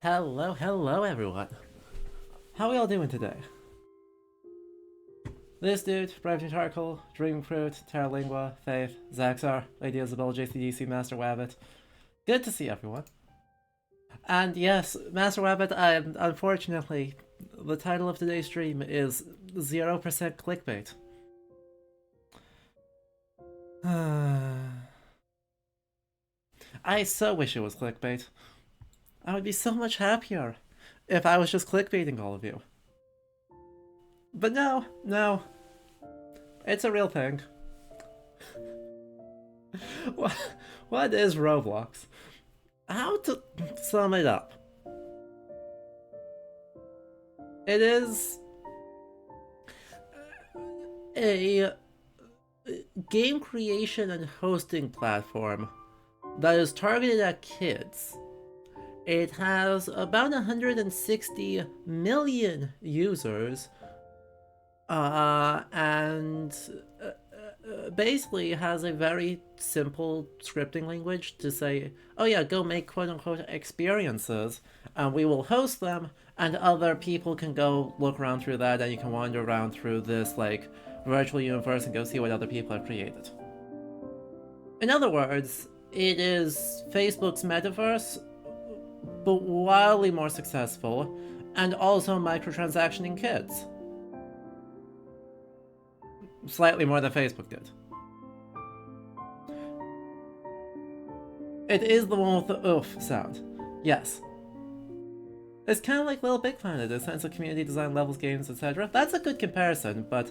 Hello everyone. How are y'all doing today? This dude, Brave Charcoal, Dream Fruit, Terralingua, Faith, Zaxar, Lady Isabel, JCDC, Master Wabbit. Good to see everyone. And yes, Master Wabbit, unfortunately, the title of today's stream is 0% clickbait. I so wish it was clickbait. I would be so much happier if I was just clickbaiting all of you. But no, it's a real thing. What is Roblox? How to sum it up? It is a game creation and hosting platform that is targeted at kids. It has about 160 million users, and basically has a very simple scripting language to say, oh yeah, go make quote-unquote experiences, and we will host them, and other people can go look around through that, and you can wander around through this, like, virtual universe and go see what other people have created. In other words, it is Facebook's metaverse, but wildly more successful, and also microtransactioning kids. Slightly more than Facebook did. It is the one with the oof sound. Yes. It's kind of like Little Big Planet, a sense of community design, levels, games, etc. That's a good comparison, but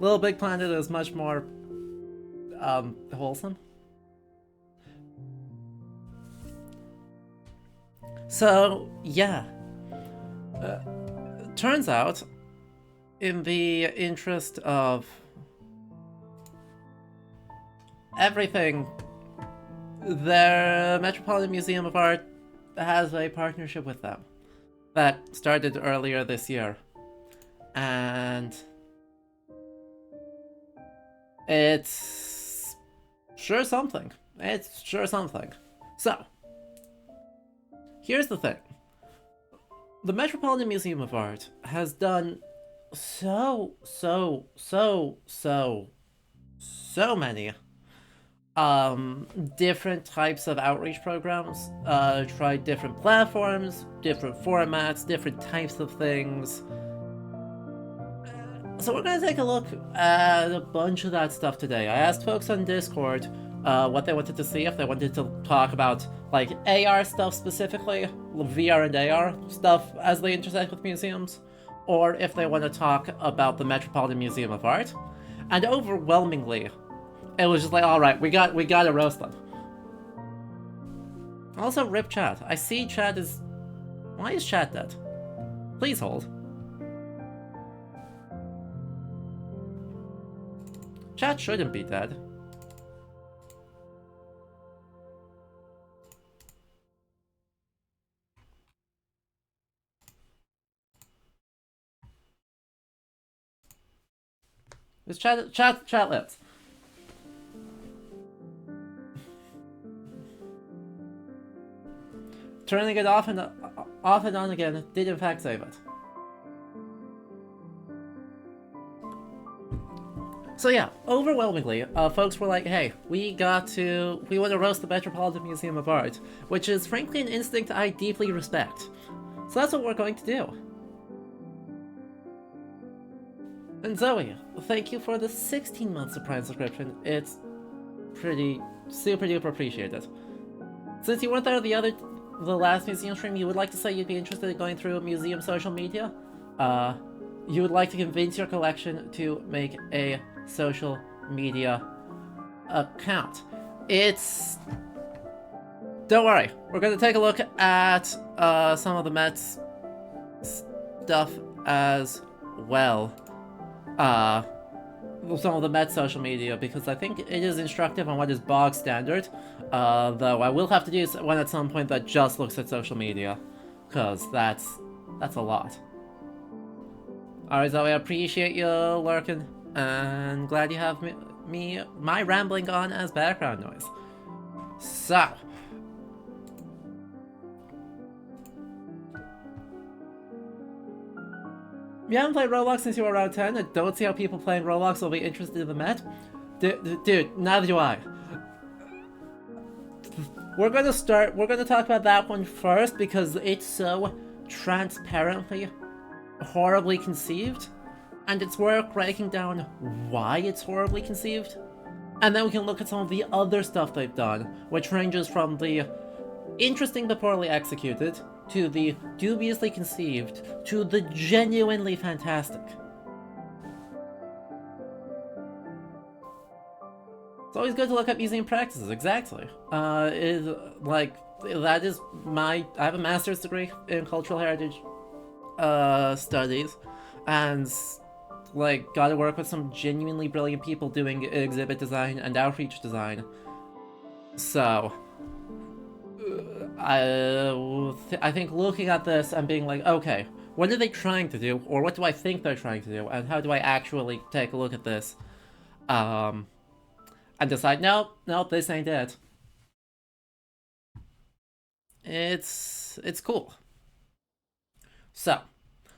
Little Big Planet is much more wholesome. So, yeah. Turns out, in the interest of everything, the Metropolitan Museum of Art has a partnership with them that started earlier this year. And it's sure something. It's sure something. So, here's the thing. The Metropolitan Museum of Art has done so many different types of outreach programs, tried different platforms, different formats, different types of things. So we're gonna take a look at a bunch of that stuff today. I asked folks on Discord what they wanted to see, if they wanted to talk about like AR stuff specifically, VR and AR stuff as they intersect with museums, or if they want to talk about the Metropolitan Museum of Art. And overwhelmingly, it was just like, all right, we gotta roast them. Also, rip chat. I see chat is. Why is chat dead? Please hold. Chat shouldn't be dead. Just chat lips. Turning it off and on again did in fact save it. So yeah, overwhelmingly, folks were like, hey, we want to roast the Metropolitan Museum of Art, which is frankly an instinct I deeply respect. So that's what we're going to do. And Zoe, thank you for the 16 months of Prime subscription. It's pretty super duper appreciated. Since you weren't there the last museum stream, you would like to say you'd be interested in going through museum social media? You would like to convince your collection to make a social media account. Don't worry, we're going to take a look at some of the Met's stuff as well. Some of the Met social media, because I think it is instructive on what is bog standard, though I will have to do one at some point that just looks at social media, because that's a lot. Alright, Zoe, I appreciate you lurking, and glad you have my rambling on as background noise. So, You haven't played Roblox since you were around 10, and don't see how people playing Roblox will be interested in the Met? Dude, neither do I. We're gonna talk about that one first because it's so transparently, horribly conceived, and it's worth breaking down why it's horribly conceived. And then we can look at some of the other stuff they've done, which ranges from the interesting but poorly executed, to the dubiously conceived, to the genuinely fantastic. It's always good to look at museum practices, exactly. I have a master's degree in cultural heritage studies, and got to work with some genuinely brilliant people doing exhibit design and outreach design. So, I think looking at this and being like, okay, what are they trying to do, or what do I think they're trying to do, and how do I actually take a look at this, and decide, no, this ain't it. It's cool. So,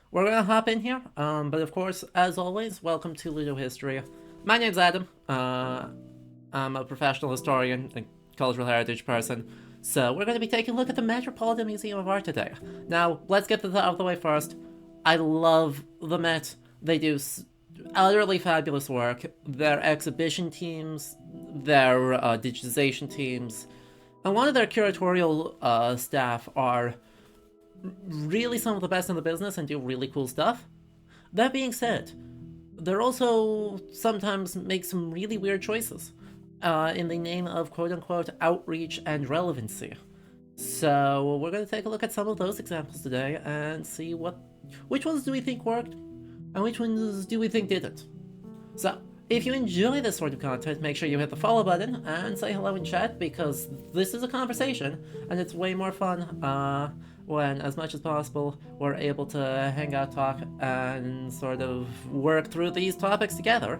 we're gonna hop in here, but of course, as always, welcome to Ludo History. My name's Adam. I'm a professional historian and cultural heritage person, so we're gonna be taking a look at the Metropolitan Museum of Art today. Now, let's get this out of the way first. I love the Met. They do utterly fabulous work. Their exhibition teams, their digitization teams, and one of their curatorial staff are really some of the best in the business and do really cool stuff. That being said, they're also sometimes make some really weird choices in the name of quote-unquote outreach and relevancy. So we're going to take a look at some of those examples today and see which ones do we think worked and which ones do we think didn't. So if you enjoy this sort of content, make sure you hit the follow button and say hello in chat, because this is a conversation and it's way more fun when, as much as possible, we're able to hang out, talk, and sort of work through these topics together.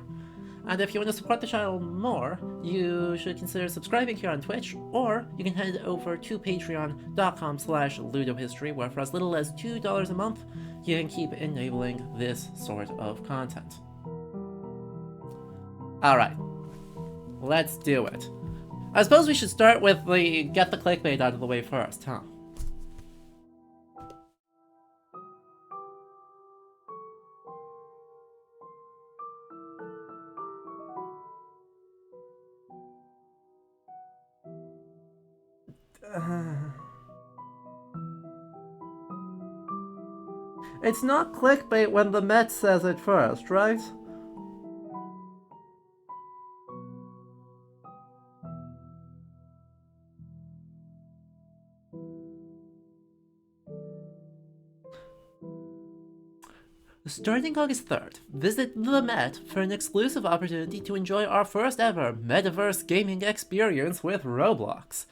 And if you want to support the channel more, you should consider subscribing here on Twitch, or you can head over to patreon.com/ludohistory, where for as little as $2 a month, you can keep enabling this sort of content. Alright, let's do it. I suppose we should start with get the clickbait out of the way first, huh? It's not clickbait when the Met says it first, right? Starting August 3rd, visit the Met for an exclusive opportunity to enjoy our first ever metaverse gaming experience with Roblox.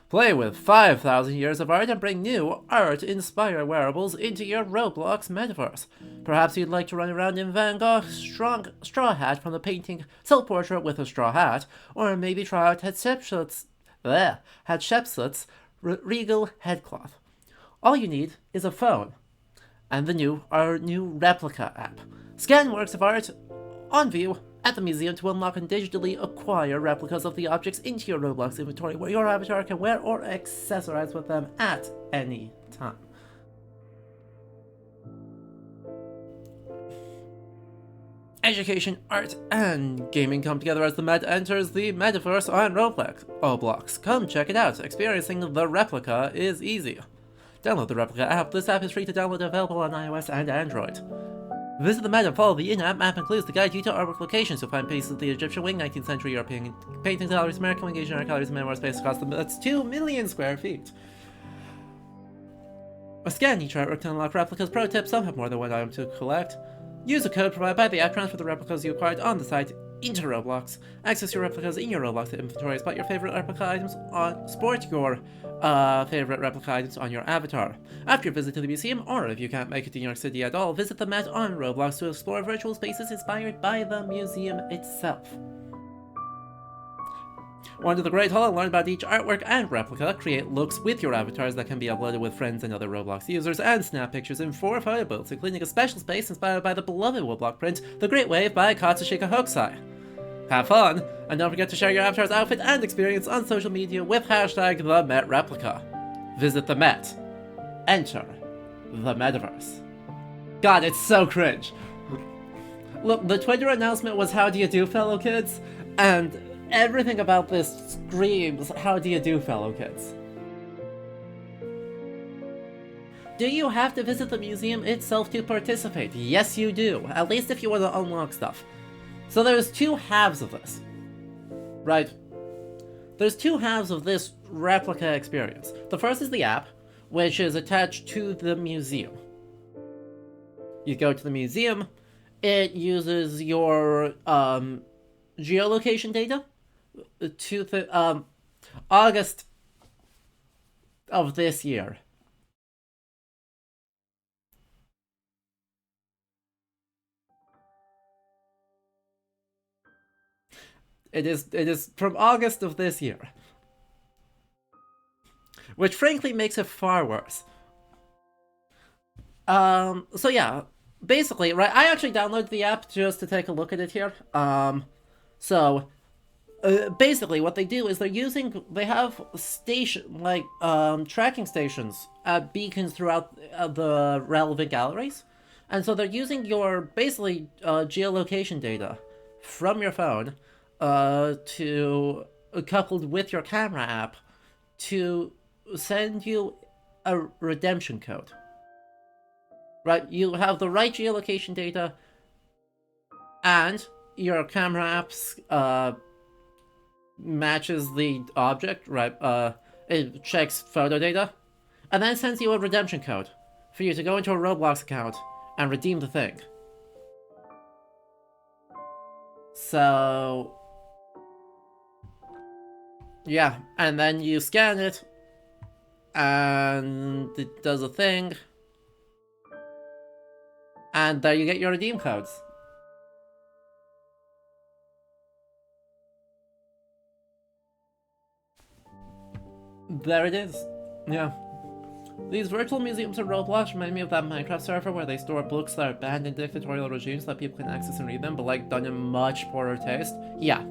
Play with 5,000 years of art and bring new art-inspired wearables into your Roblox metaverse. Perhaps you'd like to run around in Van Gogh's straw hat from the painting Self-Portrait with a Straw Hat, or maybe try out Hatshepsut's regal headcloth. All you need is a phone and our new Replica app. Scan works of art on view at the museum to unlock and digitally acquire replicas of the objects into your Roblox inventory, where your avatar can wear or accessorize with them at any time. Education, art, and gaming come together as the Met enters the metaverse on Roblox. Come check it out. Experiencing the Replica is easy. Download the Replica app. This app is free to download, available on iOS and Android. Visit the Met and follow the in-app map and clues to guide you to artwork locations. You'll find pieces of the Egyptian wing, 19th century European paintings, galleries, American wing, Asian art galleries, and memoir space across that's 2 million square feet. Scan each artwork to unlock replicas. Pro tip: some have more than one item to collect. Use the code provided by the app. Transfer the replicas you acquired on the site into Roblox. Access your replicas in your Roblox inventory. Spot your favorite replica items sport your favorite replica items on your avatar. After your visit to the museum, or if you can't make it to New York City at all, visit the Met on Roblox to explore virtual spaces inspired by the museum itself. Wander the Great Hall and learn about each artwork and replica. Create looks with your avatars that can be uploaded with friends and other Roblox users, and snap pictures in 4 photo booths, including a special space inspired by the beloved woodblock print, The Great Wave by Katsushika Hokusai. Have fun, and don't forget to share your avatar's outfit and experience on social media with hashtag #TheMetReplica. Visit the Met. Enter the Metaverse. God, it's so cringe. Look, the Twitter announcement was "How do you do, fellow kids?" And everything about this screams "How do you do, fellow kids?" Do you have to visit the museum itself to participate? Yes, you do. At least if you want to unlock stuff. So there's 2 halves of this. Right? There's 2 halves of this replica experience. The first is the app, which is attached to the museum. You go to the museum, it uses your geolocation data to the August of this year. It is from August of this year. Which frankly makes it far worse. So yeah, basically, right, I actually downloaded the app just to take a look at it here. Basically what they do is they have tracking stations at beacons throughout the relevant galleries. And so they're using your, basically, geolocation data from your phone, coupled with your camera app, to send you a redemption code. Right, you have the right geolocation data, and your camera apps matches the object, right? It checks photo data, and then sends you a redemption code for you to go into a Roblox account and redeem the thing. So yeah, and then you scan it, and it does a thing. And there you get your redeem codes. There it is. Yeah. These virtual museums in Roblox remind me of that Minecraft server where they store books that are banned in dictatorial regimes so that people can access and read them, but like done in much poorer taste. Yeah.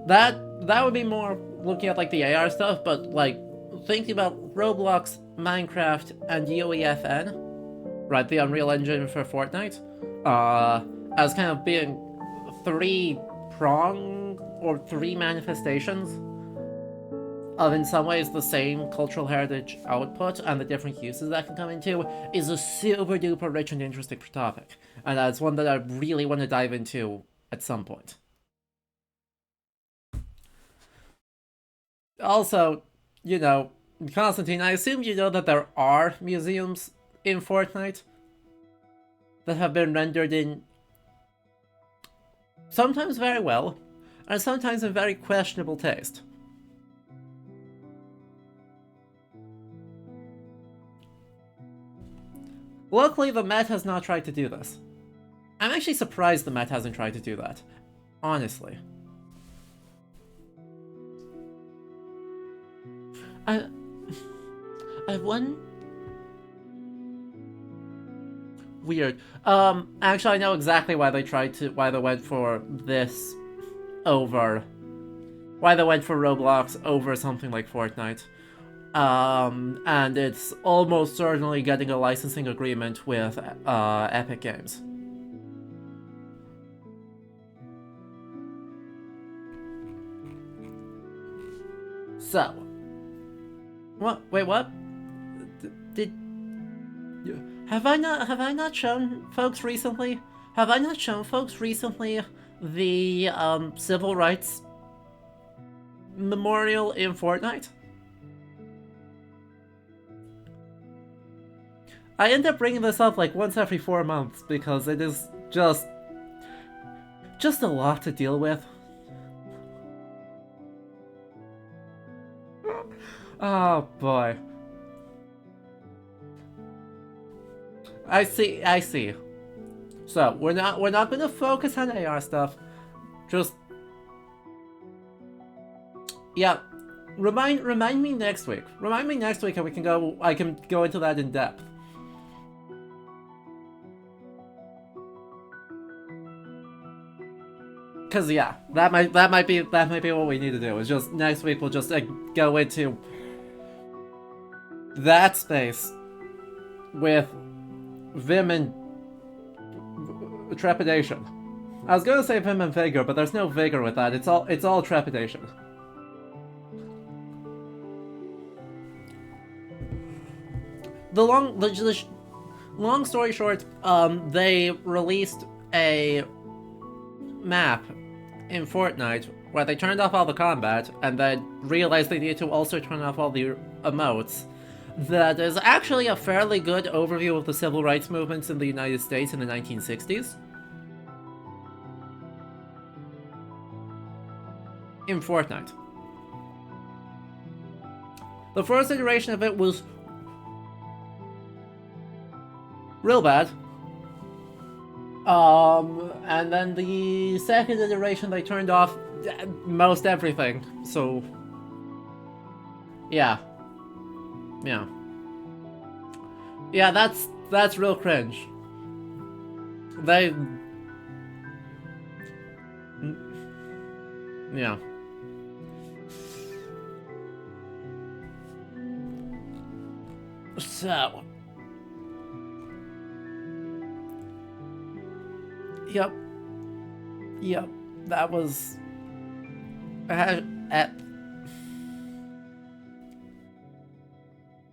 That would be more looking at like the AR stuff, but like thinking about Roblox, Minecraft, and UEFN, right, the Unreal Engine for Fortnite, as kind of being 3-prong or 3 manifestations of, in some ways, the same cultural heritage output and the different uses that can come into, is a super duper rich and interesting topic. And that's one that I really want to dive into at some point. Also, you know, Constantine, I assume you know that there are museums in Fortnite that have been rendered in sometimes very well, and sometimes in very questionable taste. Luckily, the Met has not tried to do this. I'm actually surprised the Met hasn't tried to do that. Honestly. I one... Weird. Actually, I know exactly why they went for this over... Why they went for Roblox over something like Fortnite. And it's almost certainly getting a licensing agreement with Epic Games. So, what? Wait, what? Have I not shown folks recently? Have I not shown folks recently the civil rights memorial in Fortnite? I end up bringing this up like once every 4 months because it is just a lot to deal with. Oh boy. I see. So we're not gonna focus on AR stuff. Just Yeah. Remind me next week. Remind me next week and I can go into that in depth. Cause yeah, that might be what we need to do. Is just next week we'll just go into that space with vim and trepidation. I was gonna say vim and vigor, but there's no vigor with that. It's all trepidation. The long story short, they released a map in Fortnite where they turned off all the combat and then realized they needed to also turn off all the emotes. That is actually a fairly good overview of the civil rights movements in the United States in the 1960s. In Fortnite. The first iteration of it was real bad. And then the second iteration they turned off most everything. So yeah. Yeah. Yeah, that's real cringe. They yeah. So Yep. That was that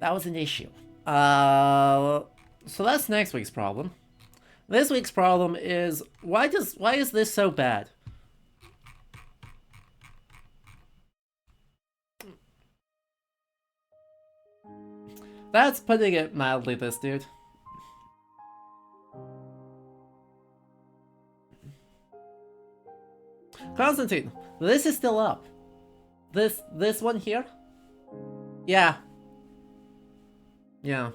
was an issue. So that's next week's problem. This week's problem is why is this so bad? That's putting it mildly, this dude. Constantine, this is still up. This one here? Yeah. Yeah.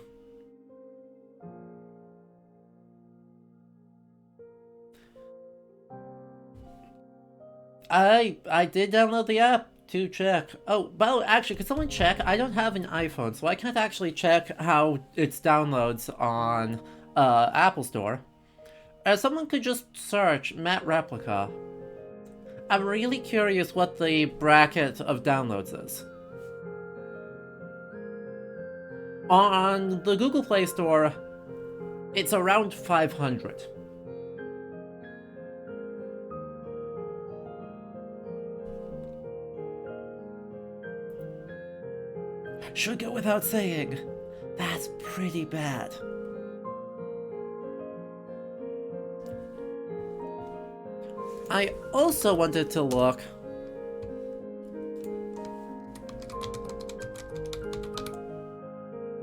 I did download the app to check. Oh, well, actually, could someone check? I don't have an iPhone, so I can't actually check how its downloads on Apple Store. Someone could just search Met Replica. I'm really curious what the bracket of downloads is. On the Google Play Store, it's around 500. Should go without saying, that's pretty bad. I also wanted to look.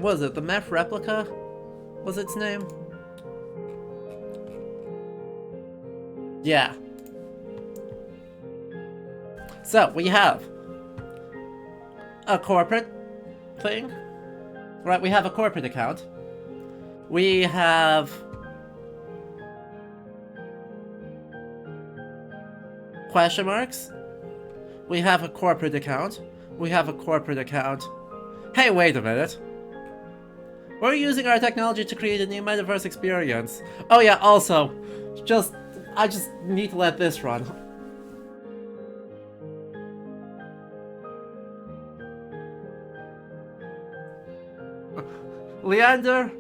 Was it the Meth Replica? Was its name? Yeah. So, we have a corporate thing. Right, we have a corporate account. We have question marks. We have a corporate account. We have a corporate account. Hey, wait a minute. We're using our technology to create a new metaverse experience. Oh yeah, also, I just need to let this run. Leander,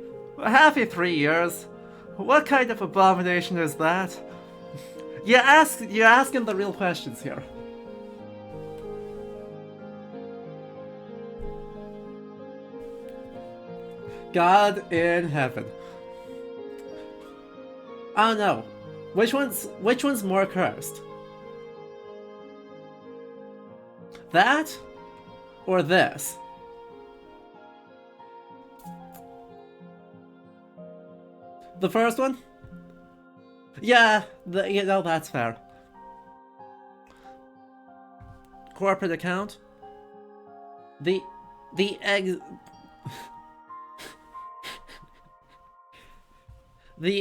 happy 3 years. What kind of abomination is that? You're asking the real questions here. God in heaven. Oh no. Which one's more cursed? That? Or this? The first one? Yeah, that's fair. Corporate account. The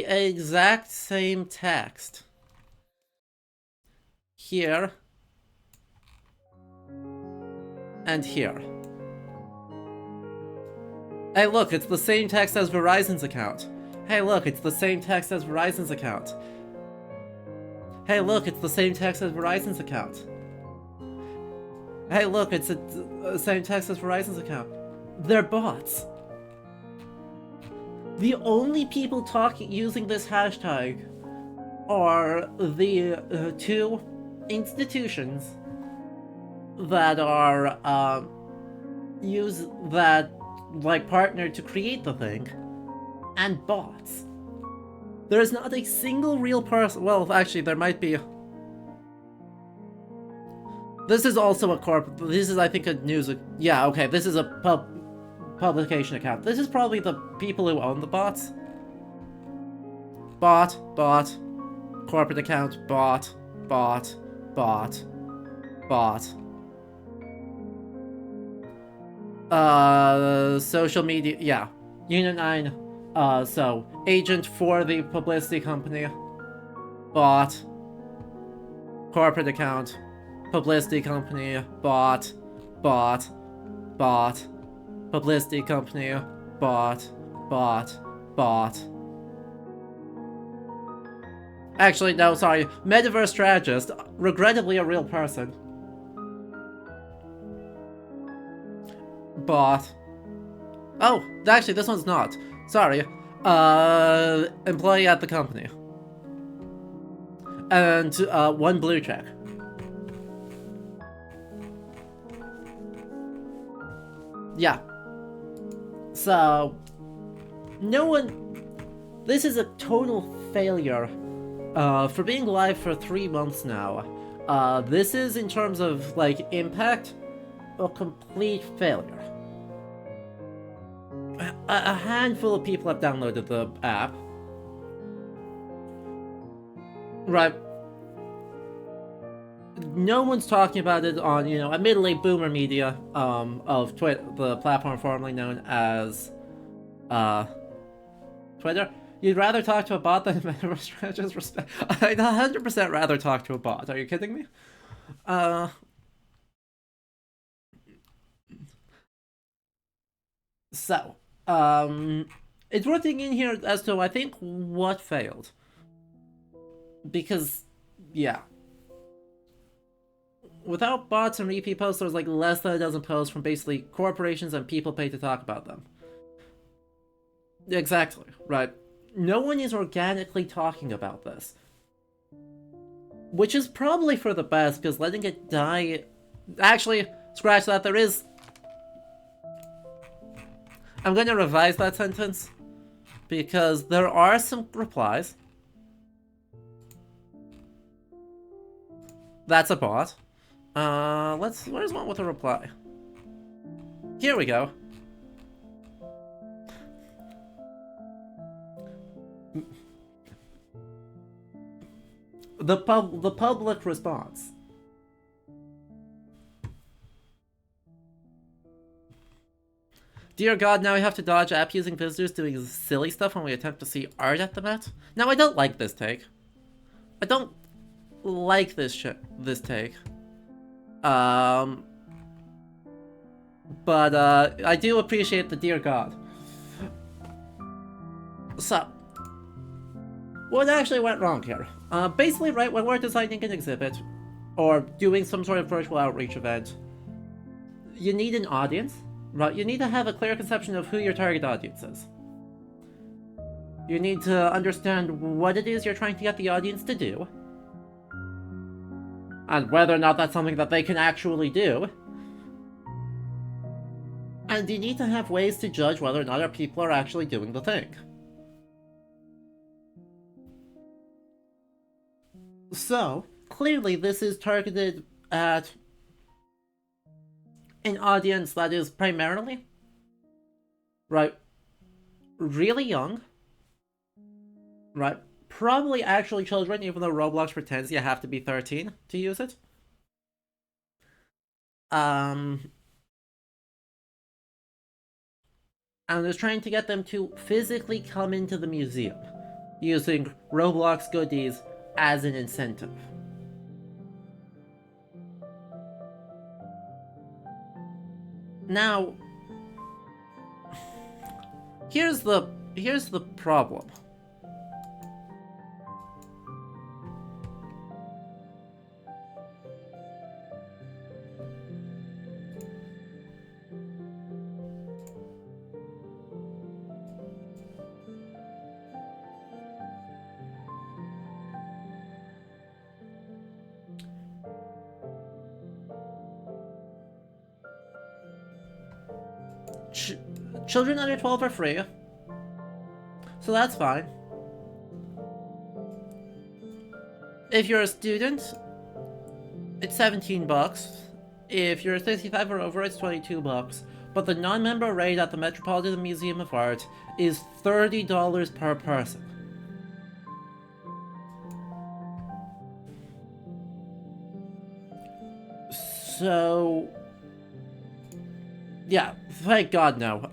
exact same text. Here. and here. Hey look, it's the same text as Verizon's account. Hey look, it's the same text as Verizon's account. Hey look, it's the same text as Verizon's account. Hey look, it's the same text as Verizon's account. They're bots. The only people using this hashtag are the two institutions that are partnered to create the thing, and bots. There's not a single real person. Well, actually, there might be. This is also a corp. This is, I think, a news. Yeah, okay. This is a publication account. This is probably the people who own the bots. Bot. Corporate account. Bot. Social media. Yeah. Unit 9. So, agent for the publicity company. Bot. Corporate account. Publicity company. Bot. Publicity company. Bot. Actually, no, sorry. Metaverse strategist. Regrettably a real person. Bot. Oh, actually, this one's not. Sorry. Employee at the company. And, one blue check. Yeah. So, no one... This is a total failure. For being live for 3 months now. This is, in terms of, like, impact, a complete failure. A handful of people have downloaded the app. Right. No one's talking about it on, admittedly boomer media, of the platform formerly known as, Twitter. You'd rather talk to a bot than a metaverse strategist? Respect. I'd 100% rather talk to a bot. Are you kidding me? So, it's worth digging in here as to, I think, what failed. Because, yeah. Without bots and repeat posts, there's like less than a dozen posts from basically corporations and people paid to talk about them. Exactly, right. No one is organically talking about this. Which is probably for the best, because letting it die... Actually, scratch that, there is... I'm going to revise that sentence, because there are some replies. That's a bot. Where's one with a reply? Here we go. The public response. Dear God, now we have to dodge app-using visitors doing silly stuff when we attempt to see art at the Met? Now, I don't like this take. I don't like this take. But, I do appreciate the dear God. So, what actually went wrong here? Basically, right, when we're designing an exhibit, or doing some sort of virtual outreach event, you need an audience, right? You need to have a clear conception of who your target audience is. You need to understand what it is you're trying to get the audience to do, and whether or not that's something that they can actually do. And you need to have ways to judge whether or not our people are actually doing the thing. So, clearly this is targeted at an audience that is primarily, right, really young, right, probably actually children, even though Roblox pretends you have to be 13 to use it. And is trying to get them to physically come into the museum, using Roblox goodies as an incentive. Now, here's the problem. Children under 12 are free, so that's fine. If you're a student, it's $17. If you're 65 or over, it's $22. But the non-member rate at the Metropolitan Museum of Art is $30 per person. So, yeah, thank God no.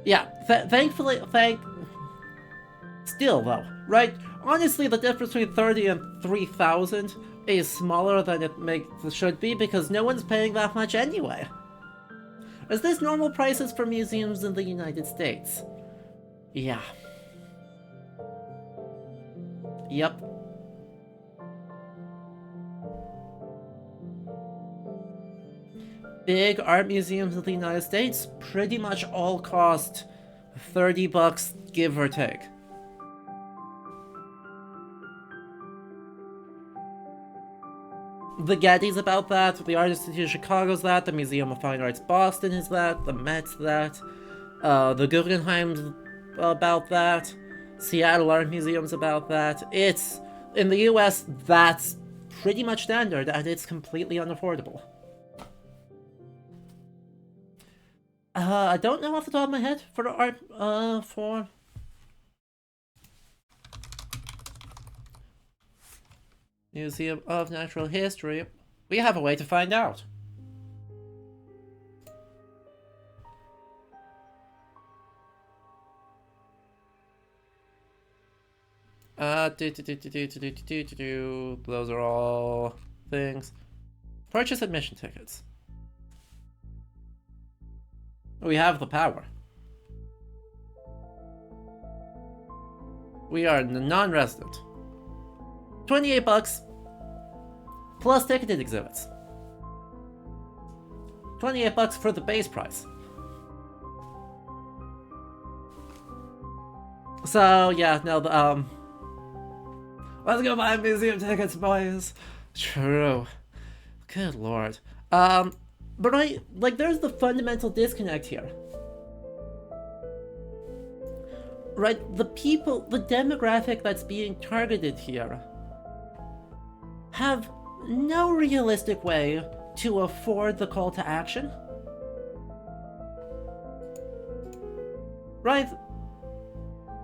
Yeah, thankfully, still though, right? Honestly, the difference between 30 and 3,000 is smaller than it should be because no one's paying that much anyway. Is this normal prices for museums in the United States? Yeah. Yep. Big art museums in the United States pretty much all cost $30, give or take. The Getty's about that, the Art Institute of Chicago's that, the Museum of Fine Arts Boston is that, the Met's that, the Guggenheim's about that, Seattle Art Museum's about that. It's, in the US, that's pretty much standard, and it's completely unaffordable. I don't know off the top of my head for the art, for... Museum of Natural History. We have a way to find out. Those are all things. Purchase admission tickets. We have the power. We are non-resident. $28 plus ticketed exhibits. $28 for the base price. So yeah, no, let's go buy museum tickets, boys. True. Good lord. But there's the fundamental disconnect here. Right, the demographic that's being targeted here have no realistic way to afford the call to action. Right?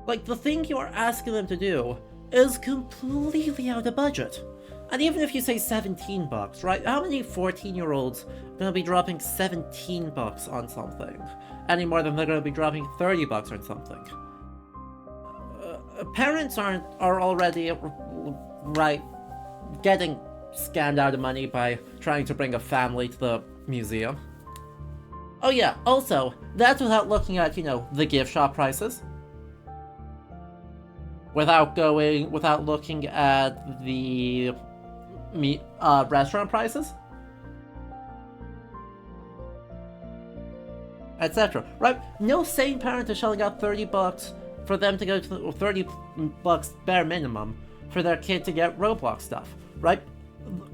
Like, the thing you're asking them to do is completely out of budget. And even if you say $17, right? How many 14-year-olds are gonna be dropping $17 on something? Any more than they're gonna be dropping $30 on something. Parents are already, right, getting scammed out of money by trying to bring a family to the museum. Oh yeah, also, that's without looking at, the gift shop prices. Without looking at the restaurant prices. Etc. Right? No sane parent is shelling out $30 for them to go to $30 bare minimum for their kid to get Roblox stuff, right?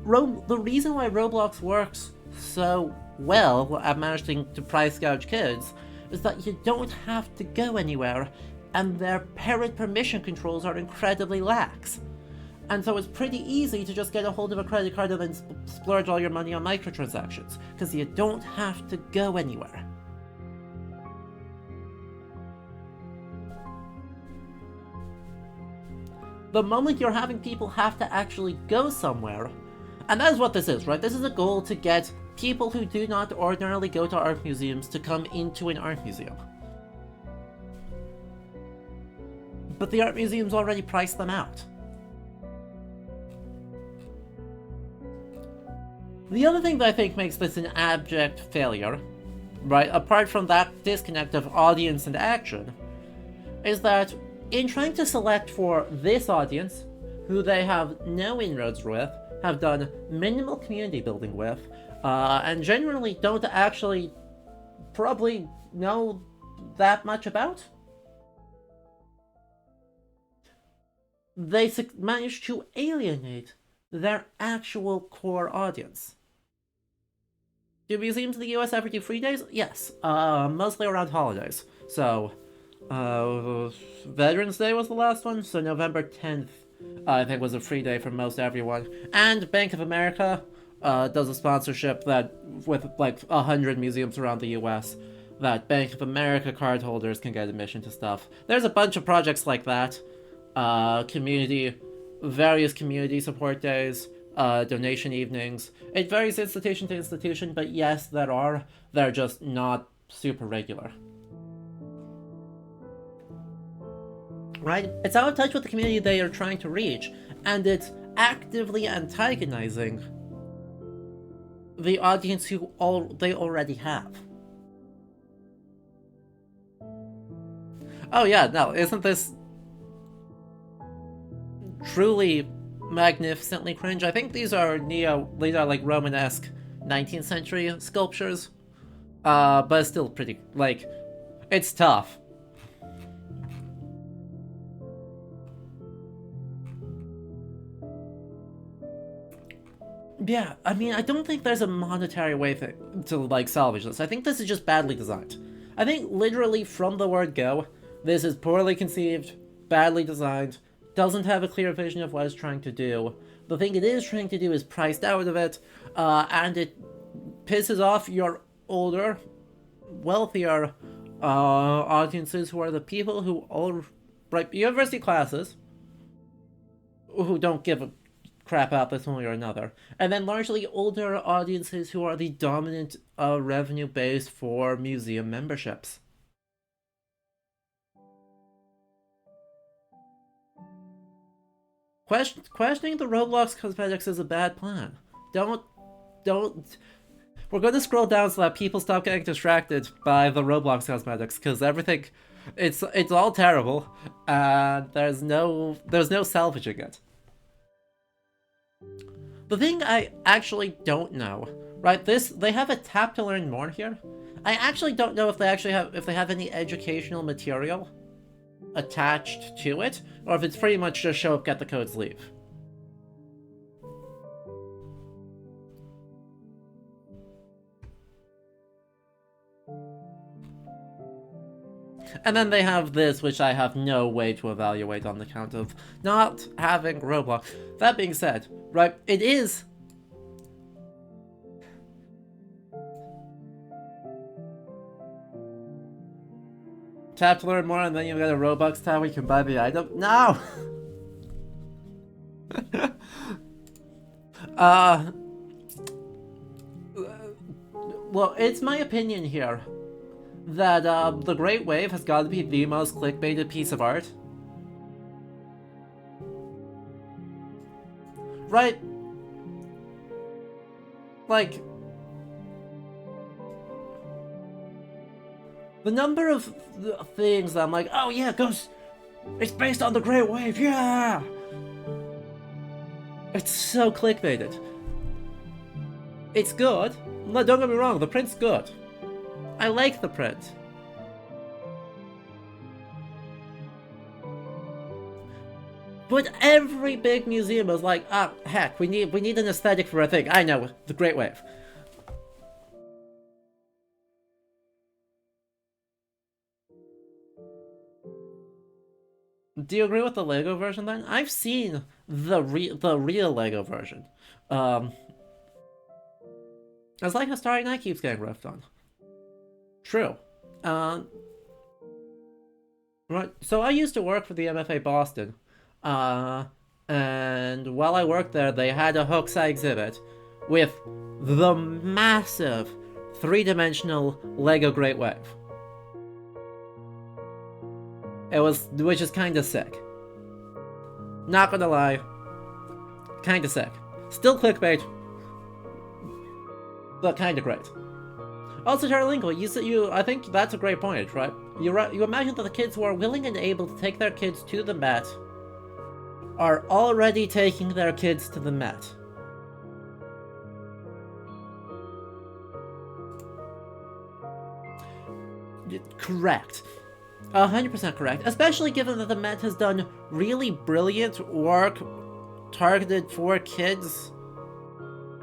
The reason why Roblox works so well at managing to price gouge kids is that you don't have to go anywhere, and their parent permission controls are incredibly lax. And so it's pretty easy to just get a hold of a credit card and then splurge all your money on microtransactions, because you don't have to go anywhere. The moment you're having people have to actually go somewhere, and that is what this is, right? This is a goal to get people who do not ordinarily go to art museums to come into an art museum. But the art museums already priced them out. The other thing that I think makes this an abject failure, right, apart from that disconnect of audience and action, is that in trying to select for this audience, who they have no inroads with, have done minimal community building with, and generally don't actually probably know that much about, they managed to alienate their actual core audience. Do museums in the US ever do free days? Yes, mostly around holidays. So, Veterans Day was the last one, so November 10th, I think, was a free day for most everyone. And Bank of America does a sponsorship that, with like 100 museums around the US, that Bank of America card holders can get admission to stuff. There's a bunch of projects like that. Various community support days, donation evenings. It varies institution to institution, but yes, there are. They're just not super regular. Right? It's out of touch with the community they are trying to reach, and it's actively antagonizing the audience who they already have. Oh yeah, no, isn't this truly magnificently cringe? I think these are like Romanesque 19th century sculptures, but it's still pretty, like, it's tough. Yeah, I mean, I don't think there's a monetary way to like salvage this. I think this is just badly designed. I think literally from the word go, this is poorly conceived, badly designed, doesn't have a clear vision of what it's trying to do. The thing it is trying to do is priced out of it, and it pisses off your older, wealthier audiences, who are the people who all right university classes who don't give a crap out this one way or another, and then largely older audiences who are the dominant revenue base for museum memberships. Questioning the Roblox cosmetics is a bad plan. Don't. We're going to scroll down so that people stop getting distracted by the Roblox cosmetics, because everything, it's all terrible, and there's no salvaging it. The thing I actually don't know, right? They have a tap to learn more here. I actually don't know if they have any educational material attached to it, or if it's pretty much just show up, get the codes, leave. And then they have this, which I have no way to evaluate on the count of not having Roblox. That being said, right, it is... Tap to learn more, and then you get a Robux tab where you can buy the item. No! Well, it's my opinion here that the Great Wave has got to be the most clickbaited piece of art. Right? Like, the number of things that I'm like, oh yeah, it's based on the Great Wave, yeah! It's so clickbaited. It's good. No, don't get me wrong, the print's good. I like the print. But every big museum is like, heck, we need an aesthetic for a thing. I know, the Great Wave. Do you agree with the Lego version then? I've seen the real Lego version. It's like how Starry Night keeps getting riffed on. True. Right. So I used to work for the MFA Boston. And while I worked there, they had a Hokusai exhibit with the massive 3-dimensional Lego Great Wave. Which is kinda sick. Not gonna lie. Kinda sick. Still clickbait. but kind of great. Also, Terralingo, I think that's a great point, right? You imagine that the kids who are willing and able to take their kids to the Met are already taking their kids to the Met. Correct. 100% correct. Especially given that the Met has done really brilliant work targeted for kids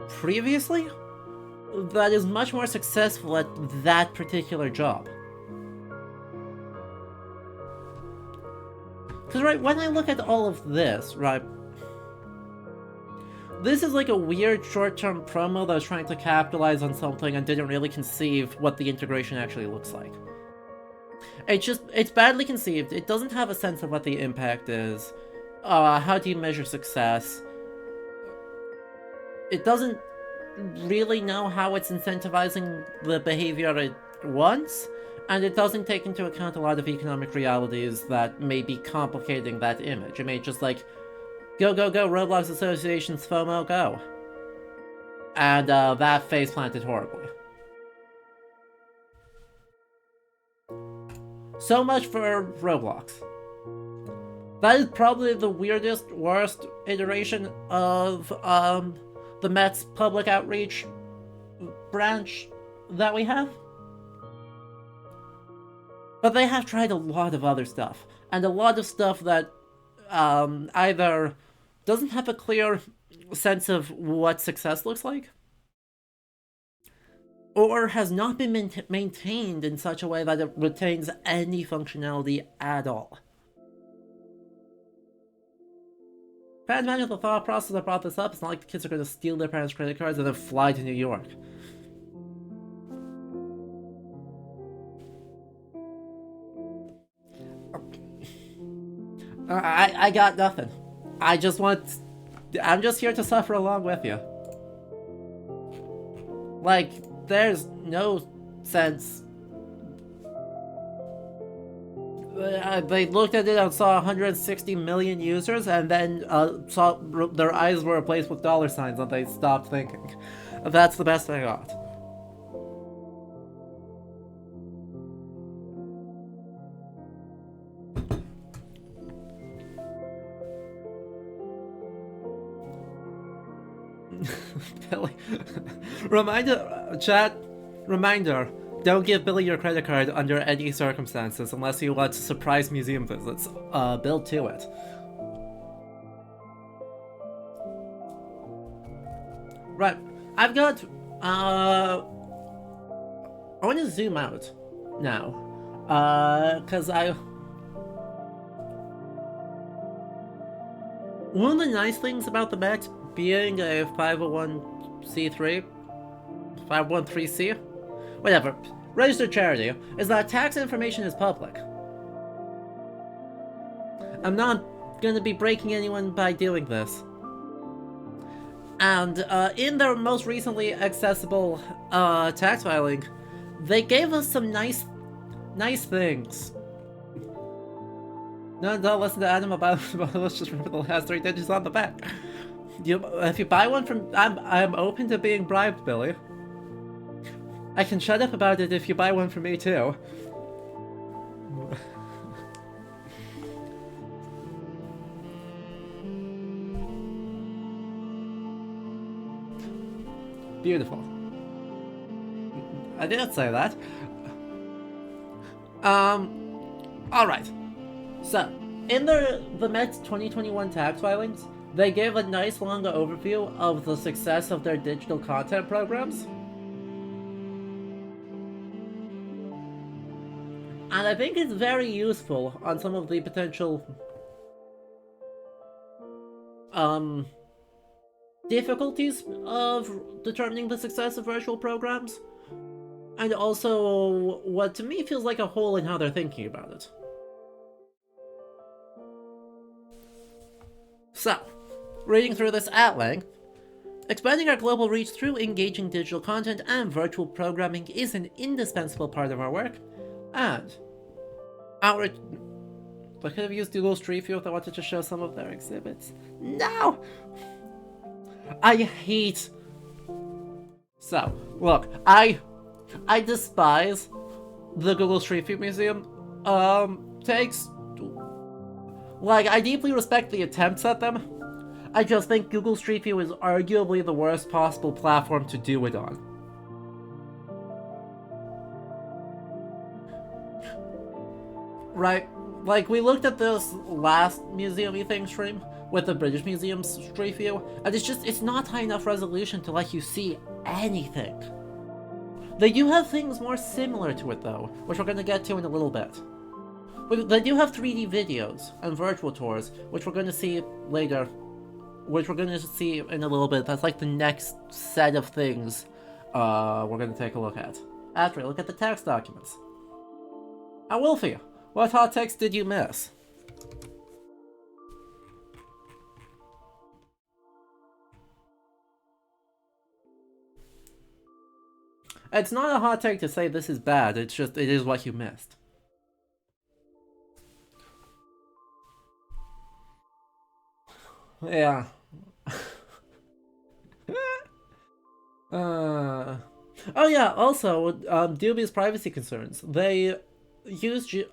previously that is much more successful at that particular job. Because, right, when I look at all of this, right, this is like a weird short-term promo that was trying to capitalize on something and didn't really conceive what the integration actually looks like. It's badly conceived. It doesn't have a sense of what the impact is. How do you measure success? It doesn't really know how it's incentivizing the behavior it wants, and it doesn't take into account a lot of economic realities that may be complicating that image. It may just like, go, go, go, Roblox Association's FOMO, go. And that face planted horribly. So much for Roblox. That is probably the weirdest, worst iteration of the Met's public outreach branch that we have. But they have tried a lot of other stuff, and a lot of stuff that either doesn't have a clear sense of what success looks like, or has not been maintained in such a way that it retains any functionality at all. Can't imagine the thought process that brought this up. It's not like the kids are going to steal their parents' credit cards and then fly to New York. I got nothing. I'm just here to suffer along with you. Like, there's no sense. They looked at it and saw 160 million users, and then saw their eyes were replaced with dollar signs, and they stopped thinking. That's the best I got. Billy. Reminder, don't give Billy your credit card under any circumstances unless you want surprise museum visits. Build to it. Right, I've got, I want to zoom out now, because one of the nice things about the Met being a 501c3, 513c, whatever, registered charity, is that tax information is public. I'm not going to be breaking anyone by doing this. And in their most recently accessible tax filing, they gave us some nice things. No, don't listen to Adam about let's just remember the last 3 digits on the back. If you buy one from... I'm open to being bribed, Billy. I can shut up about it if you buy one from me, too. Beautiful. I didn't say that. Alright. So, in the Met 2021 tax filings, they gave a nice long overview of the success of their digital content programs. And I think it's very useful on some of the potential difficulties of determining the success of virtual programs, and also what to me feels like a hole in how they're thinking about it. So, reading through this at length, expanding our global reach through engaging digital content and virtual programming is an indispensable part of our work, and I could have used Google Street View if I wanted to show some of their exhibits. No! I hate So, look, I despise the Google Street View Museum. Takes like I deeply respect the attempts at them. I just think Google Street View is arguably the worst possible platform to do it on. Right? Like, we looked at this last museum-y thing stream with the British Museum's Street View, and it's not high enough resolution to let you see anything. They do have things more similar to it, though, which we're going to get to in a little bit. But they do have 3D videos and virtual tours, which we're going to see later, which we're going to see in a little bit. That's like the next set of things we're going to take a look at. After we look at the text documents. Now, Wolfie, what hot text did you miss? It's not a hot take to say this is bad, it's just, it is what you missed. Yeah. Oh yeah, also, due to privacy concerns, they use the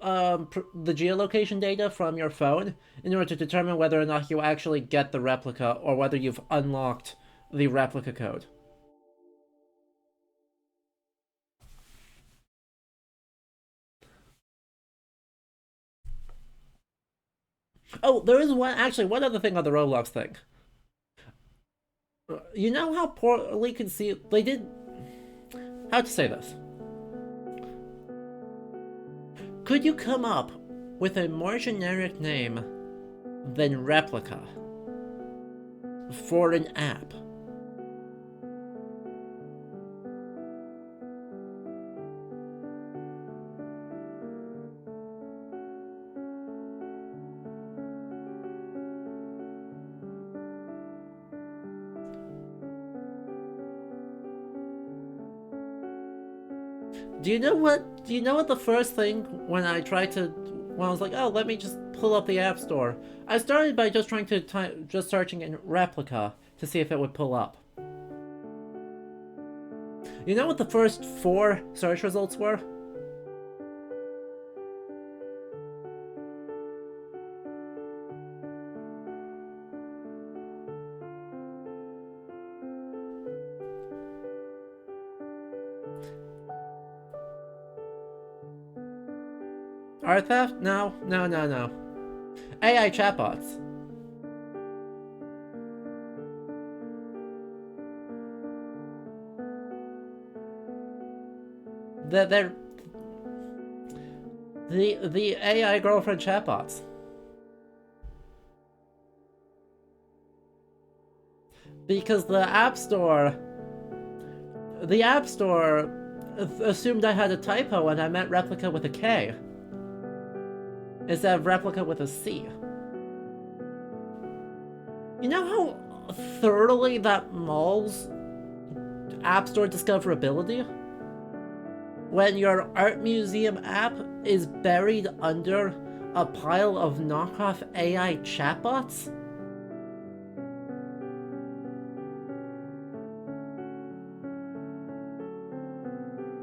geolocation data from your phone in order to determine whether or not you actually get the replica or whether you've unlocked the replica code. Oh, there is one other thing on the Roblox thing. You know how poorly conceived they did. How to say this? Could you come up with a more generic name than replica for an app? Do you know what the first thing when I was like, oh, let me just pull up the App Store. I started by just trying to just searching in replica to see if it would pull up. You know what the first 4 search results were? Art theft? No. AI chatbots. They're the AI girlfriend chatbots. Because the App Store assumed I had a typo and I meant replica with a K instead of replica with a C. You know how thoroughly that mauls App Store discoverability? When your art museum app is buried under a pile of knockoff AI chatbots?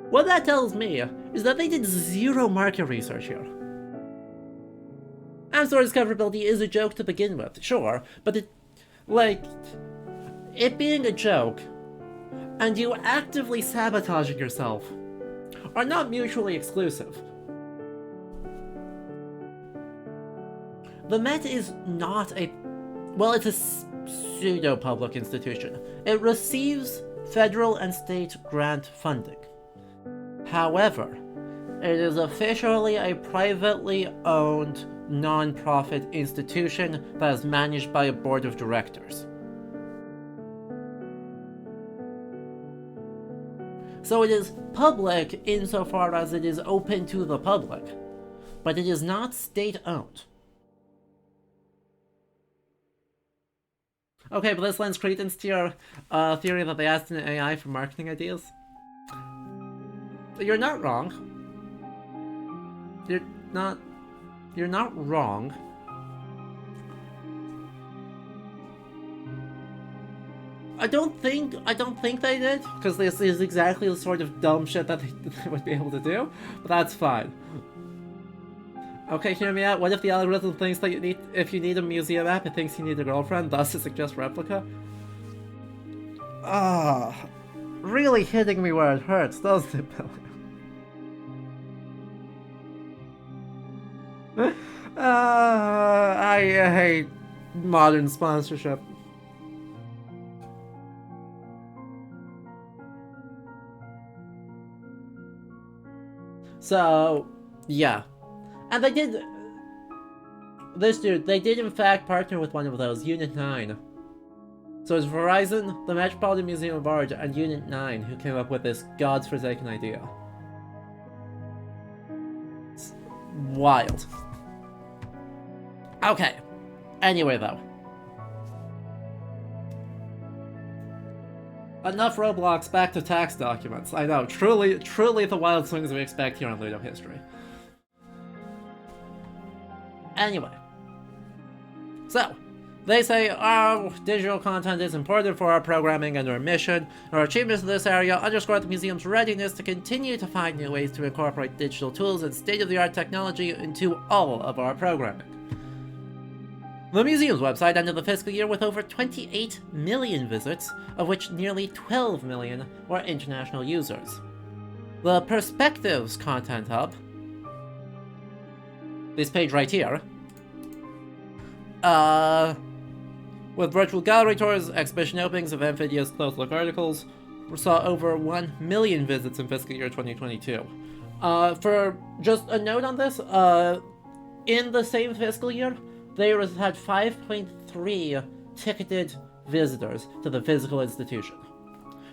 What that tells me is that they did zero market research here. App Store discoverability is a joke to begin with, sure, but it being a joke and you actively sabotaging yourself are not mutually exclusive. The Met is not it's a pseudo-public institution. It receives federal and state grant funding. However, it is officially a privately owned non-profit institution that is managed by a board of directors. So it is public insofar as it is open to the public, but it is not state-owned. Okay, but this lends credence to your theory that they asked an AI for marketing ideas. You're not wrong. You're not wrong. I don't think they did, because this is exactly the sort of dumb shit that they would be able to do, but that's fine. Okay, hear me out. What if the algorithm thinks that if you need a museum app, it thinks you need a girlfriend, thus it suggests replica? Ah, really hitting me where it hurts, doesn't it, Billy? I hate modern sponsorship. So, yeah. And they did... they did in fact partner with one of those, Unit 9. So it's Verizon, the Metropolitan Museum of Art, and Unit 9 who came up with this godforsaken idea. It's wild. Okay. Anyway, though. Enough Roblox, back to tax documents. I know, truly the wild swings we expect here on Ludo History. Anyway. So, they say our digital content is important for our programming and our mission. Our achievements in this area underscore the museum's readiness to continue to find new ways to incorporate digital tools and state-of-the-art technology into all of our programming. The museum's website ended the fiscal year with over 28 million visits, of which nearly 12 million were international users. The Perspectives Content Hub, this page right here, with virtual gallery tours, exhibition openings, event videos, close-look articles, saw over 1 million visits in fiscal year 2022. For just a note on this, in the same fiscal year, they had 5.3 ticketed visitors to the physical institution.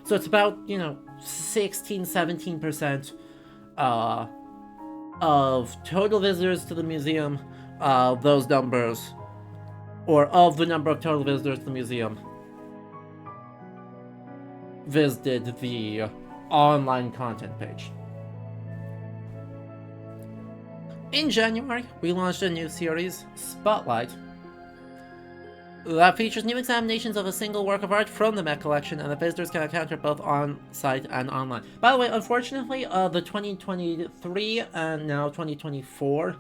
So it's about, 16-17% of total visitors to the museum, those numbers, or of the number of total visitors to the museum, visited the online content page. In January, we launched a new series, Spotlight, that features new examinations of a single work of art from the Met collection, and the visitors can encounter both on-site and online. By the way, unfortunately, the 2023 and now 2024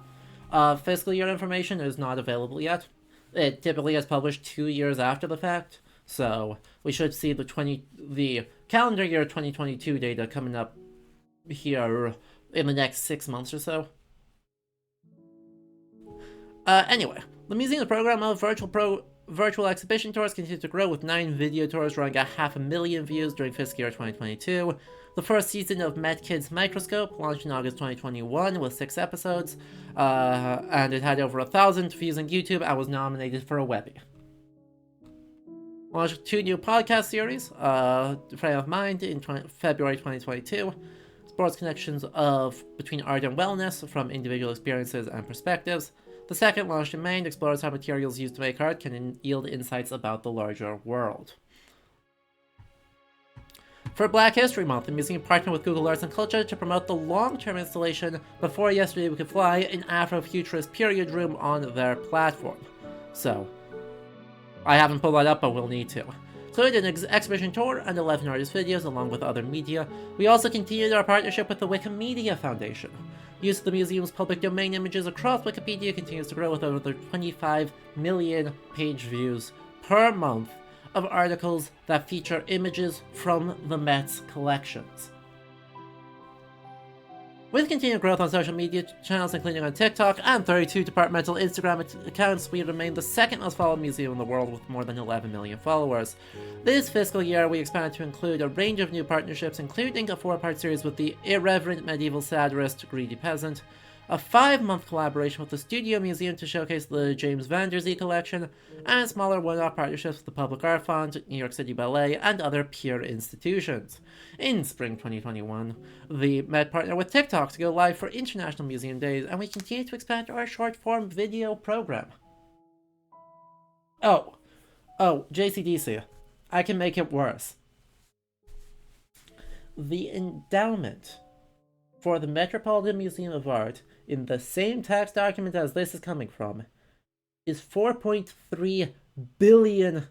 fiscal year information is not available yet. It typically is published 2 years after the fact, so we should see the calendar year 2022 data coming up here in the next 6 months or so. Anyway, the museum's program of virtual exhibition tours continues to grow, with 9 video tours drawing 500,000 views during fiscal year 2022. The first season of Met Kids Microscope launched in August 2021 with 6 episodes, and it had over 1,000 views on YouTube and was nominated for a Webby. Launched 2 new podcast series, Frame of Mind in February 2022, explores connections between art and wellness from individual experiences and perspectives. The second, launched in May, explores how materials used to make art can yield insights about the larger world. For Black History Month, the museum partnered with Google Arts and Culture to promote the long-term installation Before Yesterday We Could Fly, an Afrofuturist period room on their platform. So, I haven't pulled that up, but we'll need to. So we did an exhibition tour and 11 artist videos along with other media. We also continued our partnership with the Wikimedia Foundation. Use of the museum's public domain images across Wikipedia continues to grow, with over 25 million page views per month of articles that feature images from the Met's collections. With continued growth on social media channels, including on TikTok and 32 departmental Instagram accounts, we remain the second most followed museum in the world with more than 11 million followers. This fiscal year, we expanded to include a range of new partnerships, including a 4-part series with the irreverent medieval satirist Greedy Peasant, a 5-month collaboration with the Studio Museum to showcase the James Van Der Zee collection, and smaller one-off partnerships with the Public Art Fund, New York City Ballet, and other peer institutions. In spring 2021, the Met partnered with TikTok to go live for International Museum Days, and we continue to expand our short-form video program. Oh, JCDC. I can make it worse. The endowment for the Metropolitan Museum of Art, in the same tax document as this is coming from, is $4.3 billion.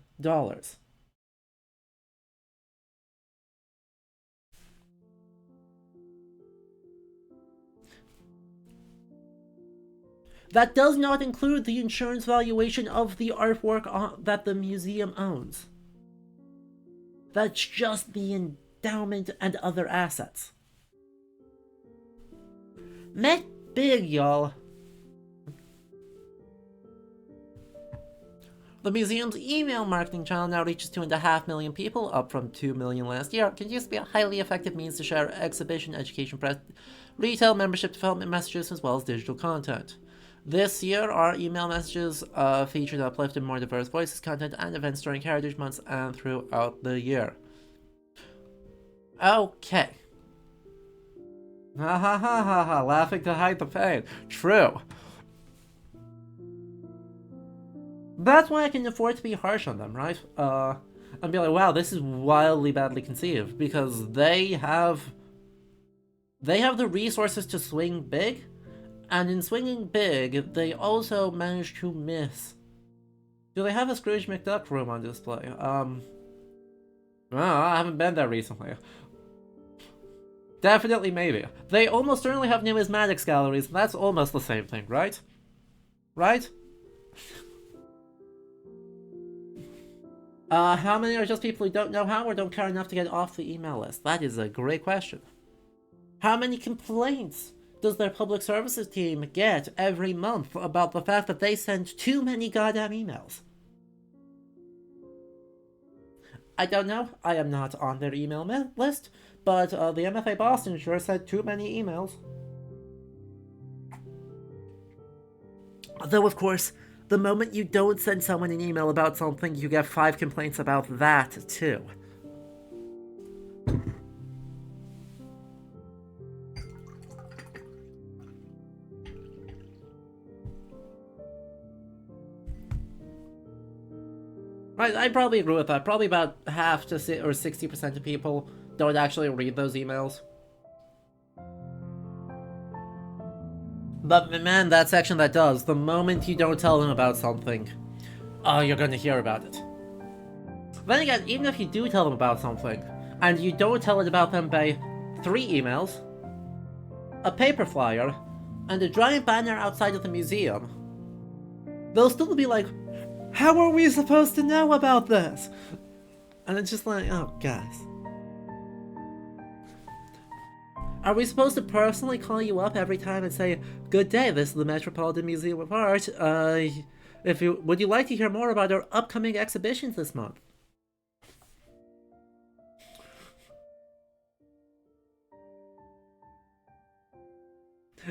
That does not include the insurance valuation of the artwork that the museum owns. That's just the endowment and other assets. Met big, y'all. The museum's email marketing channel now reaches 2.5 million people, up from 2 million last year. It continues to be a highly effective means to share exhibition, education, press, retail, membership development messages, as well as digital content. This year, our email messages featured uplifted more diverse voices, content, and events during Heritage Months and throughout the year. Okay. Ha ha ha ha ha, laughing to hide the pain. True. That's why I can afford to be harsh on them, right? And be like, wow, this is wildly badly conceived, because they have the resources to swing big, and in swinging big, they also manage to miss. Do they have a Scrooge McDuck room on display? Well, I haven't been there recently. Definitely, maybe. They almost certainly have numismatics galleries, and that's almost the same thing, right? Right? How many are just people who don't know how or don't care enough to get off the email list? That is a great question. How many complaints does their public services team get every month about the fact that they send too many goddamn emails? I don't know. I am not on their email list, but the MFA Boston sure sent too many emails. Though, of course, the moment you don't send someone an email about something, you get 5 complaints about that, too. Right, I probably agree with that. Probably about half to 60% of people don't actually read those emails. But man, that section that does, the moment you don't tell them about something, oh, you're gonna hear about it. Then again, even if you do tell them about something, and you don't tell it about them by 3 emails, a paper flyer, and a giant banner outside of the museum, they'll still be like, how are we supposed to know about this? And it's just like, oh, guys. Are we supposed to personally call you up every time and say, good day, this is the Metropolitan Museum of Art, would you like to hear more about our upcoming exhibitions this month?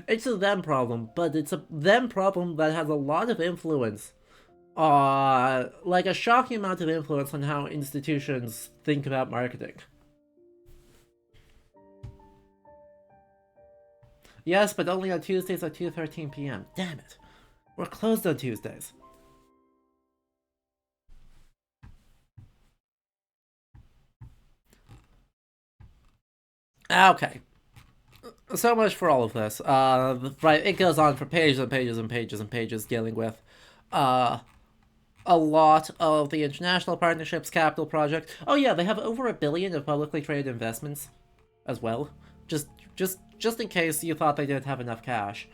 It's a them problem, but it's a them problem that has a lot of influence. Like a shocking amount of influence on how institutions think about marketing. Yes, but only on Tuesdays at 2:13 p.m. Damn it. We're closed on Tuesdays. Okay. So much for all of this. Right, it goes on for pages and pages and pages and pages dealing with a lot of the international partnerships, capital project. Oh yeah, they have over $1 billion of publicly traded investments as well. Just in case you thought they didn't have enough cash.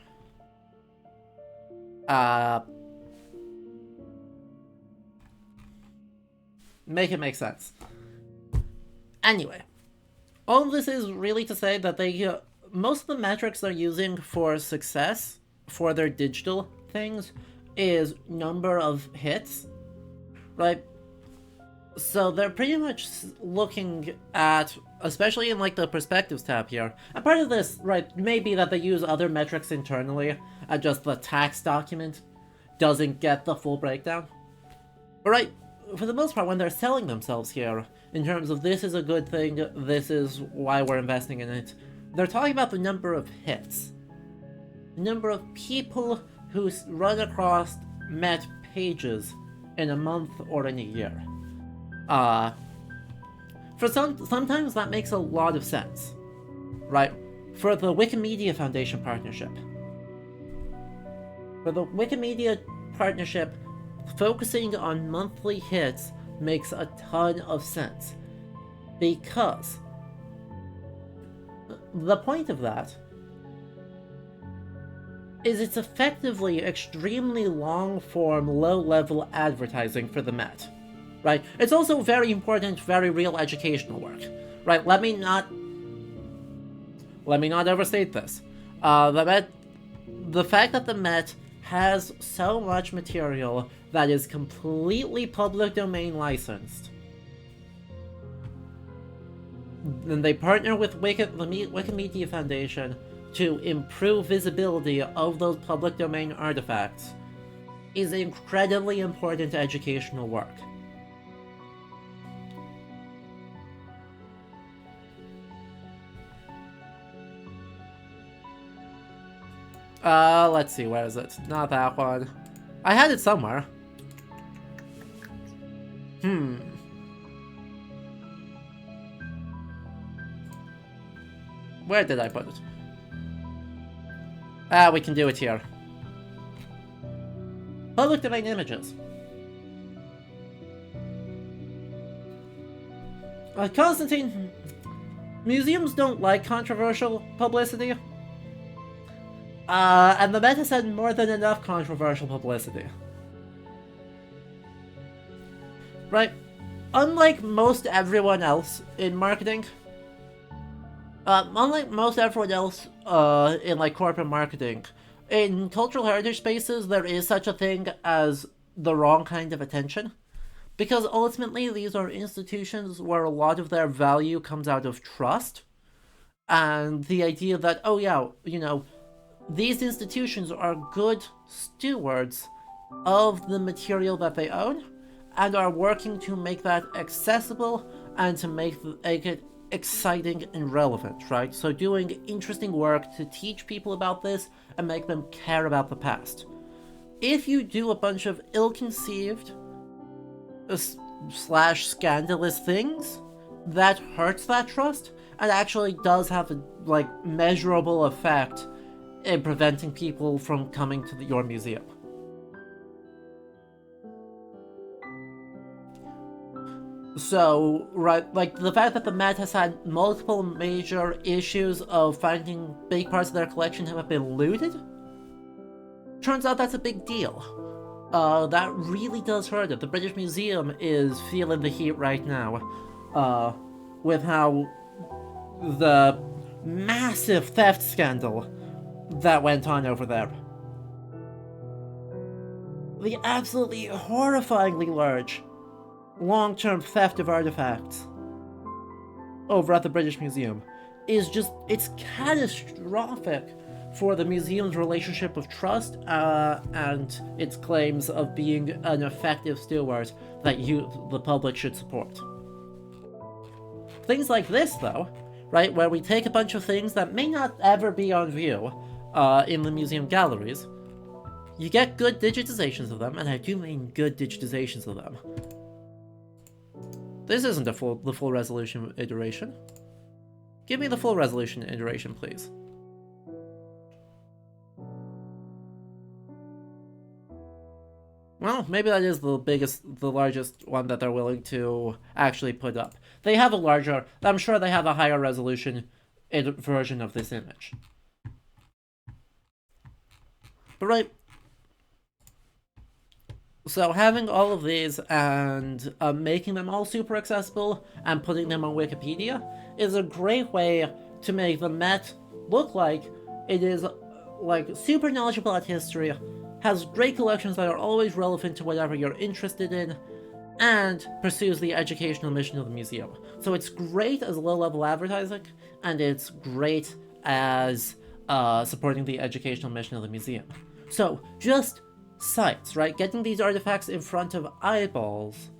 Make it make sense. Anyway, all of this is really to say that they most of the metrics they're using for success for their digital things is number of hits, right? So they're pretty much looking at, especially in like the perspectives tab here, and part of this, right, may be that they use other metrics internally, and just the tax document doesn't get the full breakdown. But right, for the most part, when they're selling themselves here, in terms of this is a good thing, this is why we're investing in it, they're talking about the number of hits. The number of people who run across Met pages in a month or in a year. Sometimes that makes a lot of sense, right? For the Wikimedia Foundation partnership. For the Wikimedia partnership, focusing on monthly hits makes a ton of sense. Because the point of that is it's effectively extremely long-form, low-level advertising for the Met, right? It's also very important, very real educational work, right? Let me not overstate this. The fact that the Met has so much material that is completely public domain licensed, and they partner with Wikimedia Foundation to improve visibility of those public domain artifacts, is incredibly important educational work. Let's see, where is it? Not that one. I had it somewhere. Where did I put it? We can do it here. Public domain images. Constantine, museums don't like controversial publicity. And the Met has had more than enough controversial publicity. Right? Unlike most everyone else in marketing, unlike most everyone else in like corporate marketing, in cultural heritage spaces there is such a thing as the wrong kind of attention. Because ultimately these are institutions where a lot of their value comes out of trust. And the idea that, oh yeah, you know, these institutions are good stewards of the material that they own and are working to make that accessible and to make it exciting and relevant, right? So doing interesting work to teach people about this and make them care about the past. If you do a bunch of ill-conceived / scandalous things, that hurts that trust and actually does have a like measurable effect in preventing people from coming to your museum. So, right, like the fact that the Met has had multiple major issues of finding big parts of their collection have been looted, turns out that's a big deal. That really does hurt it. The British Museum is feeling the heat right now, with how the massive theft scandal that went on over there. The absolutely horrifyingly large long-term theft of artifacts over at the British Museum is just, it's catastrophic for the museum's relationship of trust and its claims of being an effective steward that the public, should support. Things like this, though, right, where we take a bunch of things that may not ever be on view in the museum galleries, you get good digitizations of them, and I do mean good digitizations of them. This isn't the full resolution iteration. Give me the full resolution iteration, please. Well, maybe that is the largest one that they're willing to actually put up. They have a larger, I'm sure they have a higher resolution version of this image. But right, so having all of these and making them all super accessible and putting them on Wikipedia is a great way to make the Met look like it is like super knowledgeable about history, has great collections that are always relevant to whatever you're interested in, and pursues the educational mission of the museum. So it's great as low-level advertising, and it's great as supporting the educational mission of the museum. So just sites, right? Getting these artifacts in front of eyeballs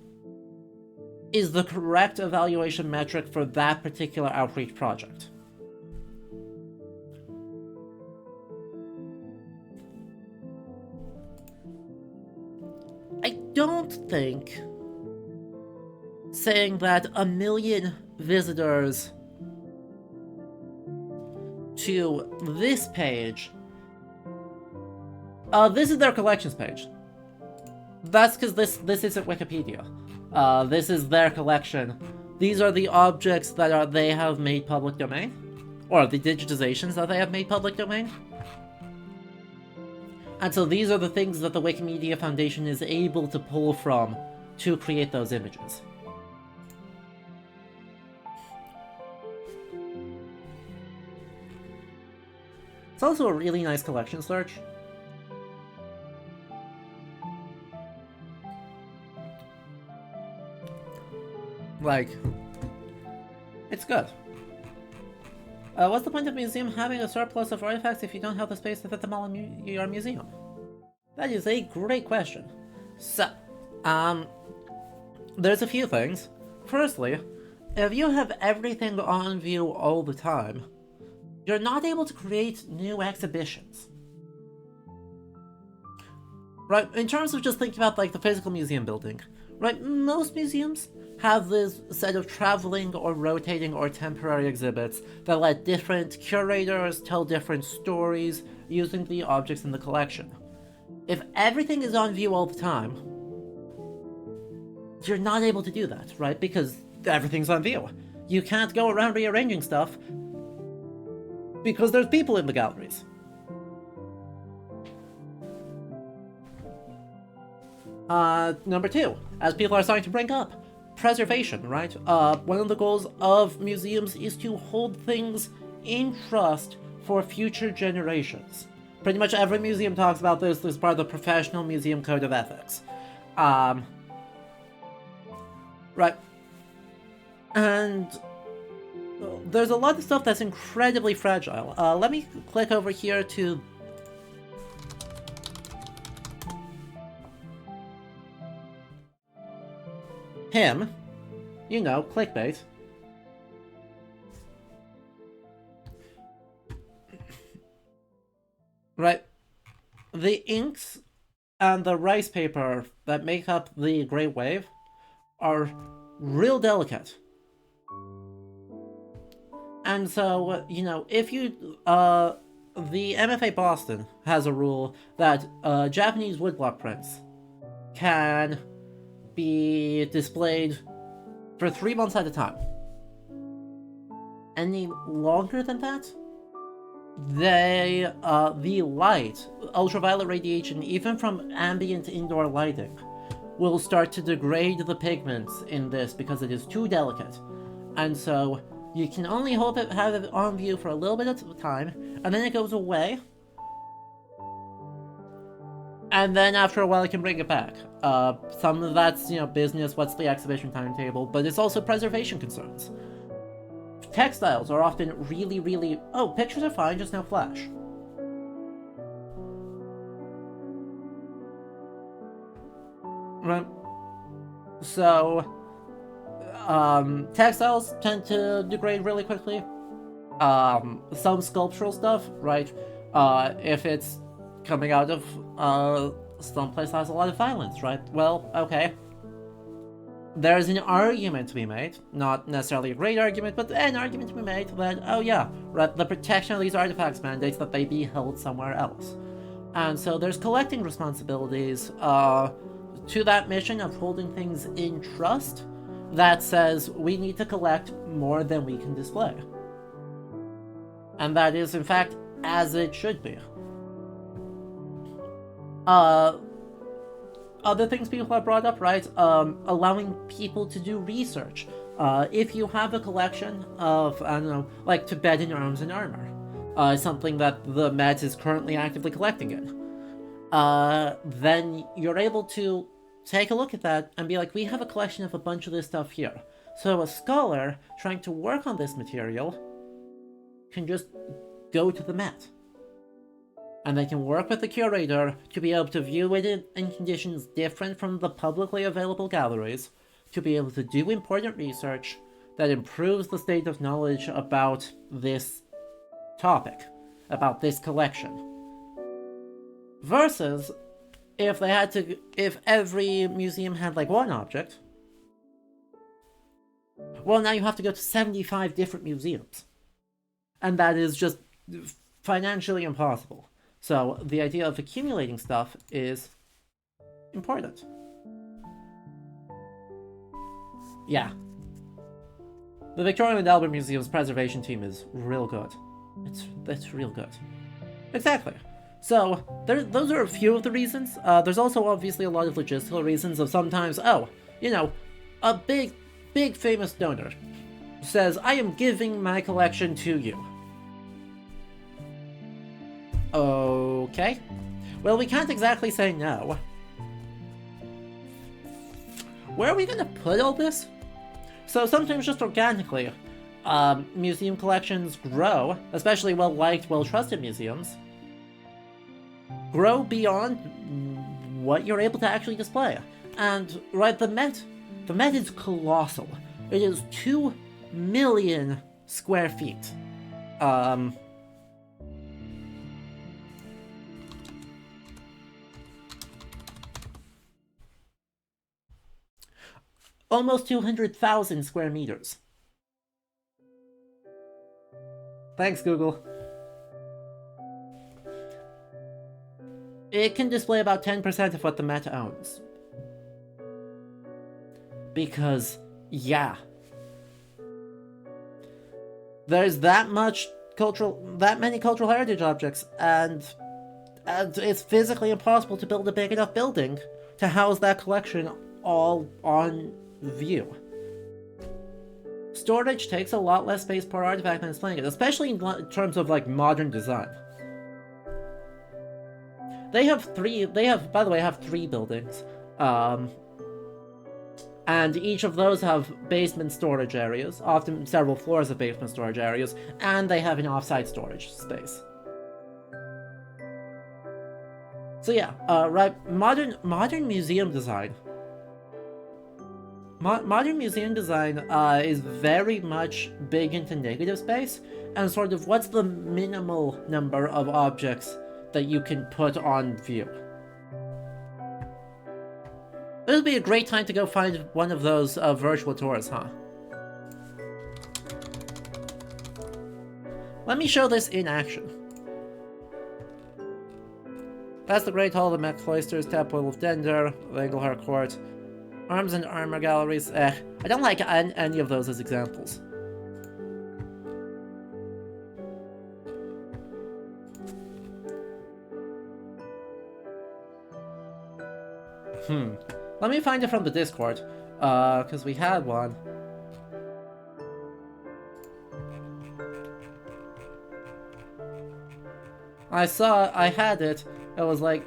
is the correct evaluation metric for that particular outreach project. I don't think saying that 1 million visitors to this page, this is their collections page. That's because this isn't Wikipedia. This is their collection. These are the objects that they have made public domain, or the digitizations that they have made public domain. And so these are the things that the Wikimedia Foundation is able to pull from to create those images. It's also a really nice collection search. Like, it's good. What's the point of a museum having a surplus of artifacts if you don't have the space to fit them all in your museum? That is a great question. So, there's a few things. Firstly, if you have everything on view all the time, you're not able to create new exhibitions. Right, in terms of just thinking about like the physical museum building, right, most museums have this set of traveling or rotating or temporary exhibits that let different curators tell different stories using the objects in the collection. If everything is on view all the time, you're not able to do that, right? Because everything's on view. You can't go around rearranging stuff because there's people in the galleries. Number two, as people are starting to bring up, preservation, right? One of the goals of museums is to hold things in trust for future generations. Pretty much every museum talks about this as part of the Professional Museum Code of Ethics. Right. And there's a lot of stuff that's incredibly fragile. Let me click over here to him. You know, clickbait. Right. The inks and the rice paper that make up the Great Wave are real delicate. And so, you know, if you, the MFA Boston has a rule that Japanese woodblock prints can be displayed for 3 months at a time. Any longer than that, the light, ultraviolet radiation, even from ambient indoor lighting, will start to degrade the pigments in this because it is too delicate. And so you can only have it on view for a little bit at a time, and then it goes away. And then after a while you can bring it back. Some of that's, you know, business, what's the exhibition timetable, but it's also preservation concerns. Textiles are often really... Oh, pictures are fine, just no flash. Right. So, textiles tend to degrade really quickly. Some sculptural stuff, right? If it's coming out of someplace that has a lot of violence, right? Well, okay. There's an argument to be made, not necessarily a great argument, but an argument to be made that, oh yeah, right, the protection of these artifacts mandates that they be held somewhere else. And so there's collecting responsibilities to that mission of holding things in trust that says we need to collect more than we can display. And that is, in fact, as it should be. Other things people have brought up, right? Allowing people to do research. If you have a collection of, I don't know, like Tibetan arms and armor, something that the Met is currently actively collecting in, then you're able to take a look at that and be like, we have a collection of a bunch of this stuff here. So a scholar trying to work on this material can just go to the Met. And they can work with the curator to be able to view it in conditions different from the publicly available galleries, to be able to do important research that improves the state of knowledge about this topic, about this collection. Versus, if every museum had like one object, well, now you have to go to 75 different museums. And that is just financially impossible. So the idea of accumulating stuff is important. Yeah. The Victoria and Albert Museum's preservation team is real good. It's real good. Exactly. So those are a few of the reasons. There's also obviously a lot of logistical reasons of sometimes, oh, you know, a big famous donor says, I am giving my collection to you. Okay. Well, we can't exactly say no. Where are we gonna put all this? So sometimes just organically, museum collections grow, especially well-liked, well-trusted museums, grow beyond what you're able to actually display. And, right, the Met is colossal. It is 2 million square feet. Almost 200,000 square meters. Thanks, Google. It can display about 10% of what the Met owns. Because, yeah. There's that many cultural heritage objects, and it's physically impossible to build a big enough building to house that collection all on view. Storage takes a lot less space per artifact than displaying it, especially in terms of like modern design. They have 3 buildings. And each of those have basement storage areas, often several floors of basement storage areas, and they have an off-site storage space. So yeah, right, modern museum design. Modern museum design is very much big into negative space, and sort of what's the minimal number of objects that you can put on view. This would be a great time to go find one of those virtual tours, huh? Let me show this in action. That's the Great Hall of the Met Cloisters, Temple of Dender, Engelhart Court, Arms and Armor Galleries. I don't like any of those as examples. Let me find it from the Discord, because we had one. I had it, I was like,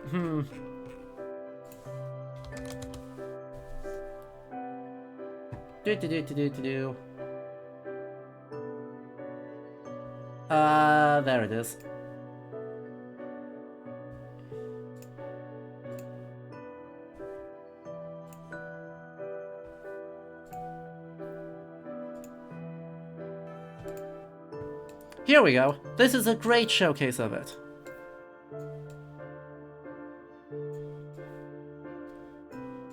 there it is. Here we go. This is a great showcase of it.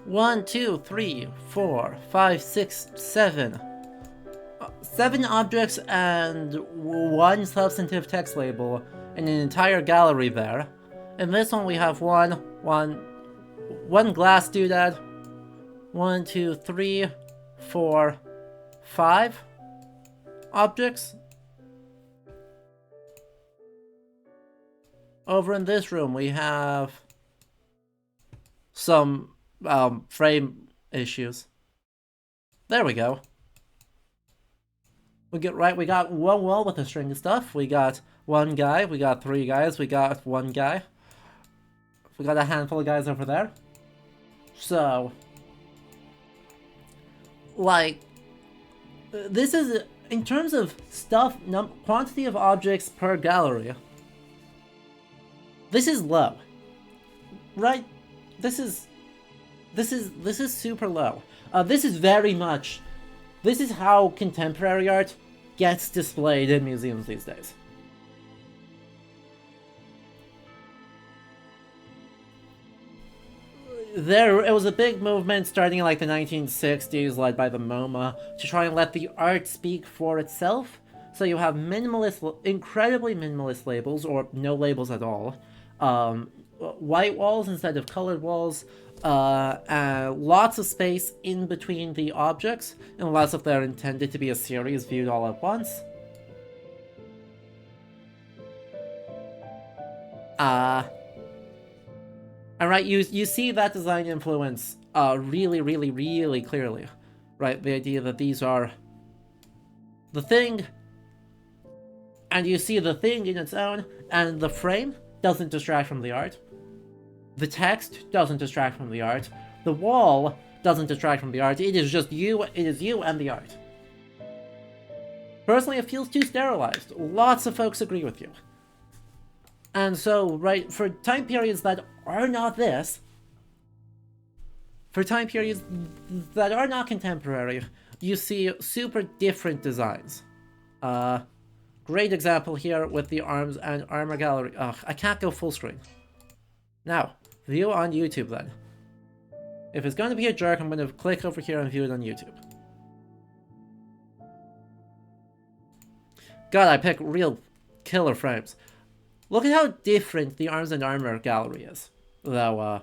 One, two, three, 4, 5, 6, 7. 7 objects and 1 substantive text label in an entire gallery there. In this one we have one glass doodad. 1, 2, 3, 4, 5 objects. Over in this room we have some frame issues. There we go. We got one wall with a string of stuff. We got 1 guy, we got 3 guys, we got 1 guy. We got a handful of guys over there. So, like, this is, in terms of stuff, quantity of objects per gallery, this is low. Right? This is super low. This is very much, this is how contemporary art gets displayed in museums these days. It was a big movement starting in like the 1960s, led by the MoMA, to try and let the art speak for itself. So you have incredibly minimalist labels, or no labels at all. White walls instead of colored walls. Lots of space in between the objects, unless if they're intended to be a series viewed all at once. And right, you see that design influence really, really, really clearly. Right, the idea that these are the thing, and you see the thing in its own, and the frame doesn't distract from the art. The text doesn't distract from the art. The wall doesn't distract from the art. It is just you, it is you and the art. Personally, it feels too sterilized. Lots of folks agree with you. And so, right, for time periods that are not this, for time periods that are not contemporary, you see super different designs. Great example here with the arms and armor gallery. Ugh, I can't go full screen. Now, view on YouTube then. If it's going to be a jerk, I'm going to click over here and view it on YouTube. God, I pick real killer frames. Look at how different the arms and armor gallery is. Though,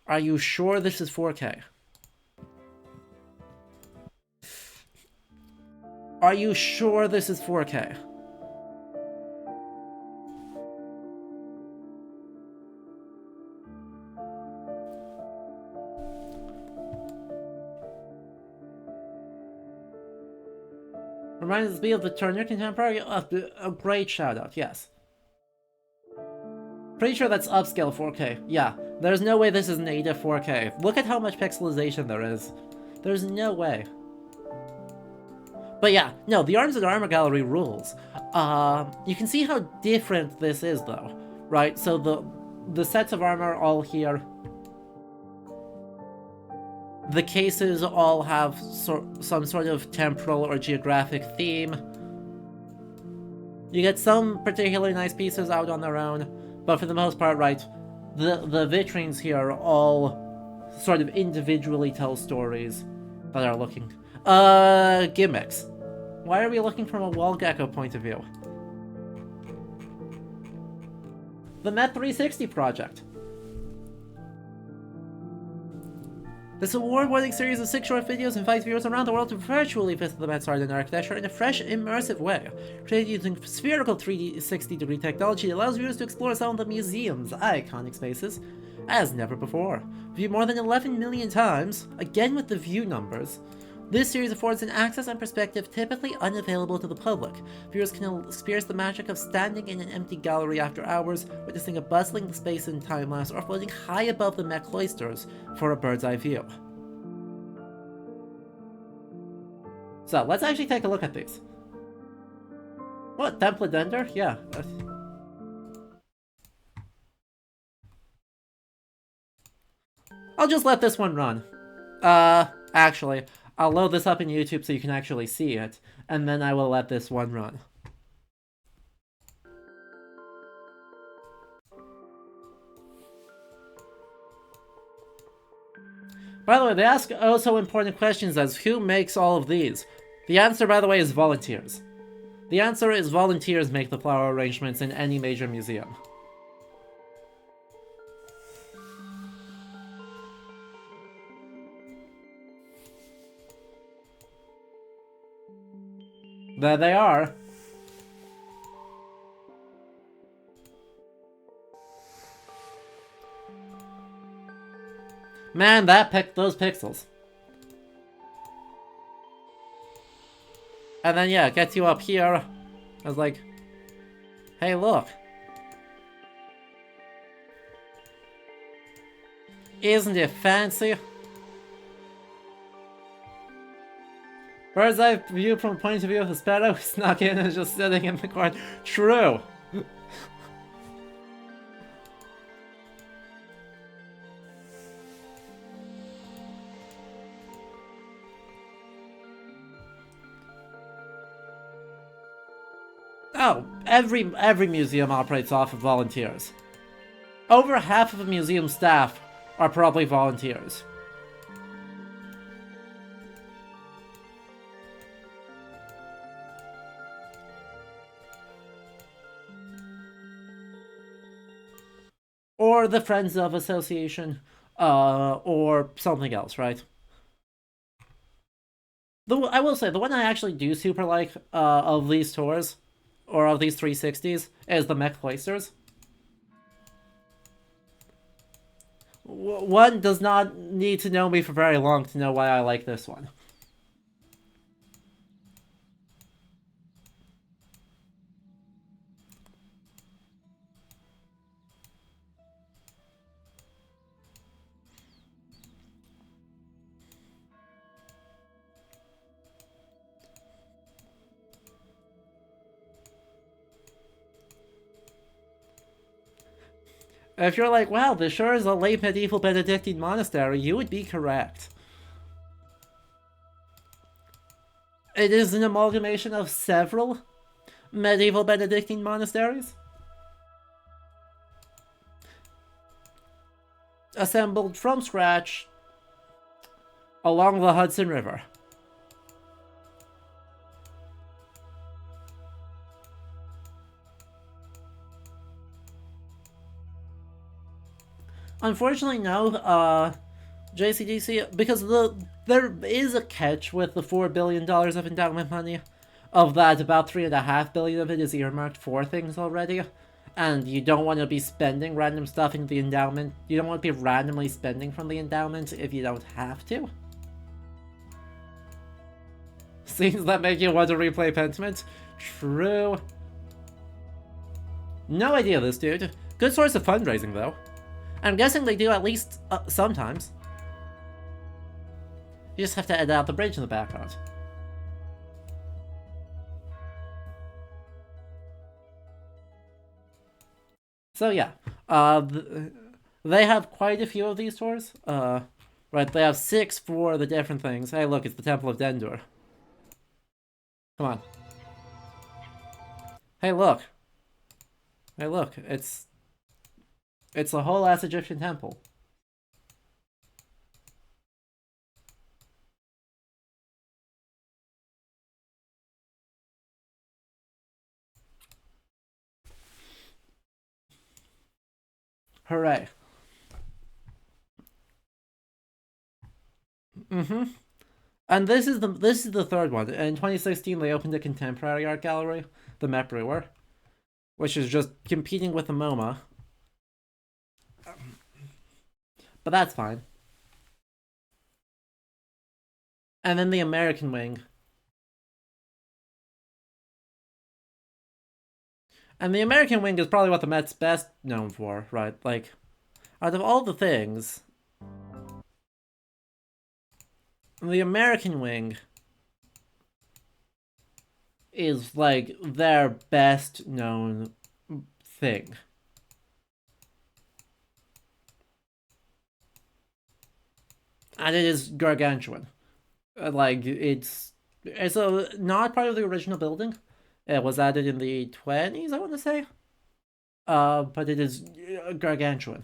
are you sure this is 4K? Are you sure this is 4K? Reminds me of the Turner Contemporary. A great shout out, yes. Pretty sure that's upscale 4K. Yeah, there's no way this is native 4K. Look at how much pixelization there is. There's no way. But yeah, no, the Arms and Armor Gallery rules. You can see how different this is though, right? So the sets of armor all here. The cases all have some sort of temporal or geographic theme. You get some particularly nice pieces out on their own, but for the most part, right, the vitrines here all sort of individually tell stories that are looking... gimmicks. Why are we looking from a wall gecko point of view? The Met 360 project. This award-winning series of 6 short videos invites viewers around the world to virtually visit the Met's art and architecture in a fresh, immersive way, created using spherical 360-degree technology that allows viewers to explore some of the museum's iconic spaces as never before. Viewed more than 11 million times, again with the view numbers, this series affords an access and perspective typically unavailable to the public. Viewers can experience the magic of standing in an empty gallery after hours, witnessing a bustling space and time-lapse, or floating high above the Met cloisters for a bird's-eye view. So, let's actually take a look at these. What, Templedender? Yeah. I'll just let this one run. Actually... I'll load this up in YouTube so you can actually see it, and then I will let this one run. By the way, they ask also important questions as who makes all of these? The answer, by the way, is volunteers. The answer is volunteers make the flower arrangements in any major museum. There they are. Man, those pixels. And then yeah, it gets you up here. I was like, hey look. Isn't it fancy? Bird's eye view from the point of view of the sparrow who snuck in and is just sitting in the corner. True! Oh, every museum operates off of volunteers. Over half of a museum staff are probably volunteers. Or the Friends of Association, or something else, right? I will say, the one I actually do super like of these tours, or of these 360s, is the mech placers. One does not need to know me for very long to know why I like this one. If you're like, wow, this sure is a late medieval Benedictine monastery, you would be correct. It is an amalgamation of several medieval Benedictine monasteries, assembled from scratch along the Hudson River. Unfortunately, no, JCDC, because there is a catch with the $4 billion of endowment money. Of that, about $3.5 billion of it is earmarked for things already. And you don't want to be spending random stuff in the endowment. You don't want to be randomly spending from the endowment if you don't have to. Scenes that make you want to replay Pentiment? True. No idea, this dude. Good source of fundraising, though. I'm guessing they do at least sometimes. You just have to edit out the bridge in the background. So yeah, they have quite a few of these tours. Right, they have 6 for the different things. Hey, look, it's the Temple of Dendur. Come on. Hey, look. Hey, look, it's a whole ass Egyptian temple. Hooray. And this is the third one. In 2016, they opened a contemporary art gallery, the Met Brewer, which is just competing with the MoMA. But that's fine. And then the American wing. And the American wing is probably what the Met's best known for, right? Like, out of all the things, the American wing is, like, their best known thing. And it is gargantuan. Like, it's not part of the original building. It was added in the 20s, I want to say. But it is gargantuan.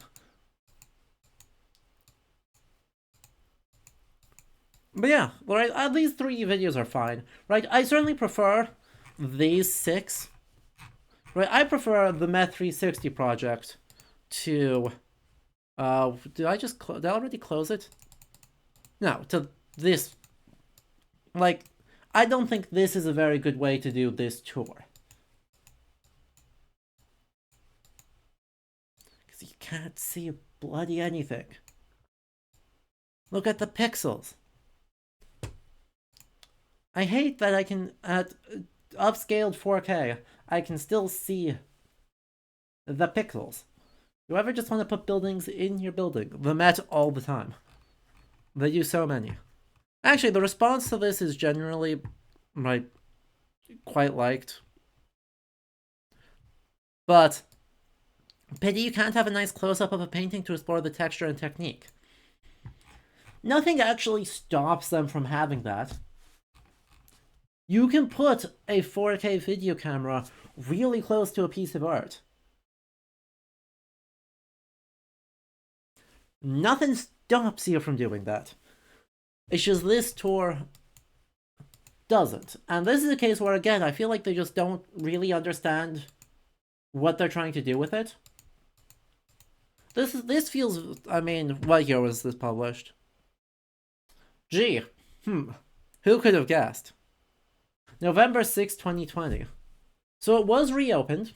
But yeah, right, these 3 videos are fine. Right, I certainly prefer these 6. Right, I prefer the Met 360 project to... did I already close it? No, to this. Like, I don't think this is a very good way to do this tour. Because you can't see bloody anything. Look at the pixels. I hate that I can, at upscaled 4K, I can still see the pixels. You ever just want to put buildings in your building? The Met all the time. They do so many. Actually, the response to this is generally, like, quite liked. But, pity you can't have a nice close-up of a painting to explore the texture and technique. Nothing actually stops them from having that. You can put a 4K video camera really close to a piece of art. Nothing stops you from doing that. It's just this tour doesn't. And this is a case where, again, I feel like they just don't really understand what they're trying to do with it. This feels... I mean, what year was this published? Gee. Who could have guessed? November 6, 2020. So it was reopened.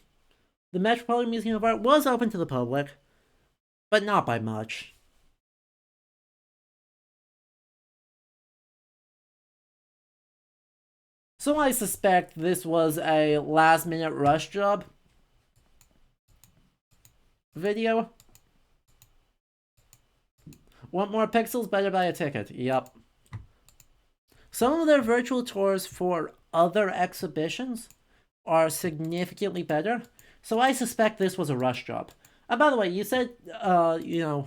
The Metropolitan Museum of Art was open to the public, but not by much. So I suspect this was a last minute rush job video. Want more pixels? Better buy a ticket. Yep. Some of their virtual tours for other exhibitions are significantly better. So I suspect this was a rush job. And by the way, you said, the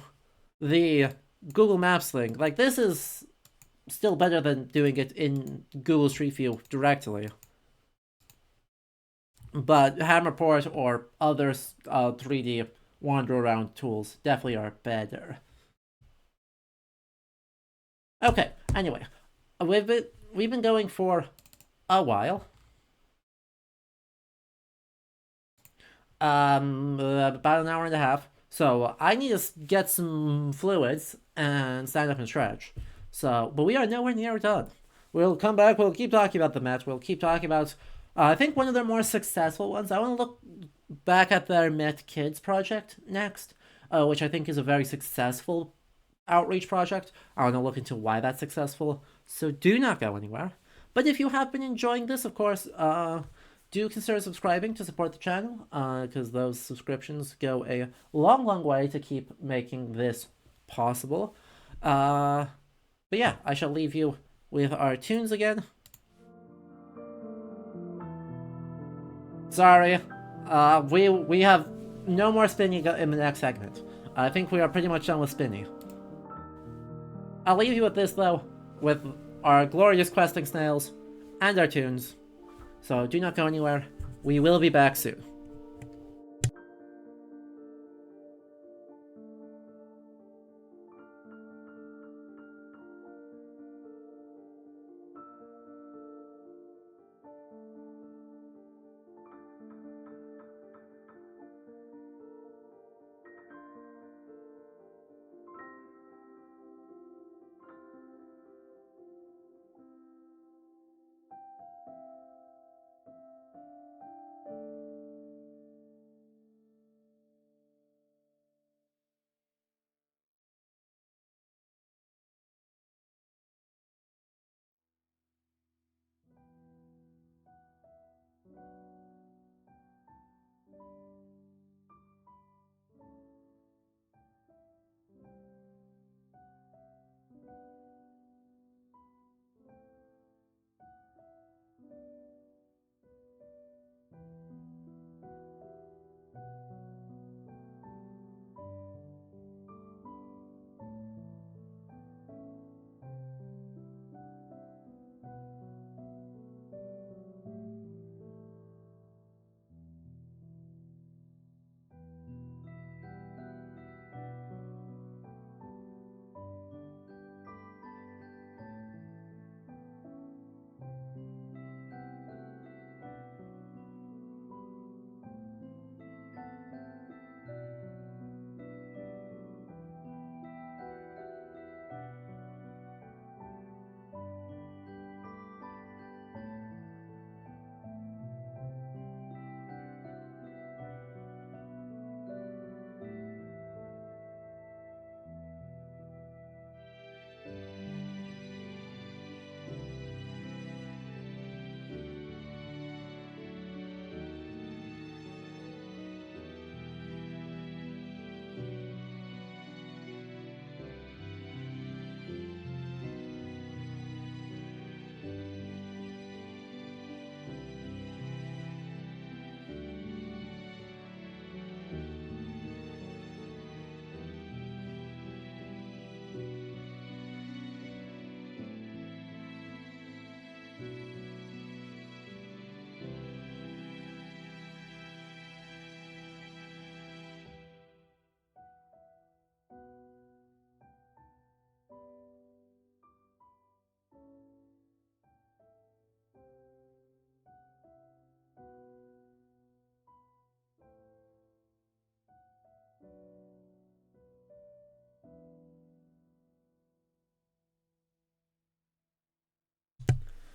Google Maps thing. Like, this is still better than doing it in Google Street View directly. But Hammerport or other 3D wander around tools definitely are better. Okay, anyway, we've been going for a while. About an hour and a half. So I need to get some fluids and stand up and stretch. So, but we are nowhere near done. We'll come back. We'll keep talking about the Met. We'll keep talking about. I think one of their more successful ones. I want to look back at their Met Kids project next, which I think is a very successful outreach project. I want to look into why that's successful. So do not go anywhere. But if you have been enjoying this, of course, do consider subscribing to support the channel, because those subscriptions go a long, long way to keep making this possible. But yeah, I shall leave you with our tunes again. Sorry, we have no more spinning in the next segment. I think we are pretty much done with spinning. I'll leave you with this though, with our glorious questing snails and our tunes. So do not go anywhere. We will be back soon.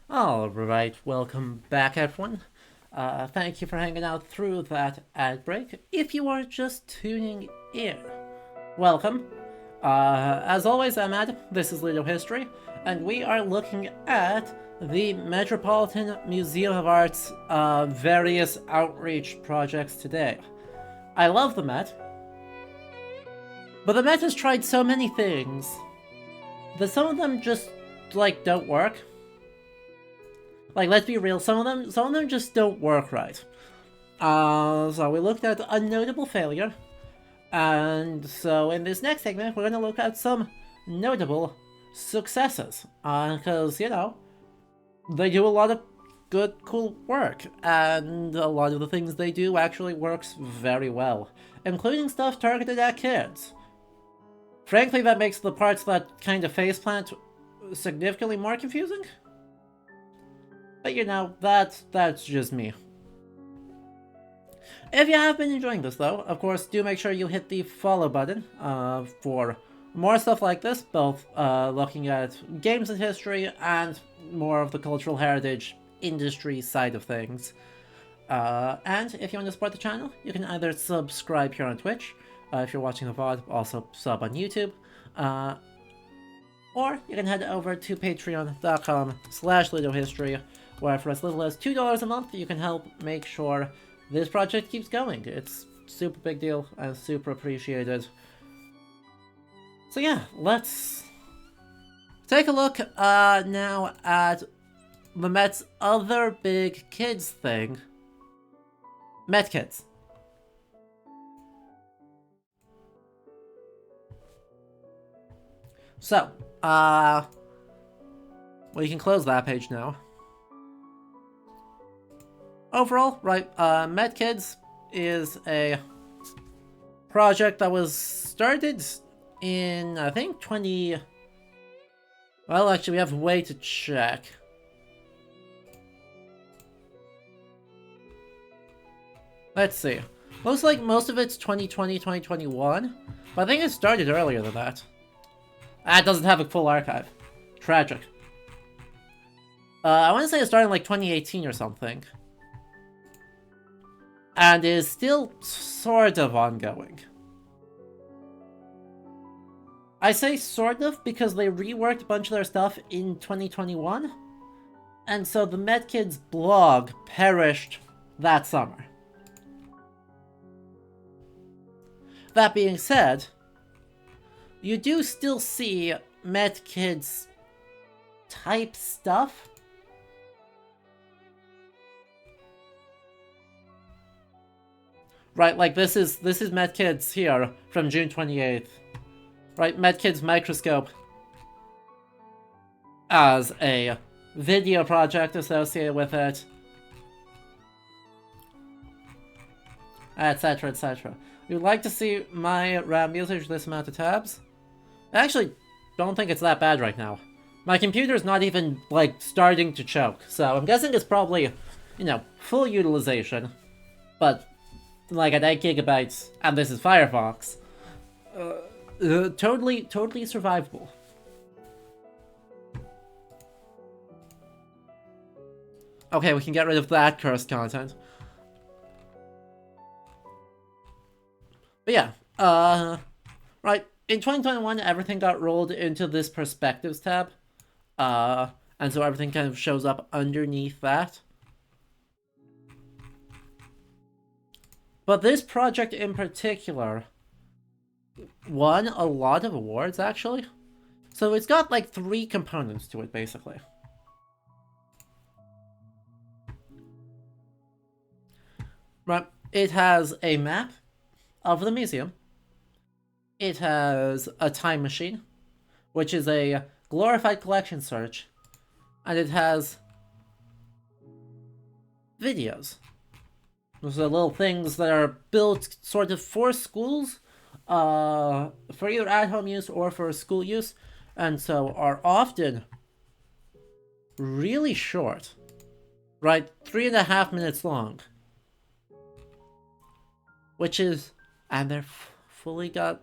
Alright, welcome back everyone. Thank you for hanging out through that ad break. If you are just tuning in, welcome. As always, I'm Adam, this is Ludo History, and we are looking at the Metropolitan Museum of Art's various outreach projects today. I love the Met, but the Met has tried so many things that some of them just, don't work. Let's be real, some of them just don't work right. So we looked at a notable failure, and so in this next segment, we're going to look at some notable successes. Because, they do a lot of good, cool work, and a lot of the things they do actually works very well, including stuff targeted at kids. Frankly, that makes the parts that kind of faceplant significantly more confusing. But that's just me. If you have been enjoying this though, of course, do make sure you hit the follow button for more stuff like this, both looking at games and history and more of the cultural heritage industry side of things. And if you want to support the channel, you can either subscribe here on Twitch, if you're watching the VOD, also sub on YouTube, or you can head over to patreon.com/LudoHistory, where for as little as $2 a month, you can help make sure this project keeps going. It's super big deal and super appreciated. So yeah, let's take a look now at the Met's other big kids thing, Met Kids. So, we can close that page now. Overall, right, Met Kids is a project that was started in, I think, well, actually, we have a way to check. Let's see. Looks like most of it's 2020, 2021, but I think it started earlier than that. It doesn't have a full archive. Tragic. I want to say it started in, 2018 or something. And is still sort of ongoing. I say sort of because they reworked a bunch of their stuff in 2021, and so the Met Kids blog perished that summer. That being said, you do still see Met Kids type stuff. Right, this is Met Kids here from June 28th. Right, Met Kids Microscope as a video project associated with it, etc, etc. You'd like to see my RAM usage this amount of tabs? I actually don't think it's that bad right now. My computer's not even, starting to choke, so I'm guessing it's probably, full utilization. But at 8 gigabytes, and this is Firefox, totally survivable. Okay, we can get rid of that cursed content. But yeah, right, in 2021, everything got rolled into this Perspectives tab, and so everything kind of shows up underneath that. But this project in particular won a lot of awards, actually. So it's got 3 components to it, basically. Right, it has a map of the museum. It has a time machine, which is a glorified collection search. And it has videos. Those are little things that are built sort of for schools, for either at-home use or for school use, and so are often really short, right? 3.5 minutes long, which is, and they're fully got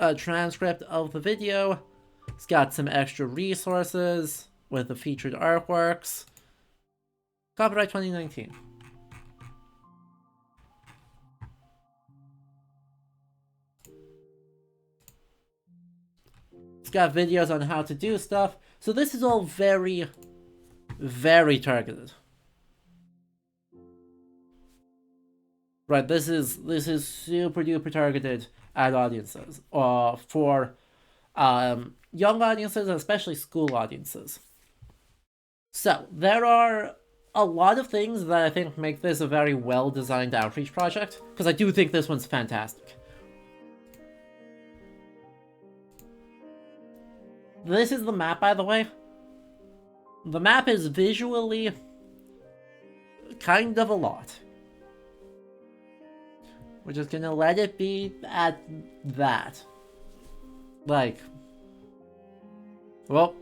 a transcript of the video. It's got some extra resources with the featured artworks. Copyright 2019. It's got videos on how to do stuff. So this is all very, very targeted. Right, this is super duper targeted at audiences. For young audiences, and especially school audiences. So, there are a lot of things that I think make this a very well-designed outreach project, because I do think this one's fantastic. This is the map, by the way. The map is visually kind of a lot. We're just gonna let it be at that. Like, well,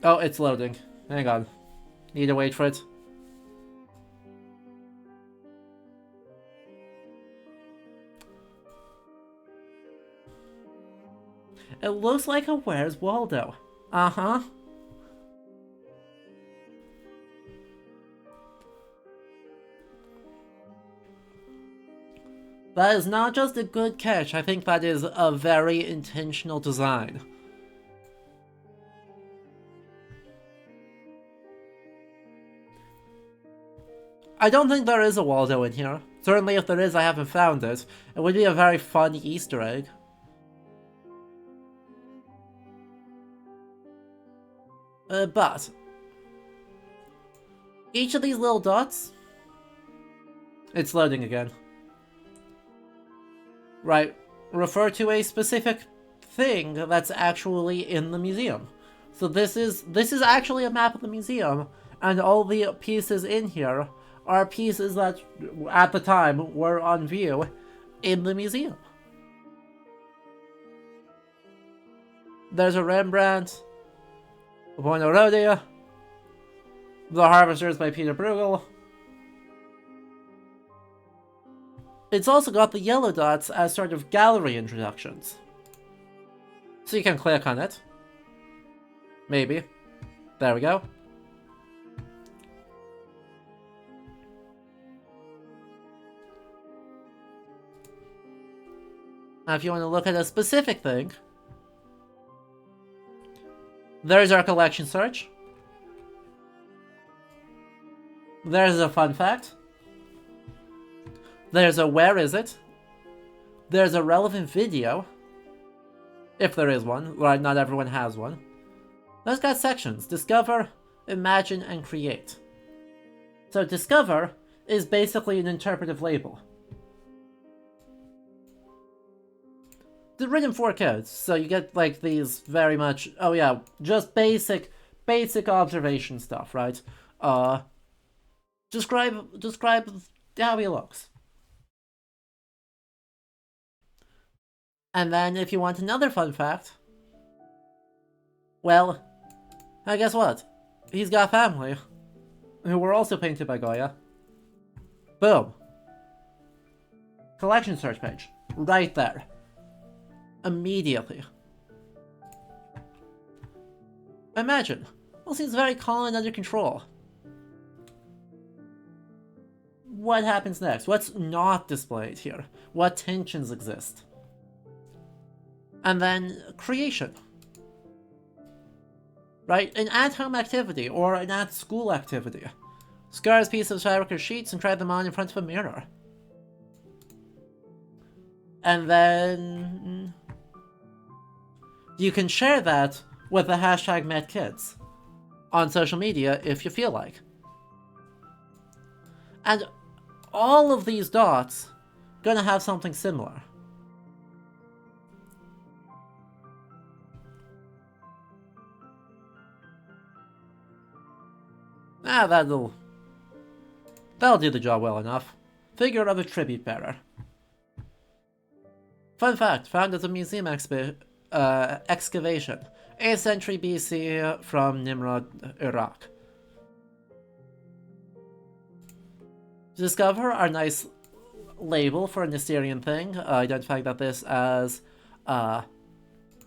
oh, it's loading. Hang on. Need to wait for it. It looks like a Where's Waldo. Uh-huh. That is not just a good catch, I think that is a very intentional design. I don't think there is a Waldo in here. Certainly if there is, I haven't found it. It would be a very fun Easter egg. But each of these little dots... It's loading again. Right, refer to a specific thing that's actually in the museum. So this is actually a map of the museum, and all the pieces in here are pieces that, at the time, were on view in the museum. There's a Rembrandt, a Buono, The Harvesters by Peter Bruegel. It's also got the yellow dots as sort of gallery introductions. So you can click on it. Maybe. There we go. Now if you want to look at a specific thing, there's our collection search. There's a fun fact. There's a where is it? There's a relevant video. If there is one, right? Not everyone has one. That's got sections. Discover, imagine, and create. So discover is basically an interpretive label. They're written for kids, so you get like these very much, oh yeah, just basic observation stuff, right? Describe how he looks. And then if you want another fun fact, well, guess what? He's got family, who were also painted by Goya. Boom. Collection search page. Right there. Immediately. Imagine. All seems very calm and under control. What happens next? What's not displayed here? What tensions exist? And then creation. Right? An at-home activity or an at-school activity. Scar's piece of fabric or sheets and try them on in front of a mirror. And then you can share that with the hashtag MetKids on social media if you feel like. And all of these dots gonna have something similar. That'll do the job well enough. Figure of a tribute bearer. Fun fact, found at a museum excavation, 8th century BC from Nimrod, Iraq. Discover our nice label for an Assyrian thing, identifying that this as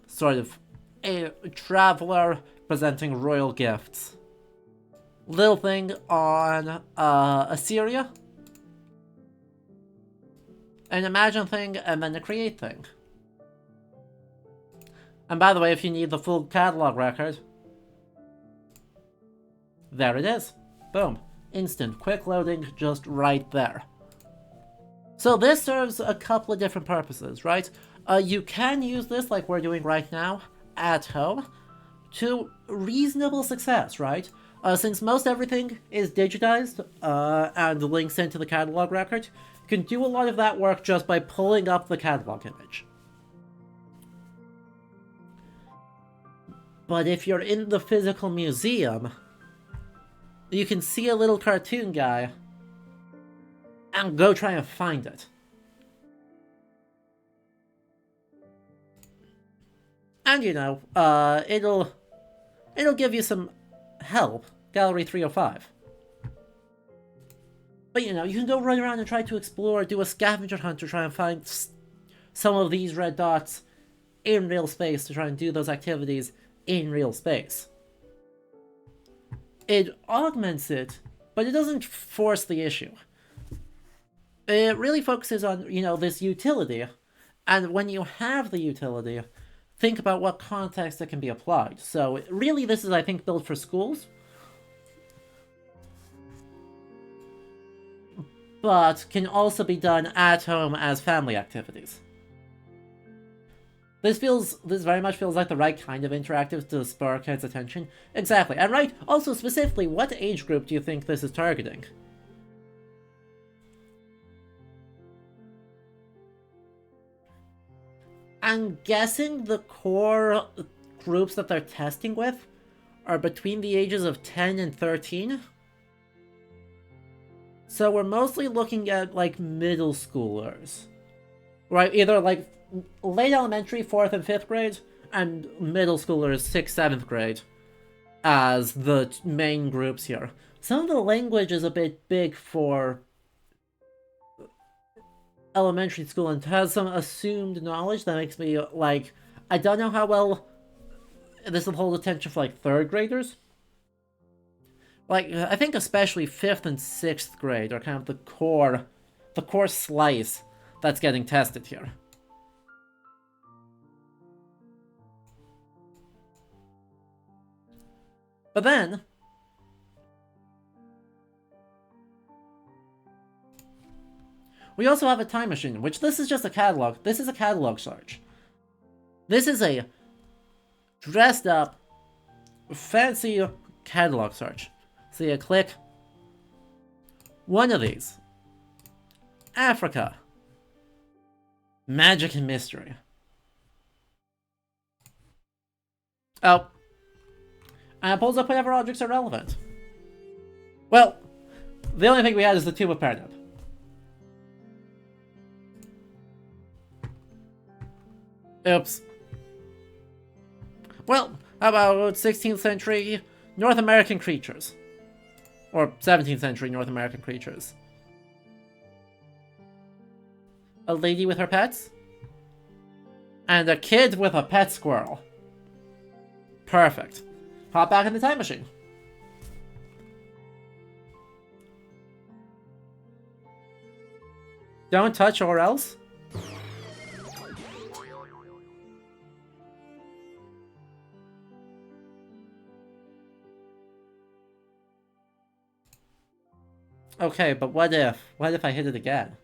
sort of a traveler presenting royal gifts. Little thing on Assyria. An imagine thing, and then a create thing. And by the way, if you need the full catalog record, there it is. Boom. Instant, quick loading, just right there. So this serves a couple of different purposes, right? You can use this, like we're doing right now, at home, to reasonable success, right? Since most everything is digitized and links into the catalog record, you can do a lot of that work just by pulling up the catalog image. But if you're in the physical museum, you can see a little cartoon guy and go try and find it. And you know, it'll give you some help. Gallery 305. But you know, you can go run around and try to explore, do a scavenger hunt to try and find some of these red dots in real space, to try and do those activities in real space. It augments it, but it doesn't force the issue. It really focuses on, you know, this utility, and when you have the utility, think about what context it can be applied. So really this is, I think, built for schools, but can also be done at home as family activities. This very much feels like the right kind of interactive to spur kids' attention. Exactly, and right, also specifically, what age group do you think this is targeting? I'm guessing the core groups that they're testing with are between the ages of 10 and 13. So we're mostly looking at, like, middle schoolers. Right, either, like, late elementary, 4th and 5th grade, and middle schoolers, 6th, 7th grade, as the main groups here. Some of the language is a bit big for elementary school and has some assumed knowledge that makes me, like, I don't know how well this will hold attention for, like, 3rd graders. Like, I think especially 5th and 6th grade are kind of the core slice that's getting tested here. But then, we also have a time machine, which this is just a catalog. This is a catalog search. This is a dressed up, fancy catalog search. So you click one of these. Africa. Magic and mystery. Oh. And it pulls up whatever objects are relevant. Well, the only thing we had is the Tomb of Paradise. Oops. Well, how about 16th century North American creatures? Or 17th century North American creatures. A lady with her pets? And a kid with a pet squirrel. Perfect. Hop back in the time machine. Don't touch or else? Okay, but what if? What if I hit it again?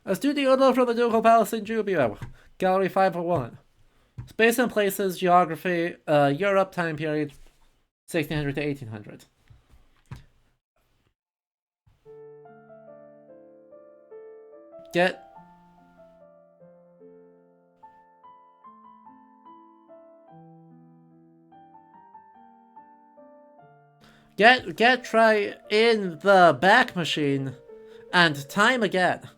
A studio from the Ducal Palace in Jubio. Gallery 501. Space and places, geography, Europe, time period, 1600 to 1800. Get try in the back machine and time again.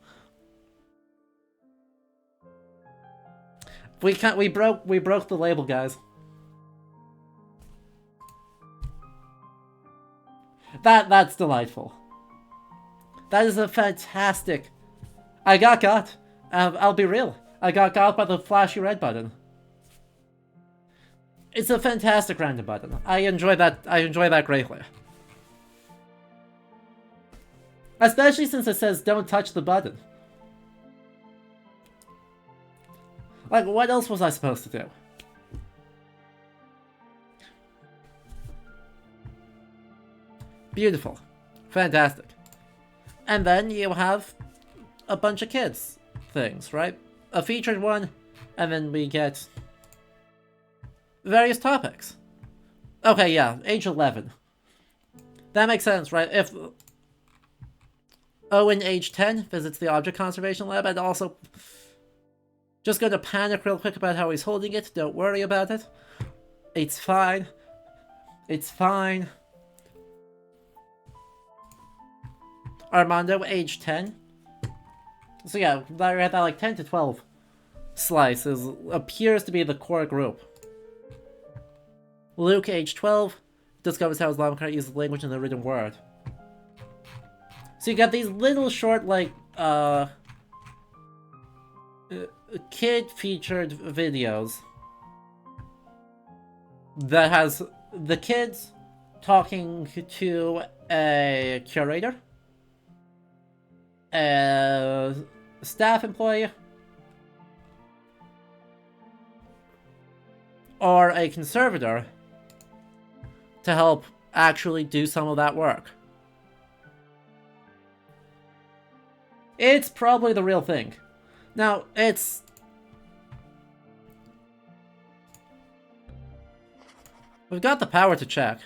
We broke the label, guys. That's delightful. That is a fantastic... I got. I'll be real. I got by the flashy red button. It's a fantastic random button. I enjoy that greatly. Especially since it says don't touch the button. Like, what else was I supposed to do? Beautiful. Fantastic. And then you have a bunch of kids things, right? A featured one, and then we get various topics. Okay, yeah, age 11. That makes sense, right? If Owen, age 10, visits the Object Conservation Lab, and also just going to panic real quick about how he's holding it. Don't worry about it. It's fine. It's fine. Armando, age 10. So yeah, we're at that like 10 to 12 slice appears to be the core group. Luke, age 12, discovers how Islamic art uses language in the written word. So you got these little short, like, kid-featured videos that has the kids talking to a curator, a staff employee, or a conservator to help actually do some of that work. It's probably the real thing. Now, it's... We've got the power to check.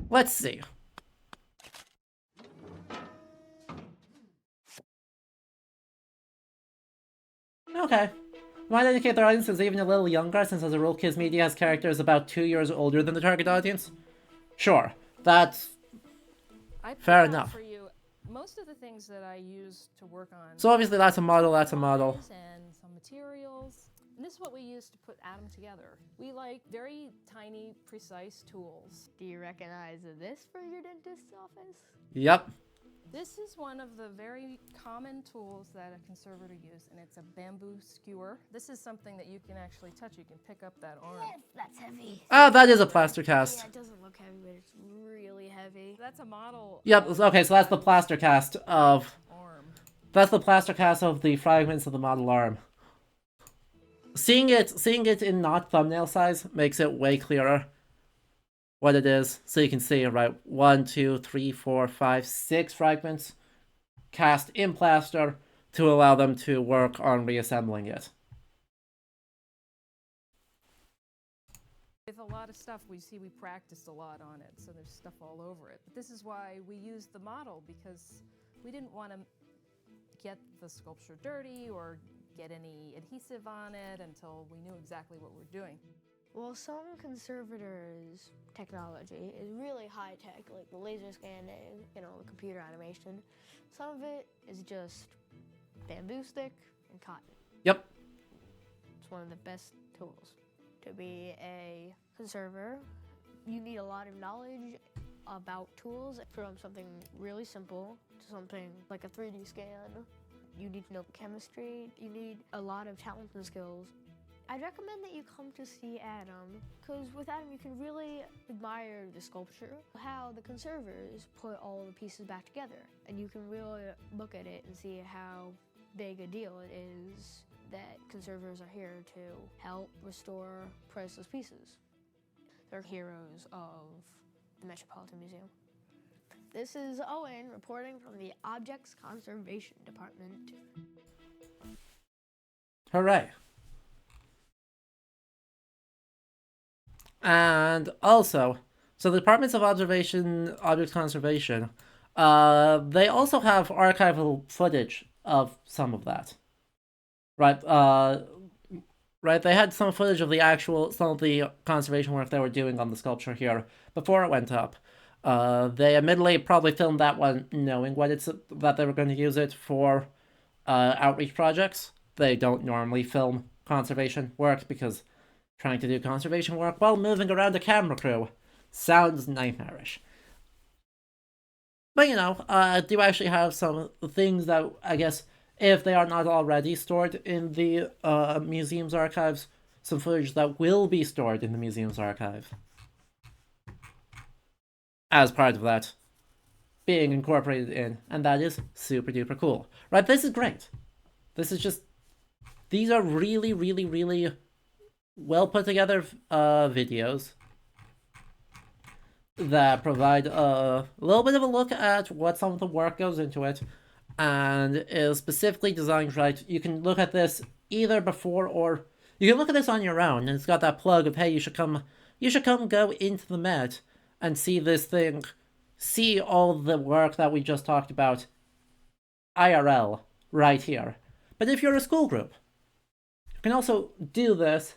Let's see. Okay. Might indicate their audience is even a little younger, since as a rule Kids Media has characters about 2 years older than the target audience. Sure, that's fair enough. For you most of the things that I use to work on. So obviously that's a model, that's a model. And some materials. And this is what we use to put Atom together. We like very tiny, precise tools. Do you recognize this for your dentist's office? Yep. This is one of the very common tools that a conservator uses, and it's a bamboo skewer. This is something that you can actually touch. You can pick up that arm. That's heavy. Oh, that is a plaster cast. Yeah, it doesn't look heavy, but it's really heavy. That's a model. Yep, okay, so that's the plaster cast of... Arm. That's the plaster cast of the fragments of the model arm. Seeing it in not thumbnail size makes it way clearer what it is. So you can see, right, 1, 2, 3, 4, 5, 6 fragments cast in plaster to allow them to work on reassembling it. With a lot of stuff we practiced a lot on it, so there's stuff all over it. But this is why we used the model, because we didn't want to get the sculpture dirty or get any adhesive on it until we knew exactly what we're doing. Well, some conservators' technology is really high tech, like the laser scanning, the computer animation. Some of it is just bamboo stick and cotton. Yep. It's one of the best tools. To be a conservator, you need a lot of knowledge about tools, from something really simple to something like a 3D scan. You need to know chemistry. You need a lot of talent and skills. I'd recommend that you come to see Adam, because with Adam you can really admire the sculpture, how the conservators put all the pieces back together, and you can really look at it and see how big a deal it is that conservators are here to help restore priceless pieces. They're heroes of the Metropolitan Museum. This is Owen reporting from the Objects Conservation Department. Hooray. And also, so the Departments of Object Conservation, they also have archival footage of some of that. Right, right, they had some footage of some of the conservation work they were doing on the sculpture here before it went up. They admittedly probably filmed that one knowing that they were going to use it for outreach projects. They don't normally film conservation work because trying to do conservation work while moving around a camera crew Sounds nightmarish. But I do actually have some things that I guess, if they are not already stored in the museum's archives, some footage that will be stored in the museum's archive as part of that being incorporated in, and that is super duper cool. Right, this is great. This is just, these are really, really, really well put together videos that provide a little bit of a look at what some of the work goes into it, and is specifically designed right. You can look at this either before, or you can look at this on your own, and it's got that plug of, hey, you should come go into the Met and see this thing, see all the work that we just talked about IRL right here. But if you're a school group, you can also do this,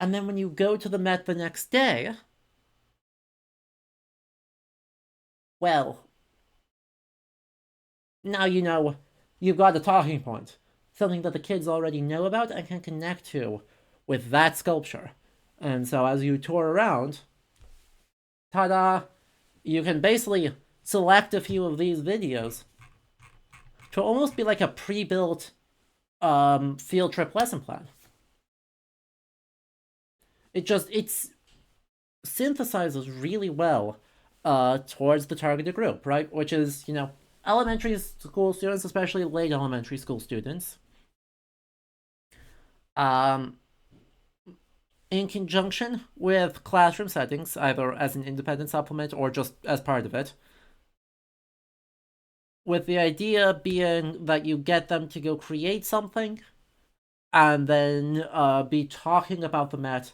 and then when you go to the Met the next day, well, now you know you've got a talking point, something that the kids already know about and can connect to with that sculpture. And so as you tour around, ta-da, you can basically select a few of these videos to almost be like a pre-built field trip lesson plan. It synthesizes really well towards the targeted group, right? Which is, elementary school students, especially late elementary school students. In conjunction with classroom settings, either as an independent supplement or just as part of it. With the idea being that you get them to go create something and then be talking about the Met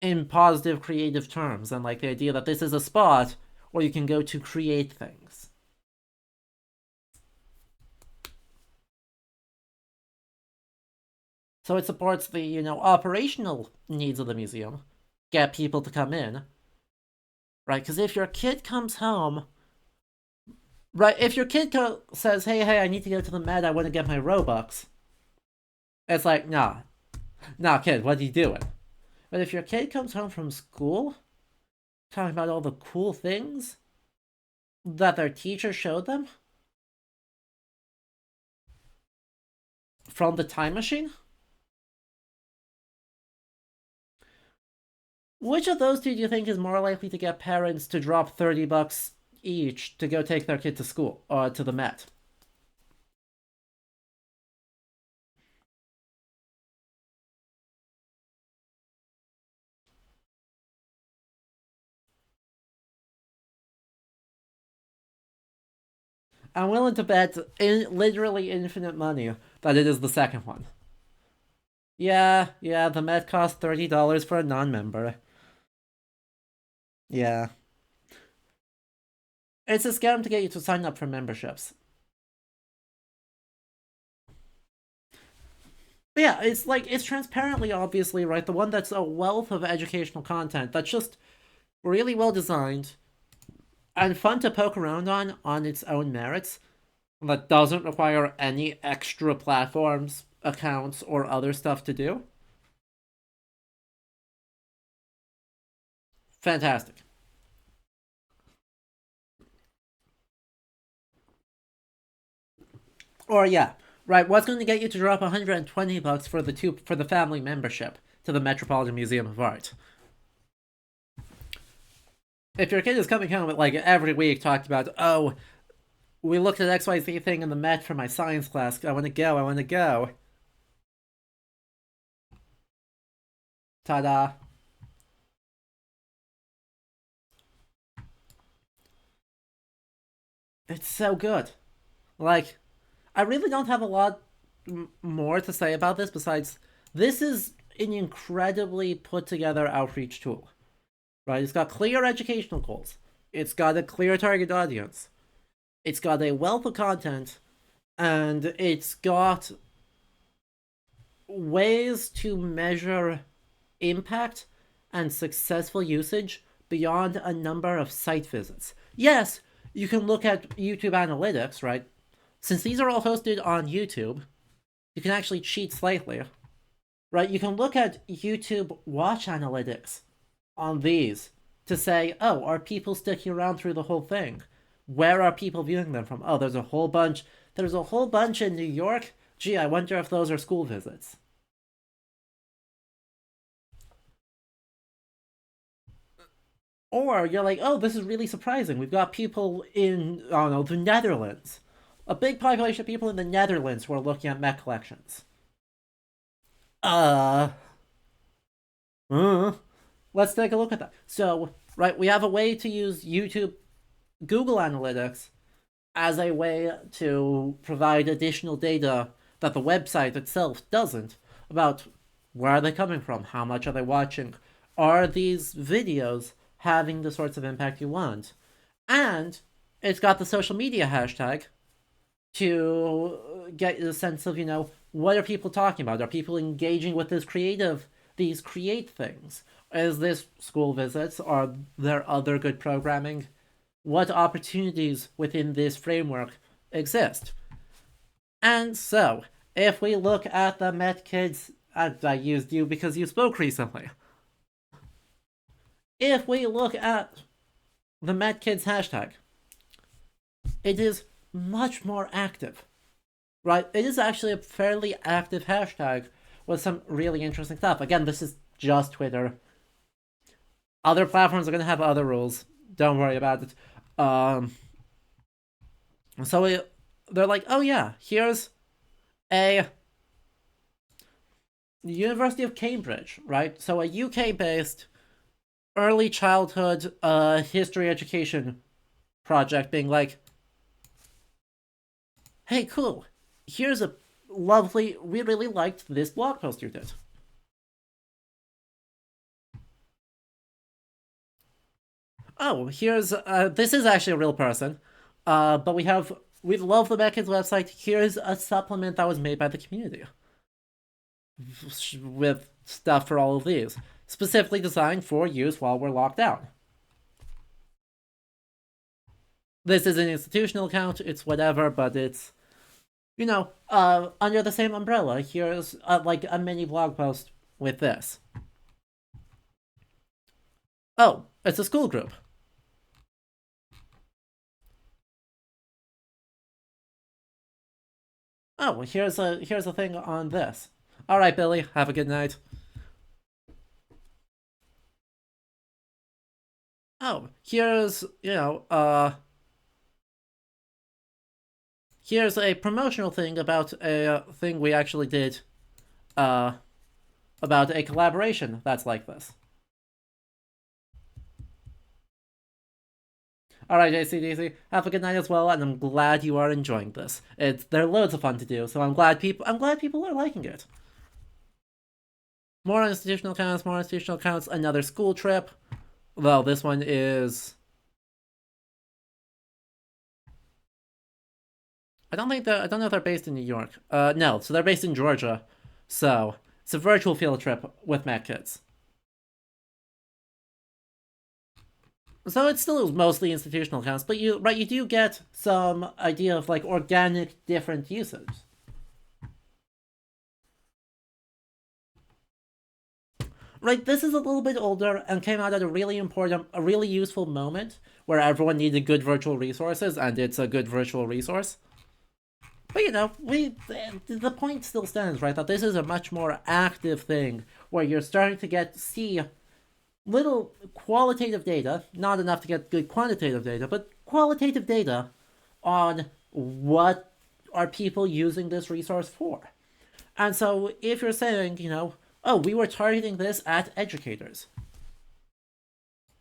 in positive, creative terms, and like the idea that this is a spot where you can go to create things. So it supports the, operational needs of the museum. Get people to come in. Right? Because if your kid comes home... Right, if your kid says, hey, I need to go to the Met, I want to get my Robux. It's like, nah, kid, what are you doing? But if your kid comes home from school, talking about all the cool things that their teacher showed them from the time machine, which of those two do you think is more likely to get parents to drop $30 each to go take their kid to school or to the Met? I'm willing to bet literally infinite money that it is the second one. Yeah, the Met costs $30 for a non-member. Yeah. It's a scam to get you to sign up for memberships. But yeah, it's transparently, obviously, right, the one that's a wealth of educational content that's just really well designed and fun to poke around on its own merits, that doesn't require any extra platforms, accounts, or other stuff to do. Fantastic. Or yeah, right, what's going to get you to drop $120 for the family membership to the Metropolitan Museum of Art? If your kid is coming home at like every week talking about, oh, we looked at XYZ thing in the Met for my science class, I want to go. Ta-da. It's so good. Like, I really don't have a lot more to say about this besides this is an incredibly put together outreach tool. Right? It's got clear educational goals. It's got a clear target audience. It's got a wealth of content, and it's got ways to measure impact and successful usage beyond a number of site visits. Yes, you can look at YouTube analytics, right? Since these are all hosted on YouTube, you can actually cheat slightly, right? You can look at YouTube watch analytics on these to say, oh, are people sticking around through the whole thing? Where are people viewing them from? Oh, there's a whole bunch. There's a whole bunch in New York. Gee, I wonder if those are school visits. Or you're like, oh, this is really surprising. We've got people in, I don't know, the Netherlands. A big population of people in the Netherlands who are looking at Met collections. Uh, uh, let's take a look at that. So, right, we have a way to use YouTube, Google Analytics as a way to provide additional data that the website itself doesn't about where are they coming from, how much are they watching, are these videos having the sorts of impact you want, and it's got the social media hashtag to get a sense of, what are people talking about? Are people engaging with these create things? Is this school visits? Are there other good programming? What opportunities within this framework exist? And so, if we look at the Met Kids, I used you because you spoke recently. If we look at the Met Kids hashtag, it is much more active, right? It is actually a fairly active hashtag with some really interesting stuff. Again, this is just Twitter. Other platforms are going to have other rules. Don't worry about it. They're like, oh yeah, here's a University of Cambridge, right? So a UK-based early childhood history education project being like, hey, cool, here's a lovely, we really liked this blog post you did. Oh, here's, this is actually a real person, but we love the Met Kids website, here's a supplement that was made by the community with stuff for all of these, specifically designed for use while we're locked down. This is an institutional account, it's whatever, but it's, under the same umbrella. Here's like a mini blog post with this. Oh, it's a school group. Oh, here's a thing on this. All right, Billy, have a good night. Oh, here's here's a promotional thing about a thing we actually did, about a collaboration that's like this. Alright, JCDC, have a good night as well, and I'm glad you are enjoying this. They're loads of fun to do, so I'm glad people are liking it. More institutional accounts, another school trip. Well, this one is, I don't know if they're based in New York. No, so they're based in Georgia. So, it's a virtual field trip with Met Kids. So it still is mostly institutional accounts, but you do get some idea of like organic different usage. Right, this is a little bit older and came out at a really useful moment where everyone needed good virtual resources, and it's a good virtual resource. But the point still stands, right? That this is a much more active thing where you're starting to see little qualitative data, not enough to get good quantitative data, but qualitative data on what are people using this resource for. And so if you're saying, oh, we were targeting this at educators.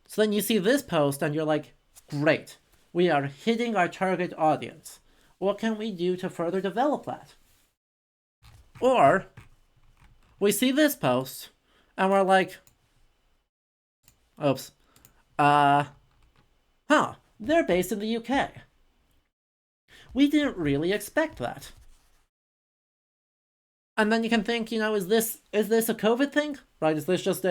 So then you see this post and you're like, great, we are hitting our target audience. What can we do to further develop that? Or we see this post and we're like, oops, they're based in the UK. We didn't really expect that. And then you can think, is this a COVID thing? Right? Is this just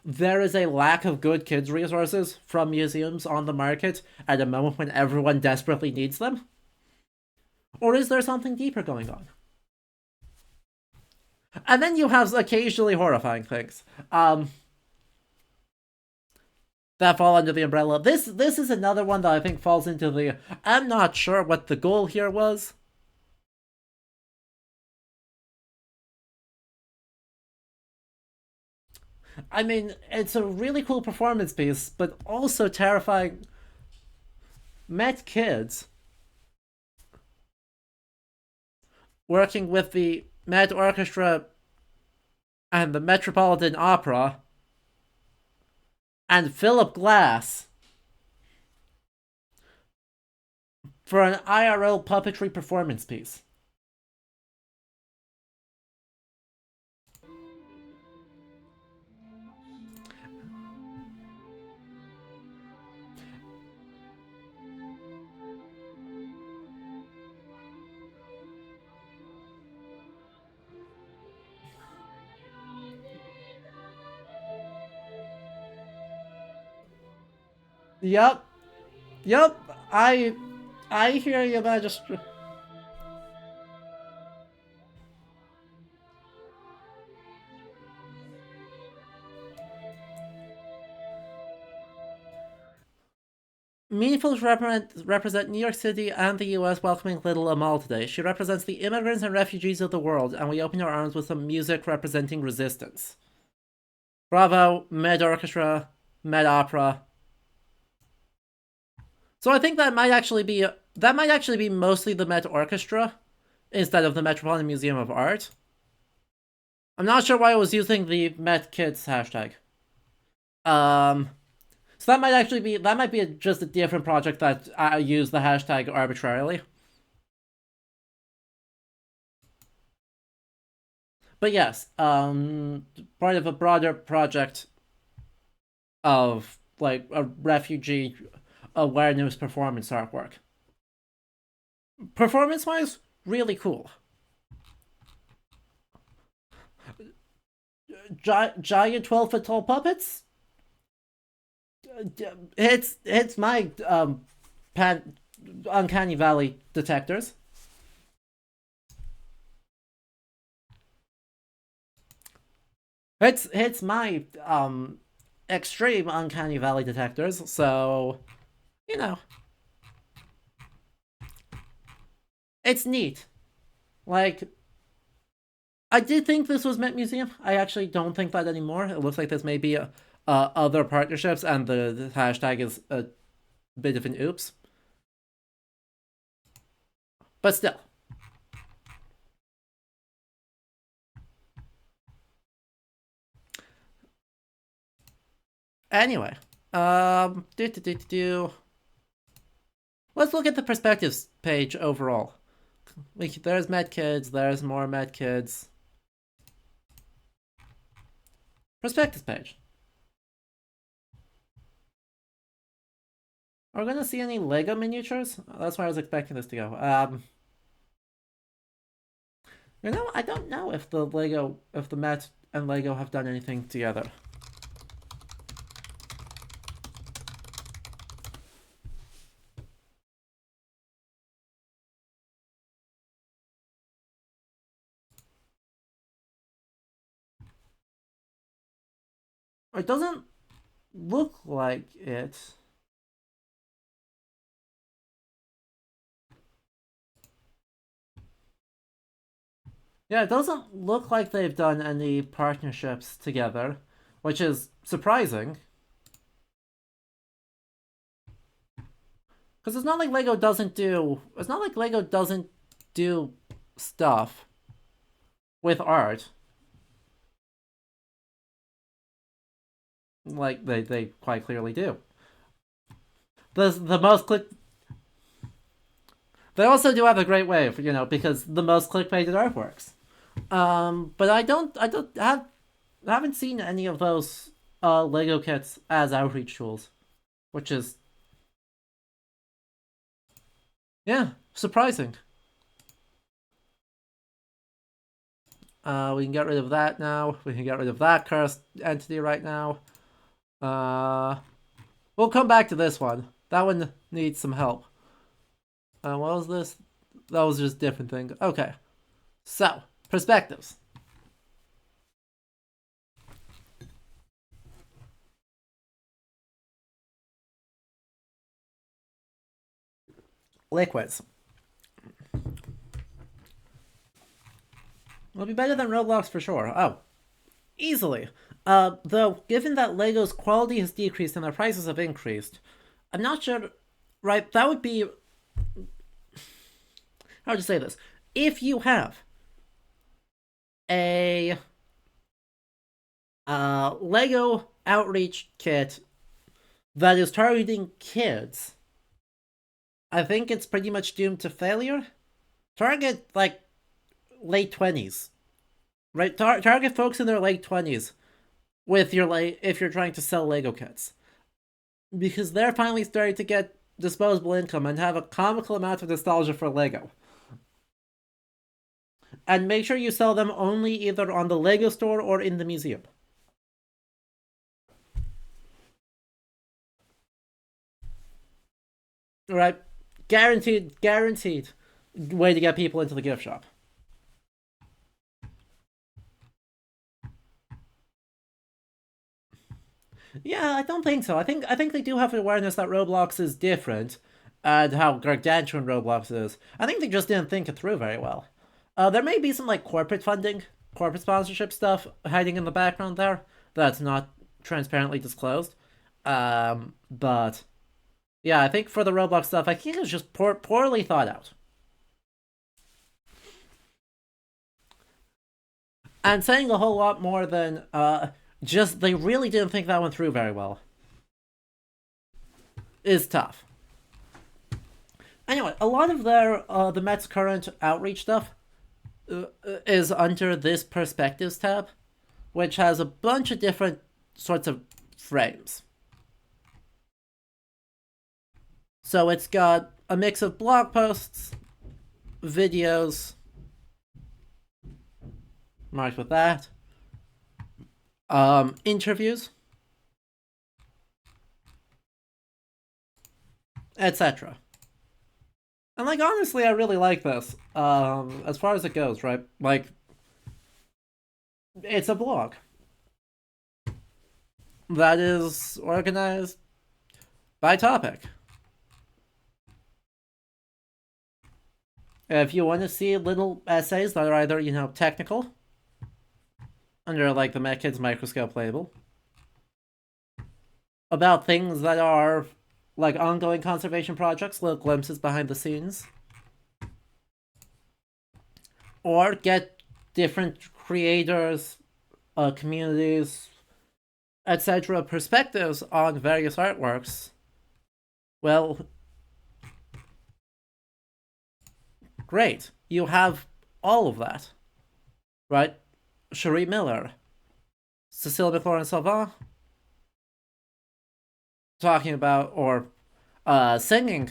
there is a lack of good kids resources from museums on the market at a moment when everyone desperately needs them? Or is there something deeper going on? And then you have occasionally horrifying things. that fall under the umbrella. This is another one that I think falls into the I'm not sure what the goal here was. I mean, it's a really cool performance piece, but also terrifying. Met kids working with the Met Orchestra and the Metropolitan Opera and Philip Glass for an IRL puppetry performance piece. Yup. Yup. I hear you, Magistrate. Meaningful represent New York City and the US welcoming little Amal today. She represents the immigrants and refugees of the world, and we open our arms with some music representing resistance. Bravo, Med Orchestra, Med Opera. So I think that might actually be mostly the Met Orchestra instead of the Metropolitan Museum of Art. I'm not sure why I was using the Met Kids hashtag. So that might be just a different project that I use the hashtag arbitrarily. But yes, part of a broader project of like a refugee awareness performance artwork. Performance-wise, really cool. Giant 12-foot tall puppets. It's my uncanny valley detectors. It's my extreme uncanny valley detectors. So, you know, it's neat. Like, I did think this was Met Museum. I actually don't think that anymore. It looks like this may be other partnerships, and the hashtag is a bit of an oops. But still. Anyway, let's look at the perspectives page overall. There's Met Kids, there's more Met Kids. Perspectives page. Are we gonna see any Lego miniatures? That's where I was expecting this to go. You know, I don't know if the Met and Lego have done anything together. It doesn't look like it. Yeah, it doesn't look like they've done any partnerships together, which is surprising. Because it's not like Lego doesn't do stuff with art. Like they quite clearly do. The most click. They also do have a great way, because the most clickbaited artworks. But I haven't seen any of those Lego kits as outreach tools, which is surprising. We can get rid of that now. We can get rid of that cursed entity right now. We'll come back to this one. That one needs some help. What was this? That was just different thing. Okay. So, perspectives. liquids. It'll be better than Roblox for sure. Oh, easily. Though, given that Lego's quality has decreased and their prices have increased, I'm not sure. Right, that would be. How to say this? If you have a Lego outreach kit that is targeting kids, I think it's pretty much doomed to failure. Target like late 20s, right? Target folks in their late 20s with your if you're trying to sell Lego kits, because they're finally starting to get disposable income and have a comical amount of nostalgia for Lego. And make sure you sell them only either on the Lego store or in the museum. Right? Guaranteed way to get people into the gift shop. Yeah, I don't think so. I think they do have awareness that Roblox is different and how gargantuan Roblox is. I think they just didn't think it through very well. There may be some like corporate funding, corporate sponsorship stuff hiding in the background there that's not transparently disclosed. But yeah, I think for the Roblox stuff, I think it was just poorly thought out. And saying a whole lot more than just they really didn't think that one through very well is tough. Anyway, a lot of their the Met's current outreach stuff is under this perspectives tab, which has a bunch of different sorts of frames. So it's got a mix of blog posts, videos, marked with that, interviews, etc. And like honestly, I really like this. As far as it goes, right? Like, it's a blog that is organized by topic. If you want to see little essays that are either, technical, under like the Met Kids microscope label, about things that are like ongoing conservation projects, little glimpses behind the scenes, or get different creators, communities, etc. perspectives on various artworks, well, great. You have all of that, right? Cherie Miller, Cecilia McLaurin-Salvant, talking about or singing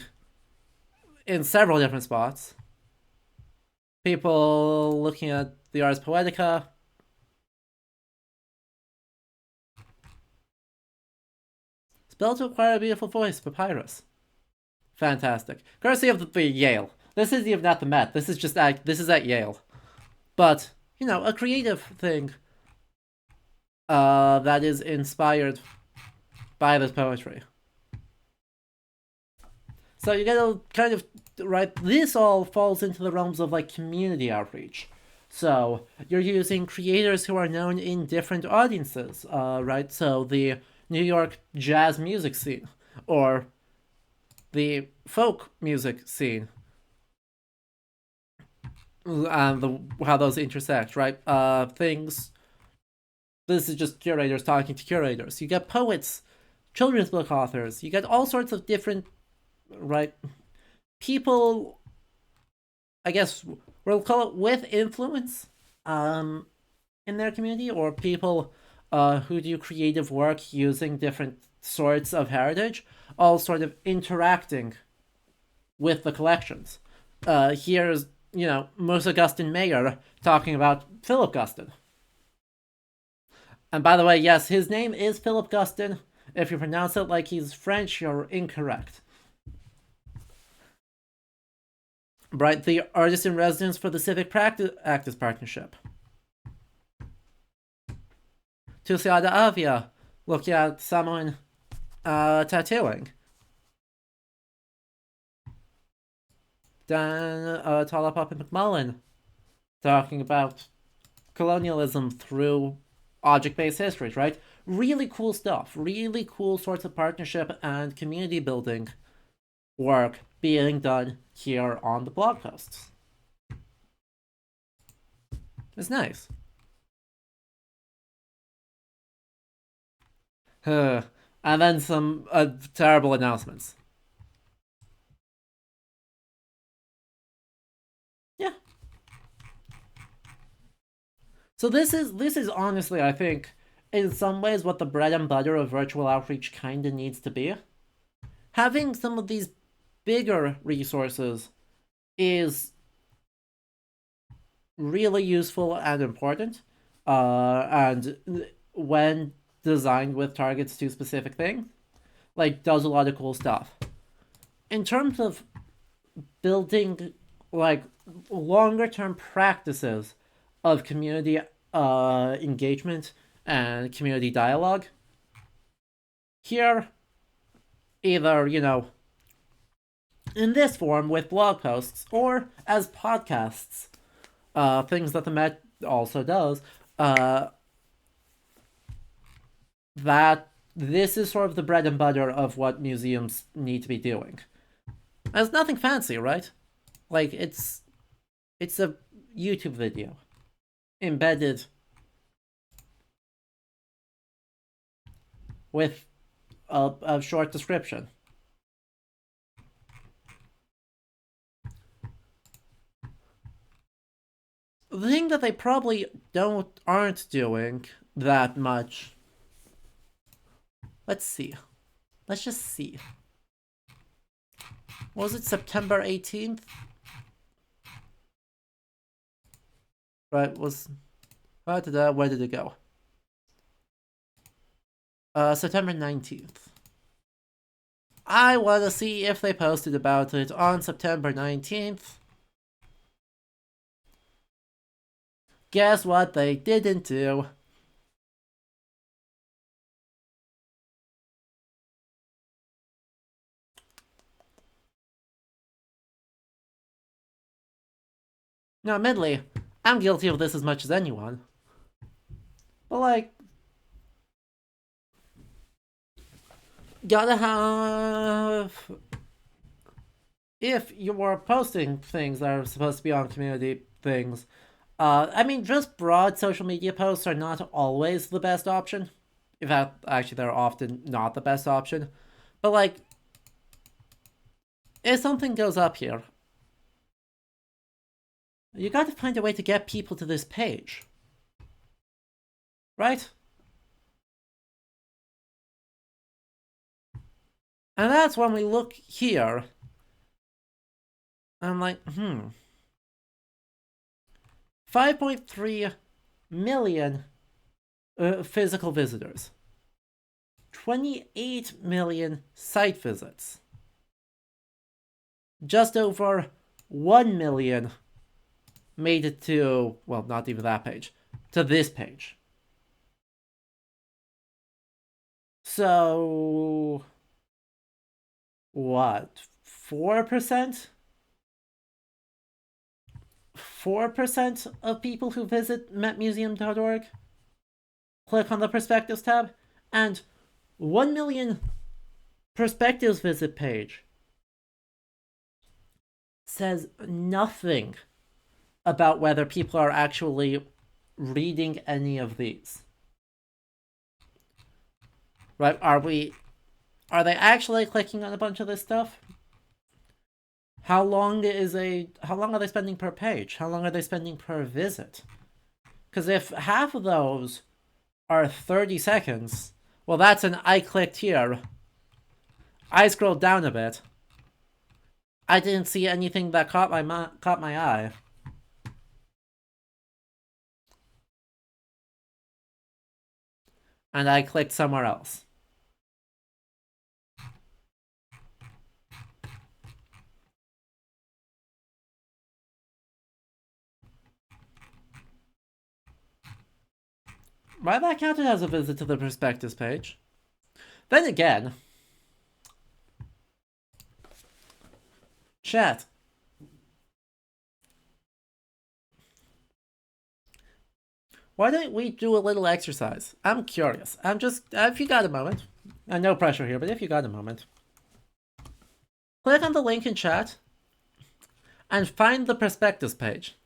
in several different spots. People looking at the Ars Poetica. Spell to acquire a beautiful voice, Papyrus. Fantastic. Courtesy of the Yale. This is even not the Met. This is at Yale. But, a creative thing that is inspired by this poetry. So you gotta kind of, right, this all falls into the realms of like community outreach. So you're using creators who are known in different audiences, right? So the New York jazz music scene, or the folk music scene, and how those intersect, right? Things. This is just curators talking to curators. You get poets, children's book authors. You get all sorts of different, right? People, I guess we'll call it with influence, in their community, or people, who do creative work using different sorts of heritage, all sort of interacting with the collections. Here's, Musa Gustin Mayer talking about Philip Gustin. And by the way, yes, his name is Philip Gustin. If you pronounce it like he's French, you're incorrect. Right, the artist in residence for the Civic Practice Partnership. Tusiada Avia, looking at someone tattooing. than Talapapa McMullen talking about colonialism through object-based histories, right? Really cool stuff. Really cool sorts of partnership and community building work being done here on the blog posts. It's nice. And then some terrible announcements. Yeah. So this is honestly, I think, in some ways what the bread and butter of virtual outreach kind of needs to be. Having some of these bigger resources is really useful and important. And when designed with targets to specific things, like, does a lot of cool stuff. In terms of building, like, longer term practices of community engagement and community dialogue, here, either, in this form with blog posts or as podcasts, things that the Met also does, that this is sort of the bread and butter of what museums need to be doing. It's nothing fancy, right? Like, it's a YouTube video embedded with a short description. The thing that they probably aren't doing that much. Let's see. Let's just see. Was it September 18th? Right, where did it go? September 19th. I want to see if they posted about it on September 19th. Guess what they didn't do? Now, admittedly, I'm guilty of this as much as anyone. But, like, gotta have... If you were posting things that are supposed to be on community things, I mean, just broad social media posts are not always the best option. In fact, actually, they're often not the best option. But, like, if something goes up here, you gotta find a way to get people to this page. Right? And that's when we look here. I'm like, 5.3 million physical visitors. 28 million site visits. Just over 1 million made it to, well, not even that page, to this page. So, what, 4%? 4% of people who visit metmuseum.org click on the Perspectives tab, and 1 million Perspectives visit page says nothing about whether people are actually reading any of these. Right? Are they actually clicking on a bunch of this stuff? How long are they spending per page? How long are they spending per visit? Because if half of those are 30 seconds, well, that's an I clicked here. I scrolled down a bit. I didn't see anything that caught my eye. And I clicked somewhere else. Why that counted as a visit to the Perspectives page? Then again, chat, Why don't we do a little exercise? I'm curious. I'm just, if you got a moment, and no pressure here, but if you got a moment, click on the link in chat and find the perspectives page.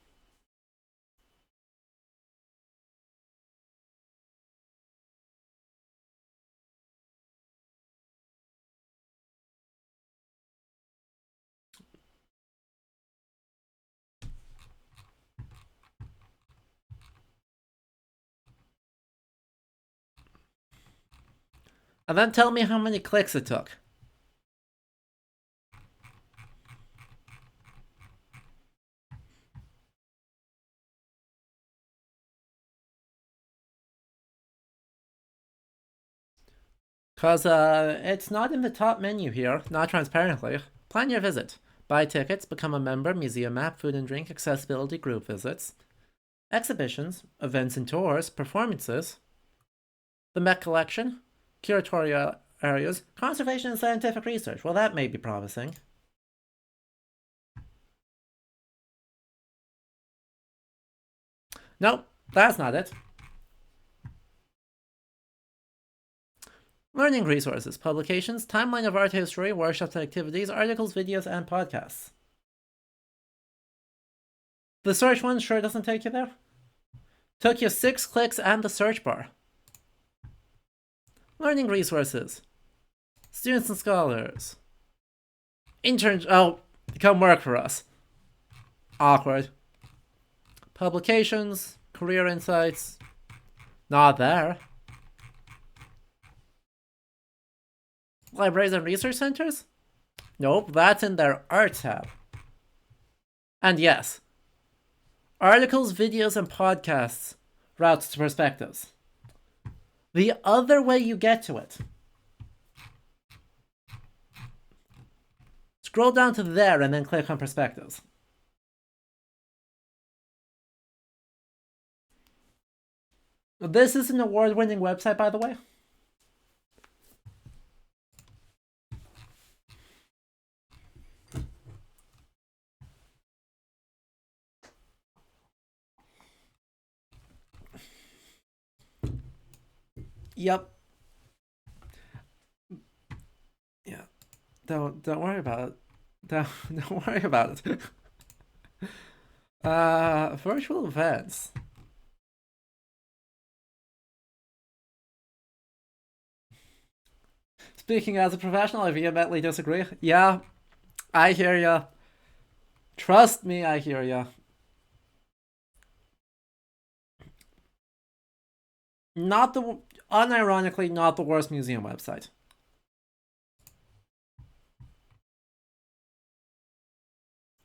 And then tell me how many clicks it took. Because it's not in the top menu here, not transparently. Plan your visit. Buy tickets, become a member, museum map, food and drink, accessibility, group visits, exhibitions, events and tours, performances, the Met collection, curatorial areas, conservation and scientific research. Well, that may be promising. Nope, that's not it. Learning resources, publications, timeline of art history, workshops and activities, articles, videos, and podcasts. The search one sure doesn't take you there. Took you 6 clicks and the search bar. Learning resources. Students and scholars. Interns. Oh, come work for us. Awkward. Publications. Career insights. Not there. Libraries and research centers? Nope, that's in their art tab. And yes, articles, videos, and podcasts routes to perspectives. The other way you get to it. Scroll down to there and then click on perspectives. This is an award-winning website, by the way. Yep. Yeah. Don't worry about it. Don't worry about it. Virtual events. Speaking as a professional, I vehemently disagree. Yeah, I hear ya. Trust me, I hear ya. Unironically, not the worst museum website.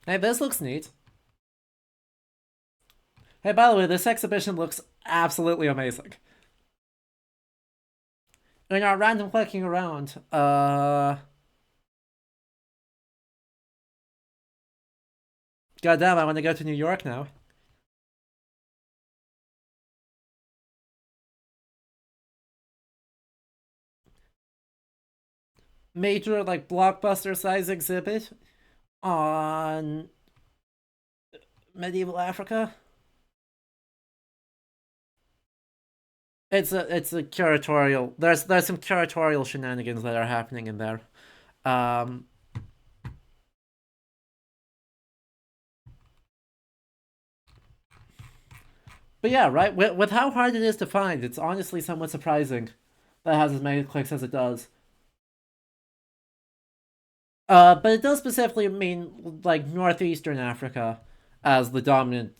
Hey, this looks neat. Hey, by the way, this exhibition looks absolutely amazing. In our random clicking around, goddamn, I want to go to New York now. Major, like, blockbuster size exhibit on medieval Africa. It's a curatorial. There's some curatorial shenanigans that are happening in there. But yeah, right. With how hard it is to find, it's honestly somewhat surprising that it has as many clicks as it does. But it does specifically mean like northeastern Africa as the dominant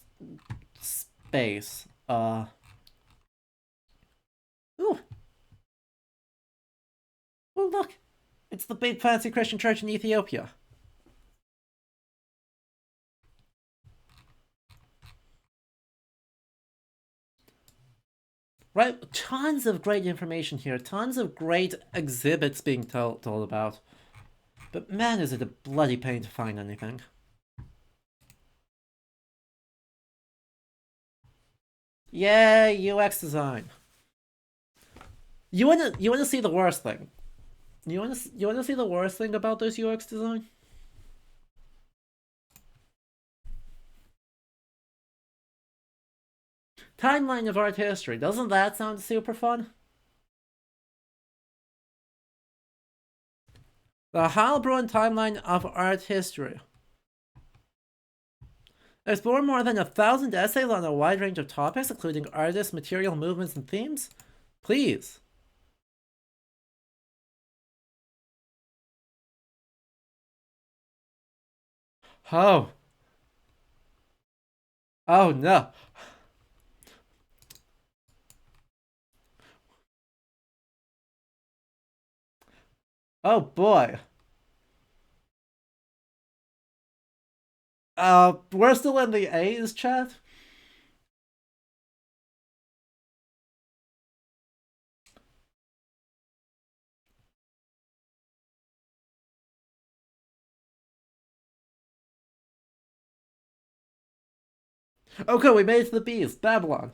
space. Ooh. Oh look, it's the big fancy Christian church in Ethiopia. Right, tons of great information here, tons of great exhibits being told about. But man, is it a bloody pain to find anything. Yay, UX design. You wanna see the worst thing? You wanna see the worst thing about this UX design? Timeline of art history. Doesn't that sound super fun? The Heilbronn timeline of art history. Explore more than 1,000 essays on a wide range of topics, including artists, material, movements, and themes. Please. Oh. Oh no. Oh boy. We're still in the A's chat. Okay, we made it to the B's. Babylon.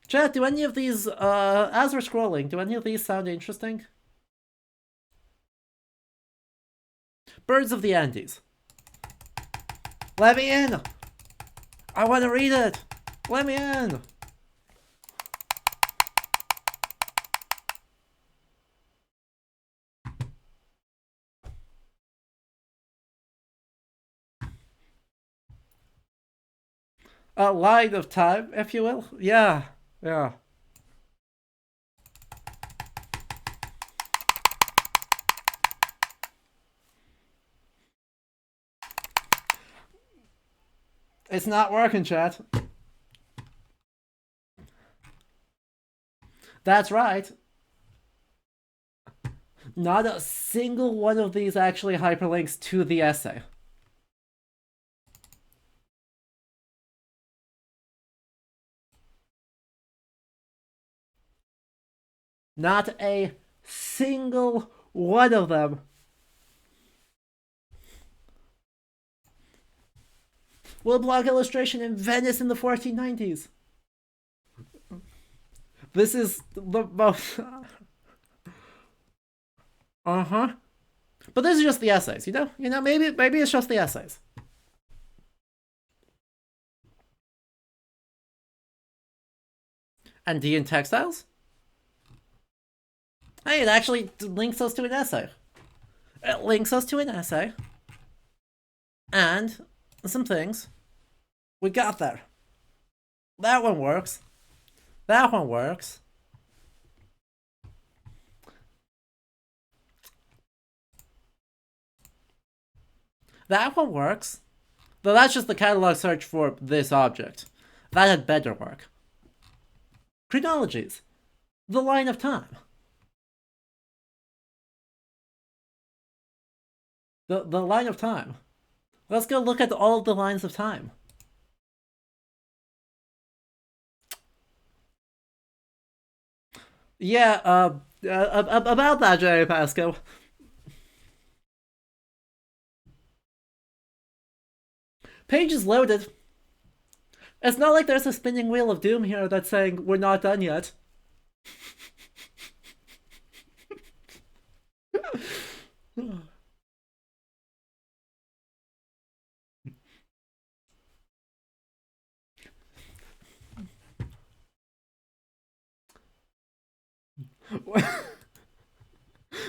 Chat, do any of these, as we're scrolling, do any of these sound interesting? Birds of the Andes. Let me in! I want to read it! Let me in! A line of time, if you will. Yeah, yeah. It's not working, chat. That's right. Not a single one of these actually hyperlinks to the essay. Not a single one of them. Woodblock illustration in Venice in the 1490s. This is the most... Uh-huh. But this is just the essays, you know? Maybe it's just the essays. Andean textiles? Hey, it actually links us to an essay. It links us to an essay. And some things. We got there. That one works. That one works. That one works. Though that's just the catalog search for this object. That had better work. Chronologies. The line of time. The line of time. Let's go look at all of the lines of time. Yeah, about that, Jerry Pasco. Page is loaded. It's not like there's a spinning wheel of doom here that's saying we're not done yet.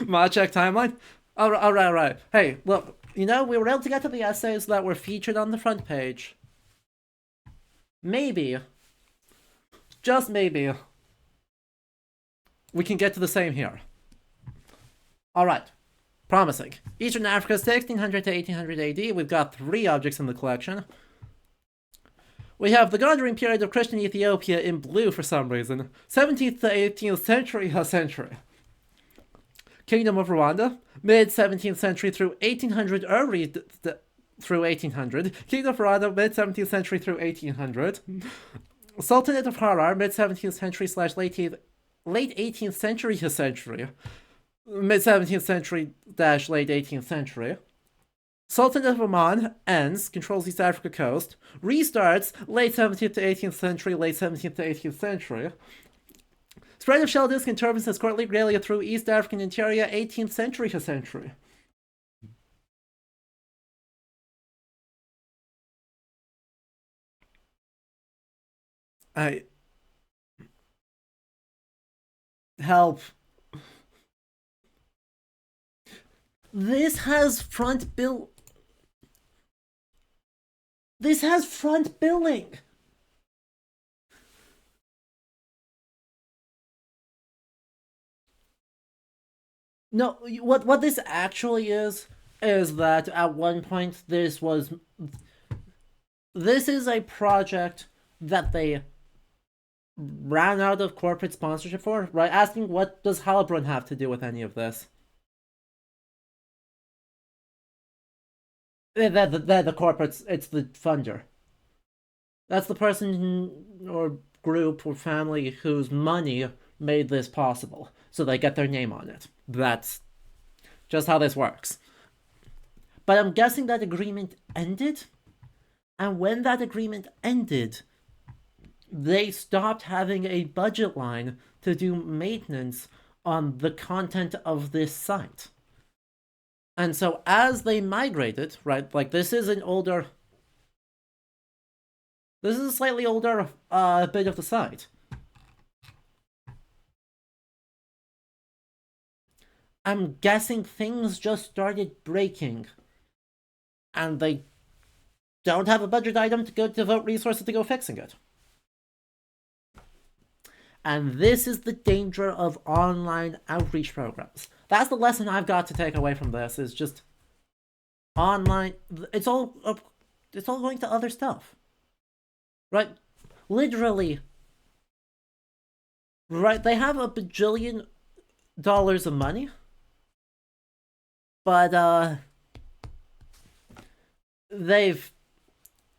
Mod check timeline? Alright. Hey, look, we were able to get to the essays that were featured on the front page. Maybe, just maybe, we can get to the same here. Alright, promising. Eastern Africa, 1600 to 1800 AD. We've got 3 objects in the collection. We have the Gondaring period of Christian Ethiopia in blue for some reason. 17th to 18th century. Kingdom of Rwanda, mid-17th century through 1800 through 1800. Kingdom of Rwanda, mid-17th century through 1800. Sultanate of Harar, mid-17th century / late 18th century to century. Mid-17th century - late 18th century. Sultanate of Oman ends, controls East Africa coast, restarts late 17th to 18th century, late 17th to 18th century. Spread of shell disc and turbans as courtly regalia through East African interior, 18th century to century. I... Help. This has front bill... This has front billing! No, what this actually is that at one point this is a project that they ran out of corporate sponsorship for, right? Asking what does Heilbronn have to do with any of this? The corporates, it's the funder. That's the person or group or family whose money made this possible, so they get their name on it. That's just how this works. But I'm guessing that agreement ended, and when that agreement ended, they stopped having a budget line to do maintenance on the content of this site. And so as they migrated, right, like this is a slightly older bit of the site. I'm guessing things just started breaking, and they don't have a budget item to go devote resources to go fixing it. And this is the danger of online outreach programs. That's the lesson I've got to take away from this, is just online, it's all going to other stuff. Right? Literally. Right, they have $1 bajillion of money. But,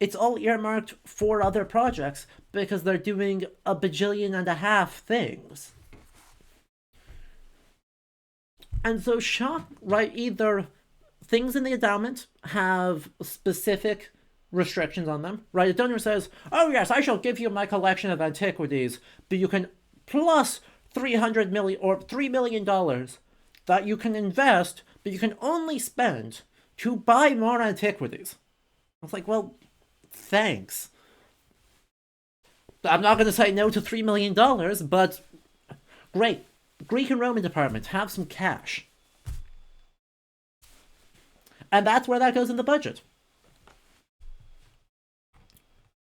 it's all earmarked for other projects because they're doing $1.5 billion things. And so shock, right, either things in the endowment have specific restrictions on them, right? The donor says, oh yes, I shall give you my collection of antiquities, but you can plus $300 million or $3 million that you can invest, but you can only spend to buy more antiquities. I was like, well, thanks. I'm not going to say no to $3 million, but great. Greek and Roman department, have some cash. And that's where that goes in the budget.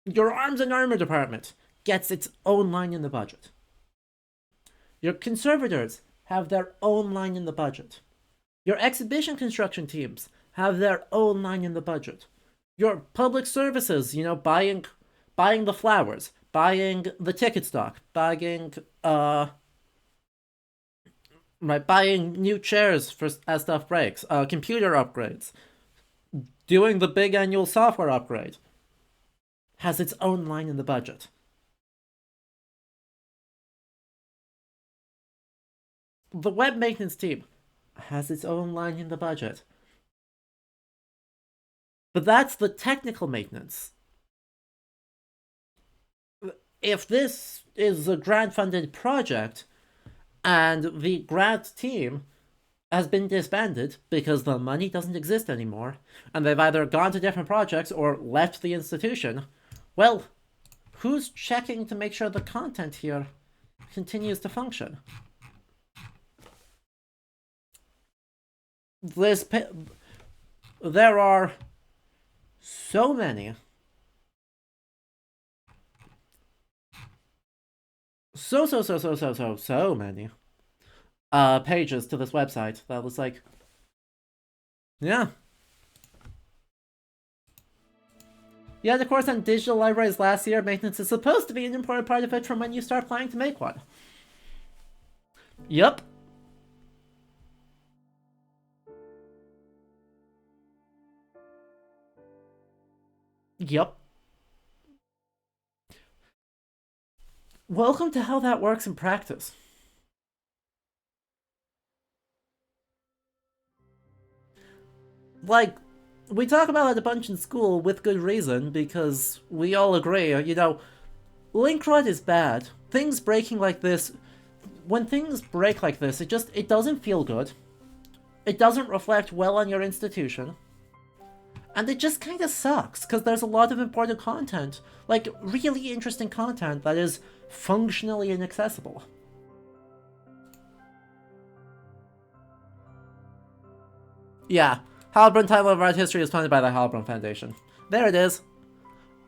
Your arms and armor department gets its own line in the budget. Your conservators have their own line in the budget. Your exhibition construction teams have their own line in the budget. Your public services, buying the flowers, buying the ticket stock, buying new chairs as stuff breaks, computer upgrades, doing the big annual software upgrade, has its own line in the budget. The web maintenance team has its own line in the budget. But that's the technical maintenance. If this is a grant-funded project, and the grant team has been disbanded because the money doesn't exist anymore, and they've either gone to different projects or left the institution, well, who's checking to make sure the content here continues to function? There are so many. So many pages to this website that was like, yeah. Yeah, the course on digital libraries last year, maintenance is supposed to be an important part of it from when you start planning to make one. Yup. Yup. Welcome to how that works in practice. Like, we talk about it a bunch in school with good reason, because we all agree, link rot is bad. Things breaking like this, when things break like this, it doesn't feel good. It doesn't reflect well on your institution. And it just kind of sucks, because there's a lot of important content, like really interesting content that is functionally inaccessible. Yeah, Heilbronn Title of Art History is funded by the Heilbronn Foundation. There it is.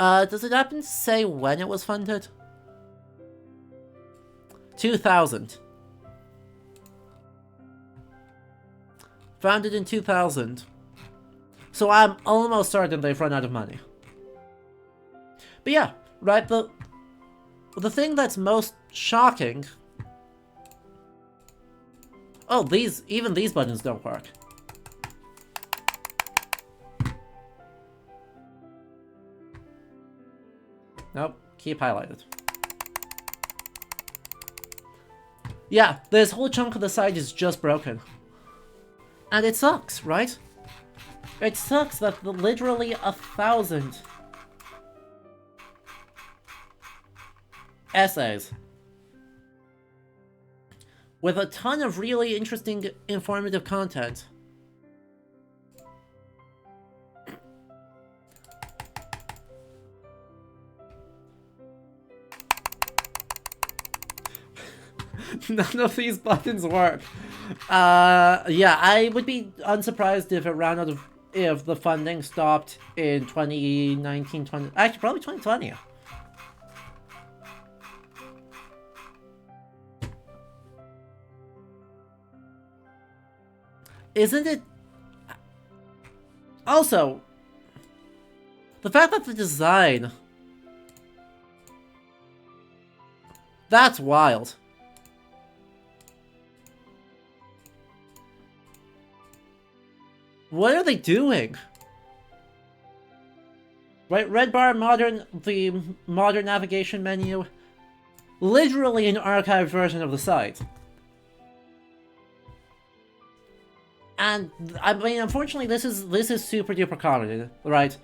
Does it happen to say when it was funded? 2000. Founded in 2000. So I'm almost certain they've run out of money. But yeah, right, the thing that's most shocking... Oh, even these buttons don't work. Nope, keep highlighted. Yeah, this whole chunk of the site is just broken. And it sucks, right? It sucks that literally 1,000 essays with a ton of really interesting, informative content none of these buttons work. Yeah, I would be unsurprised if it ran out of... if the funding stopped in 2019, actually probably 2020. Isn't it... Also, the fact that the design... That's wild. What are they doing? Right, red bar, the modern navigation menu. Literally an archived version of the site. And, I mean, unfortunately, this is super duper common, right?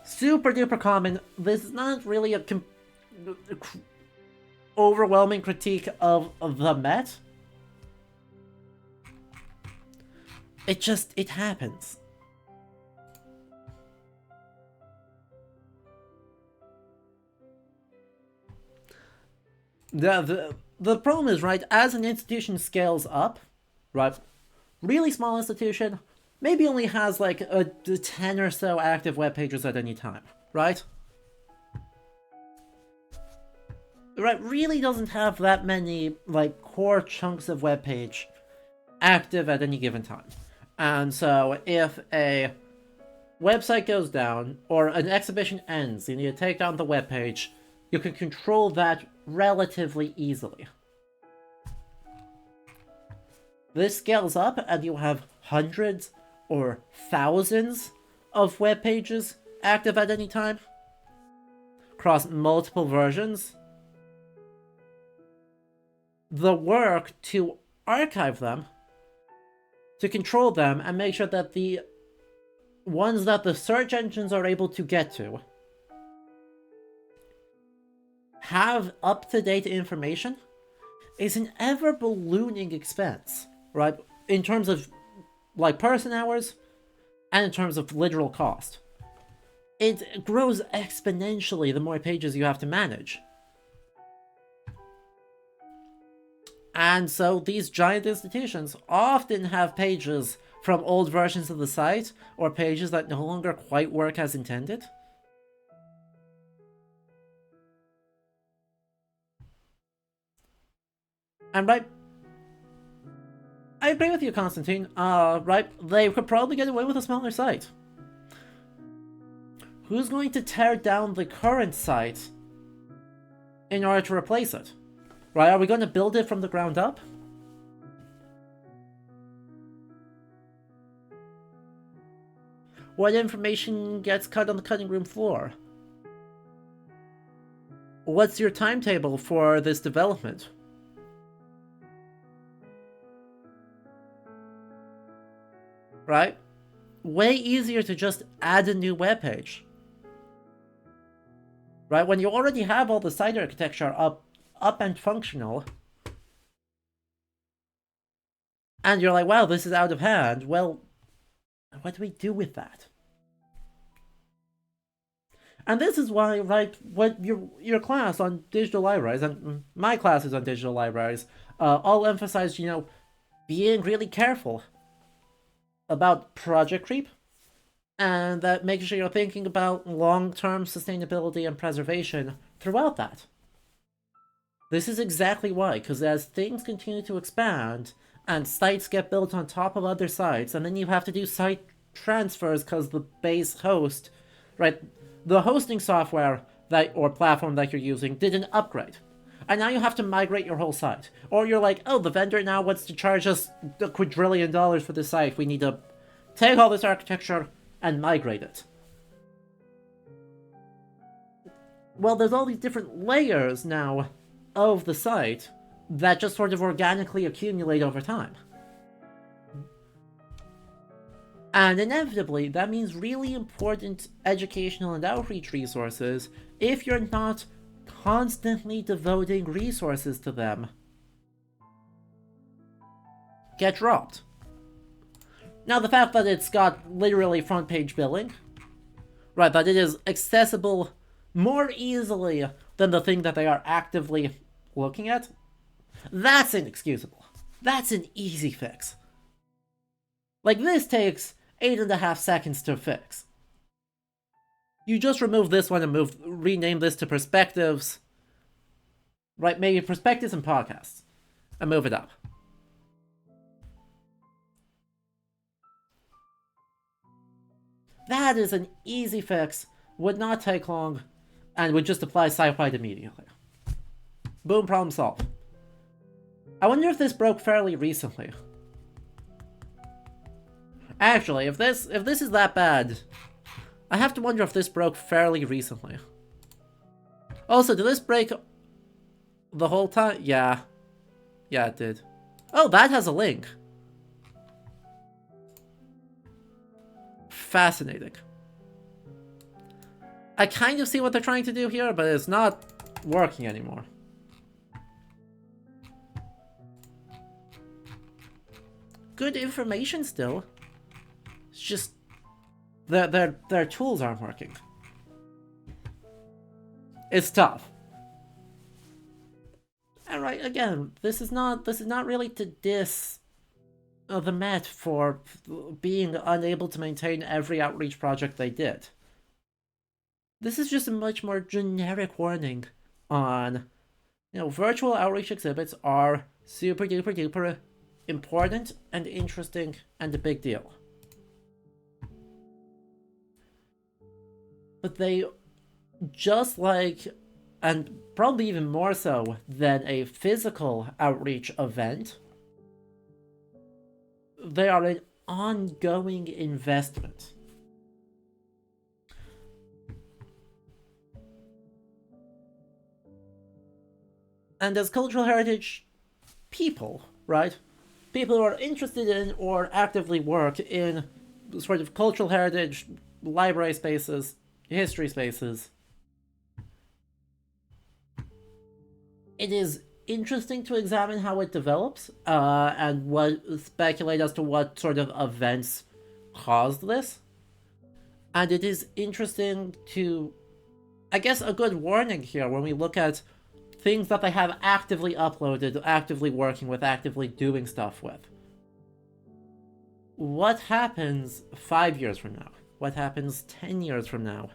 Super duper common. This is not really a overwhelming critique of the Met. It happens. The problem is, right, as an institution scales up, right, really small institution, maybe only has like a 10 or so active web pages at any time, right? Right, really doesn't have that many like core chunks of web page active at any given time. And so if a website goes down or an exhibition ends, you need to take down the web page, you can control that relatively easily. This scales up and you have hundreds or thousands of web pages active at any time across multiple versions. The work to archive them, to control them, and make sure that the ones that the search engines are able to get to have up-to-date information is an ever-ballooning expense, right? In terms of, like, person hours, and in terms of literal cost. It grows exponentially the more pages you have to manage. And so these giant institutions often have pages from old versions of the site, or pages that no longer quite work as intended. And right, I agree with you, Constantine. Right, they could probably get away with a smaller site. Who's going to tear down the current site in order to replace it? Right, are we going to build it from the ground up? What information gets cut on the cutting room floor? What's your timetable for this development? Right? Way easier to just add a new web page. Right? When you already have all the site architecture up and functional, and you're like, wow, this is out of hand. Well, what do we do with that? And this is why, right, what your class on digital libraries, and my classes on digital libraries, all emphasize, being really careful about project creep, and that making sure you're thinking about long-term sustainability and preservation throughout that. This is exactly why, because as things continue to expand, and sites get built on top of other sites, and then you have to do site transfers because the base host, right, the hosting software or platform that you're using did an upgrade. And now you have to migrate your whole site. Or you're like, oh, the vendor now wants to charge us $1 quadrillion for the site. We need to take all this architecture and migrate it. Well, there's all these different layers now of the site that just sort of organically accumulate over time. And inevitably, that means really important educational and outreach resources, if you're not constantly devoting resources to them, get dropped. Now, the fact that it's got literally front page billing, right, that it is accessible more easily than the thing that they are actively looking at, that's inexcusable. That's an easy fix. Like, this takes 8.5 seconds to fix. You just remove this one and rename this to perspectives. Right, maybe perspectives and podcasts. And move it up. That is an easy fix, would not take long, and would just apply site-wide immediately. Boom, problem solved. I wonder if this broke fairly recently. Actually, if this is that bad, I have to wonder if this broke fairly recently. Also, did this break the whole time? Yeah. Yeah, it did. Oh, that has a link. Fascinating. I kind of see what they're trying to do here, but it's not working anymore. Good information still. It's just their tools aren't working. It's tough. And right, again, this is not really to diss the Met for being unable to maintain every outreach project they did. This is just a much more generic warning on, virtual outreach exhibits are super duper duper important and interesting and a big deal. But they, just like, and probably even more so than a physical outreach event, they are an ongoing investment. And as cultural heritage people, right? People who are interested in or actively work in sort of cultural heritage, library spaces, history spaces, it is interesting to examine how it develops, and speculate as to what sort of events caused this. And it is interesting to, I guess, a good warning here when we look at things that they have actively uploaded, actively working with, actively doing stuff with. What happens 5 years from now? What happens 10 years from now?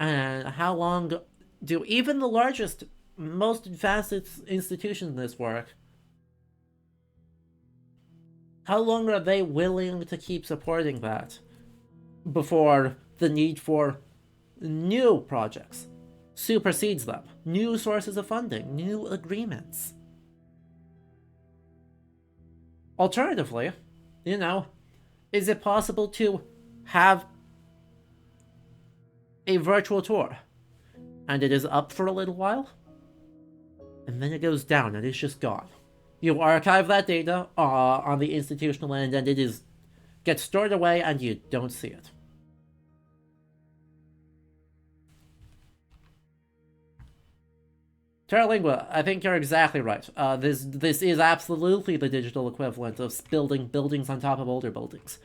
And how long do even the largest, most advanced institutions in this work, how long are they willing to keep supporting that before the need for new projects supersedes them? New sources of funding, new agreements. Alternatively, is it possible to have a virtual tour and it is up for a little while and then it goes down and it's just gone? You archive that data on the institutional end and it gets stored away and you don't see it. Terralingua, I think you're exactly right. This is absolutely the digital equivalent of building buildings on top of older buildings.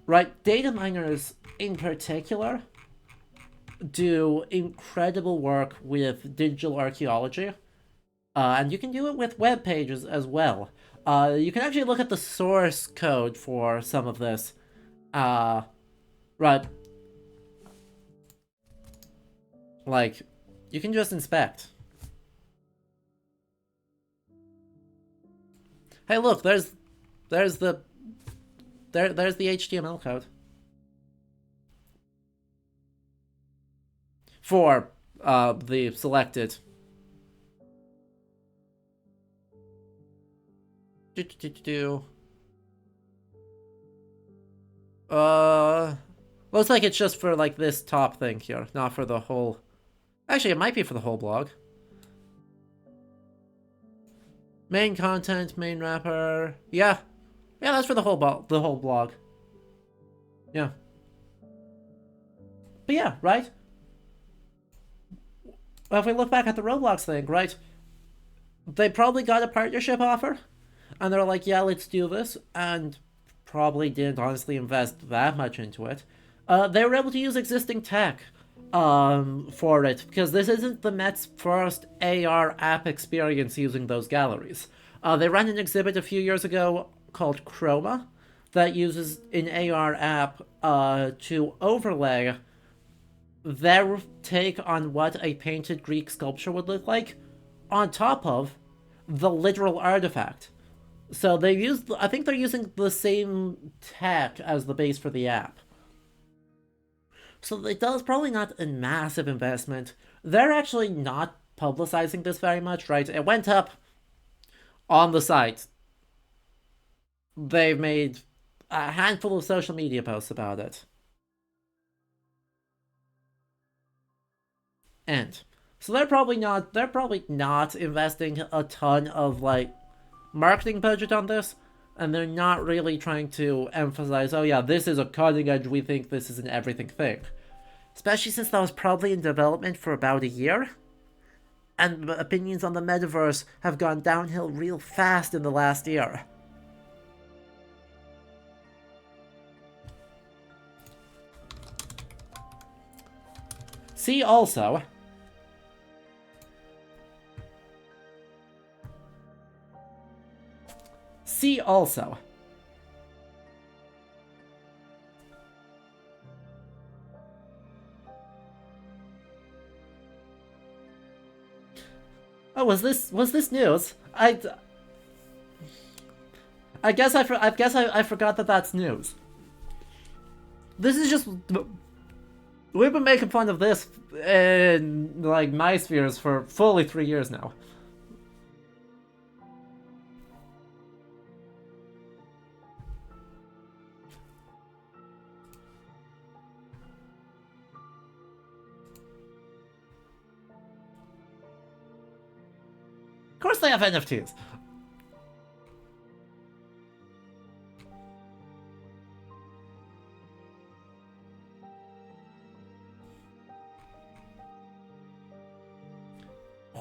Right, data miners in particular do incredible work with digital archaeology. And you can do it with web pages as well. You can actually look at the source code for some of this. Right. Like, you can just inspect. Hey, look, there's the HTML code for the selected. Looks like it's just for like this top thing here, not for the whole. Actually, it might be for the whole blog. Main content, main wrapper. Yeah, that's for the whole blog. Yeah. But yeah, right? Well, if we look back at the Roblox thing, right? They probably got a partnership offer, and they're like, yeah, let's do this, and probably didn't honestly invest that much into it. They were able to use existing tech for it, because this isn't the Met's first AR app experience using those galleries. They ran an exhibit a few years ago called Chroma that uses an AR app to overlay their take on what a painted Greek sculpture would look like on top of the literal artifact. So they use, I think they're using the same tech as the base for the app. So it does probably not a massive investment. They're actually not publicizing this very much, right? It went up on the site. They've made a handful of social media posts about it. And so they're probably not investing a ton of like marketing budget on this, and they're not really trying to emphasize, oh yeah, this is a cutting edge, we think this is an everything thing. Especially since that was probably in development for about a year, and opinions on the metaverse have gone downhill real fast in the last year. See also... See also... Oh, was this news? I guess I forgot that that's news. This is just... We've been making fun of this in, like, my spheres for fully 3 years now. Of course they have NFTs.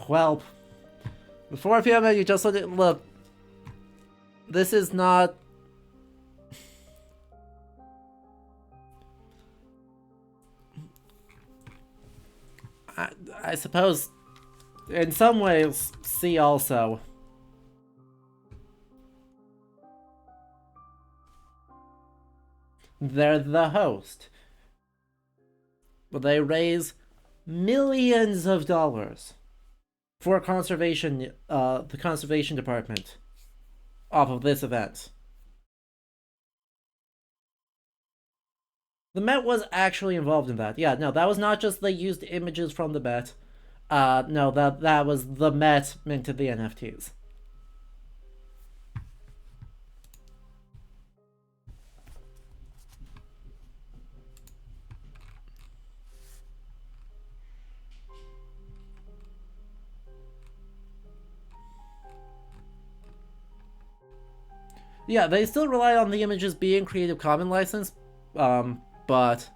Well, the 4 p.m. you just look. This is not. I suppose, in some ways, see also. They're the host. But they raise millions of dollars for conservation, the conservation department, off of this event. The Met was actually involved in that. Yeah, no, that was not just they used images from the Met. No, that was the Met minted the NFTs. Yeah, they still rely on the images being Creative Commons licensed, but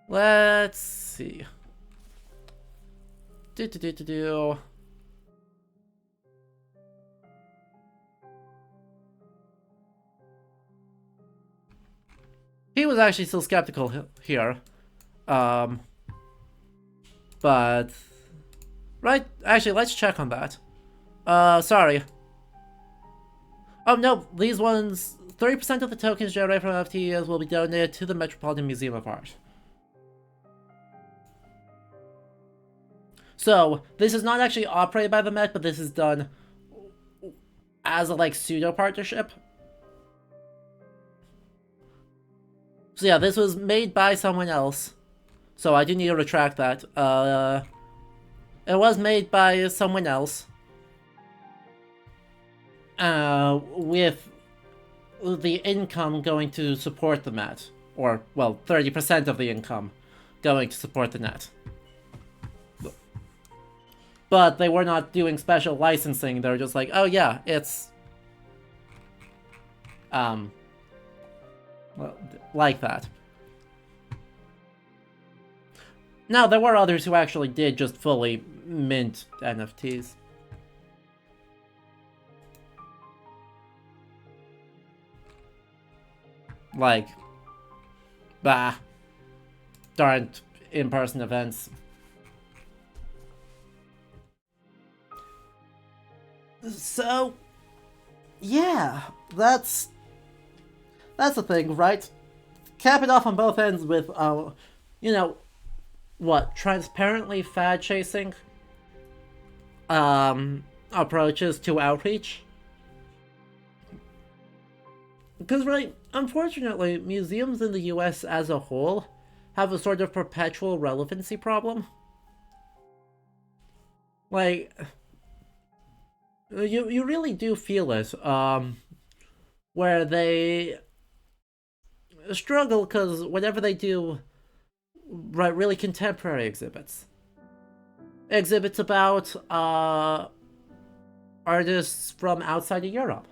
let's see. He was actually still skeptical here. But... Right, actually, let's check on that. Sorry. Oh, no, these ones... 30% of the tokens generated from NFTs will be donated to the Metropolitan Museum of Art. So, this is not actually operated by the Met, but this is done as a, like, pseudo-partnership. So yeah, this was made by someone else. So I do need to retract that. It was made by someone else. With the income going to support the Met. Or, well, 30% of the income going to support the net. But they were not doing special licensing, they were just like, oh yeah, it's... well, like that. Now, there were others who actually did just fully mint NFTs. Like, bah, darn in-person events. So, yeah, that's the thing, right? Cap it off on both ends with, you know, what, transparently fad-chasing approaches to outreach. Because, right, unfortunately, museums in the US as a whole have a sort of perpetual relevancy problem. Like, you really do feel it, where they struggle because whenever they do, right, really contemporary exhibits about artists from outside of Europe,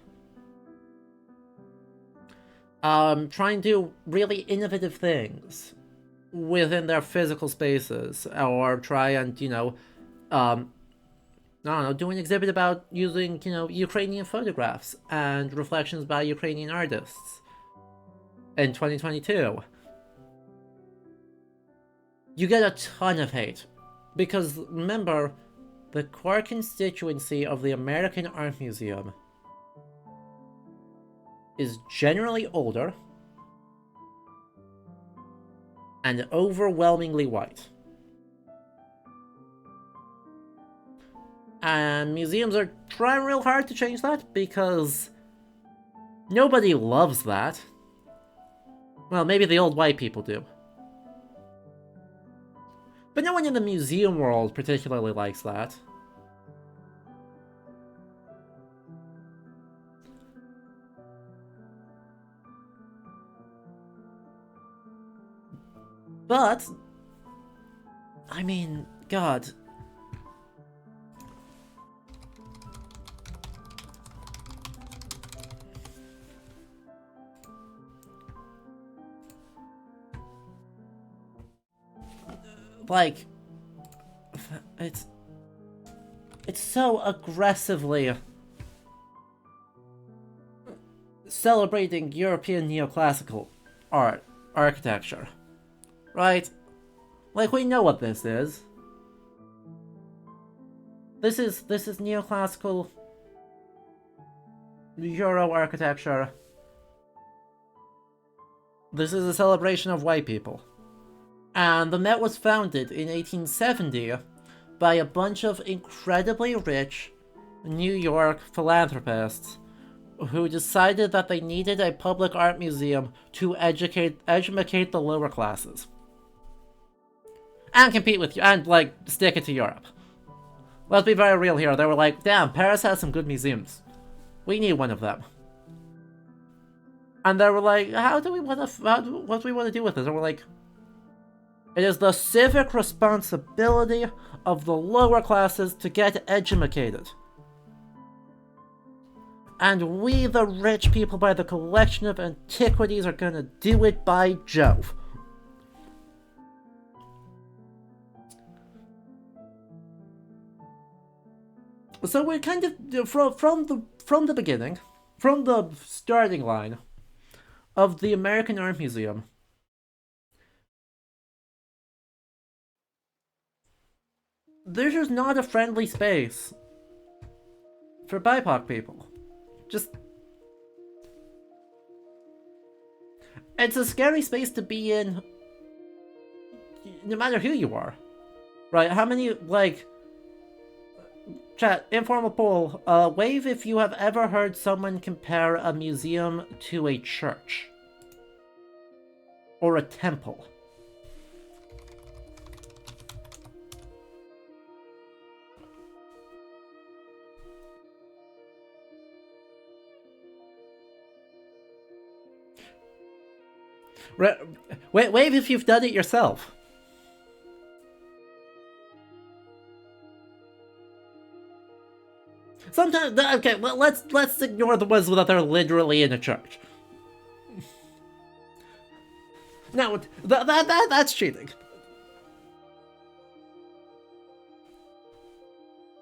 trying to do really innovative things within their physical spaces, or try and, you know, I don't know, do an exhibit about using, you know, Ukrainian photographs and reflections by Ukrainian artists in 2022. You get a ton of hate. Because, remember, the core constituency of the American Art Museum is generally older and overwhelmingly white. And museums are trying real hard to change that, because nobody loves that. Well, maybe the old white people do. But no one in the museum world particularly likes that. But, I mean, God... Like, it's so aggressively celebrating European neoclassical architecture, right? Like, we know what this is. This is neoclassical Euro architecture. This is a celebration of white people. And the Met was founded in 1870 by a bunch of incredibly rich New York philanthropists who decided that they needed a public art museum to educate the lower classes. And compete with you, and, like, stick it to Europe. Let's be very real here. They were like, damn, Paris has some good museums. We need one of them. And they were like, what do we want to do with this? And we're like, it is the civic responsibility of the lower classes to get educated. And we, the rich people by the collection of antiquities, are gonna do it by Jove. So we're kind of, from the beginning, from the starting line of the American Art Museum, This is not a friendly space for BIPOC people. Just... It's a scary space to be in, no matter who you are. Right, how many, like... Chat, informal poll, wave if you have ever heard someone compare a museum to a church. Or a temple. Wave if you've done it yourself. Sometimes, okay, well, let's ignore the ones that are literally in a church. Now, that's cheating.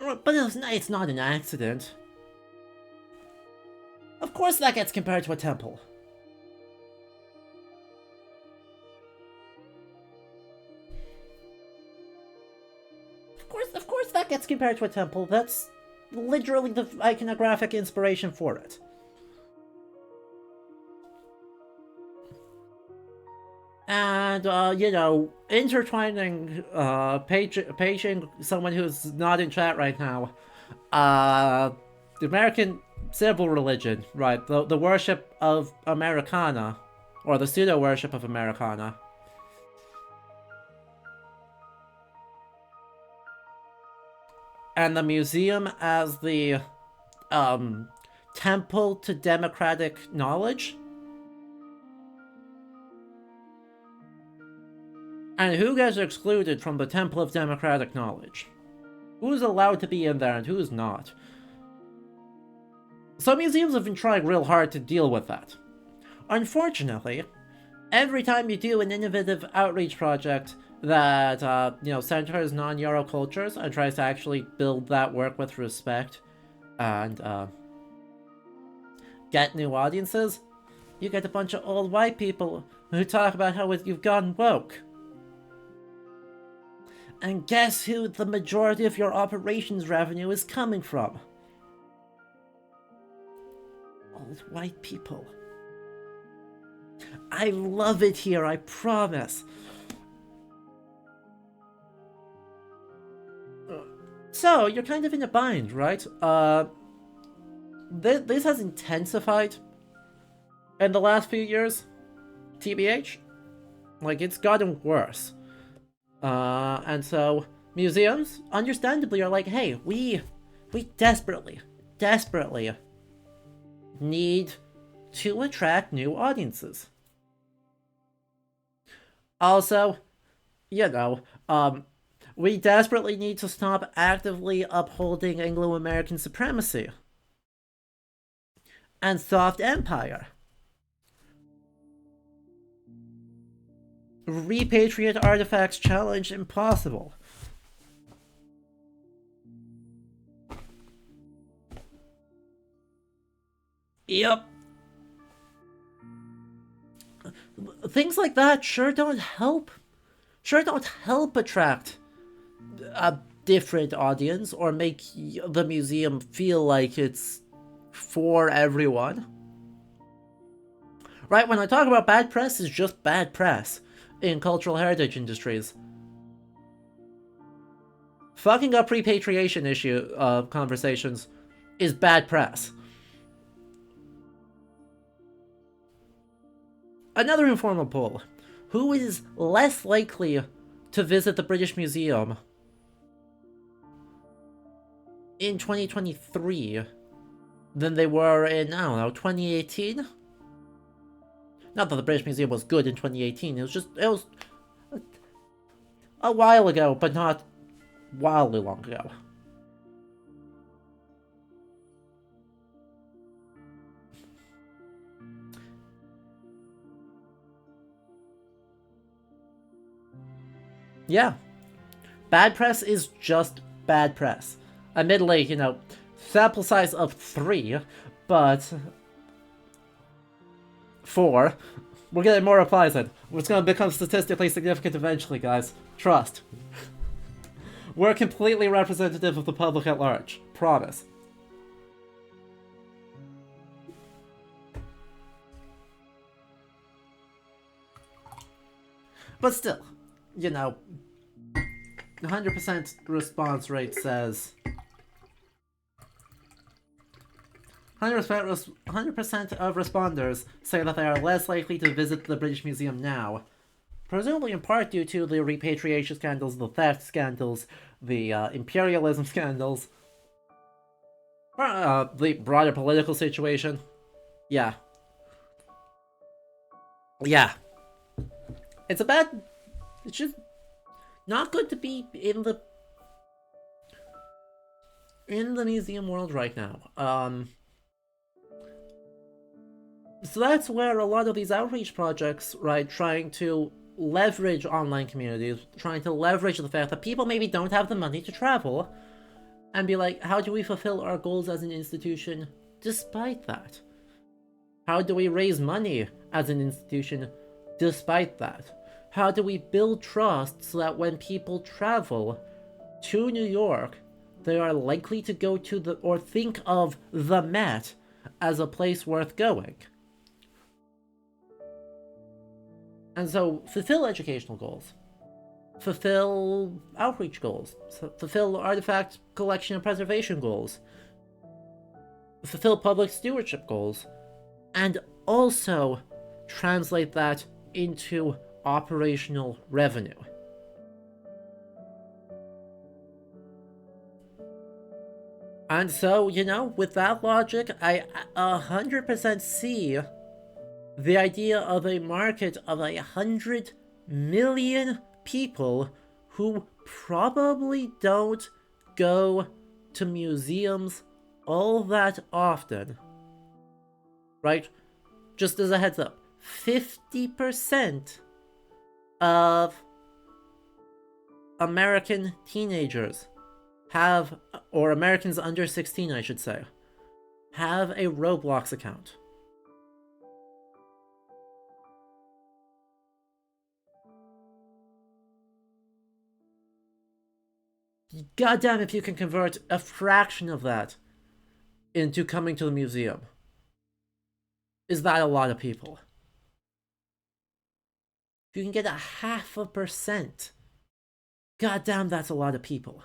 But it's not an accident. Of course that gets compared to a temple. Of course that gets compared to a temple. That's literally the iconographic inspiration for it. And, you know, intertwining, paging someone who's not in chat right now, the American civil religion, right, the worship of Americana, or the pseudo-worship of Americana. And the museum as the, temple to democratic knowledge. And who gets excluded from the Temple of Democratic Knowledge? Who's allowed to be in there and who's not? Some museums have been trying real hard to deal with that. Unfortunately, every time you do an innovative outreach project that, you know, centers non-Euro cultures and tries to actually build that work with respect and, get new audiences, you get a bunch of old white people who talk about how you've gone woke. And guess who the majority of your operations revenue is coming from? Old white people. I love it here, I promise. So, you're kind of in a bind, right? This has intensified in the last few years. TBH. Like, it's gotten worse. And so museums, understandably, are like, hey, we desperately need to attract new audiences. Also, you know, we desperately need to stop actively upholding Anglo-American supremacy and soft empire. Repatriate artifacts challenge impossible. Yep. Things like that sure don't help. Sure don't help attract a different audience or make the museum feel like it's for everyone. Right, when I talk about bad press, it's just bad press in cultural heritage industries. Fucking up repatriation issue conversations is bad press. Another informal poll. Who is less likely to visit the British Museum in 2023 than they were in, I don't know, 2018? Not that the British Museum was good in 2018, it was a while ago, but not wildly long ago. Yeah. Bad press is just bad press. Admittedly, you know, sample size of 3, but 4. We're getting more replies in. It's gonna become statistically significant eventually, guys. Trust. We're completely representative of the public at large. Promise. But still, you know, 100% response rate says 100% of responders say that they are less likely to visit the British Museum now, presumably in part due to the repatriation scandals, the theft scandals, the imperialism scandals, the broader political situation. Yeah. Yeah. It's just not good to be in the museum world right now. So that's where a lot of these outreach projects, right, trying to leverage online communities, trying to leverage the fact that people maybe don't have the money to travel, and be like, how do we fulfill our goals as an institution despite that? How do we raise money as an institution despite that? How do we build trust so that when people travel to New York, they are likely to go to or think of the Met as a place worth going? And so, fulfill educational goals. Fulfill outreach goals. Fulfill artifact collection and preservation goals. Fulfill public stewardship goals. And also translate that into operational revenue. And so, you know, with that logic, I 100% see the idea of a market of 100 million people who probably don't go to museums all that often. Right? Just as a heads up, 50% of American teenagers have, or Americans under 16 I should say, have a Roblox account. Goddamn if you can convert a fraction of that into coming to the museum. Is that a lot of people? If you can get 0.5%, goddamn that's a lot of people.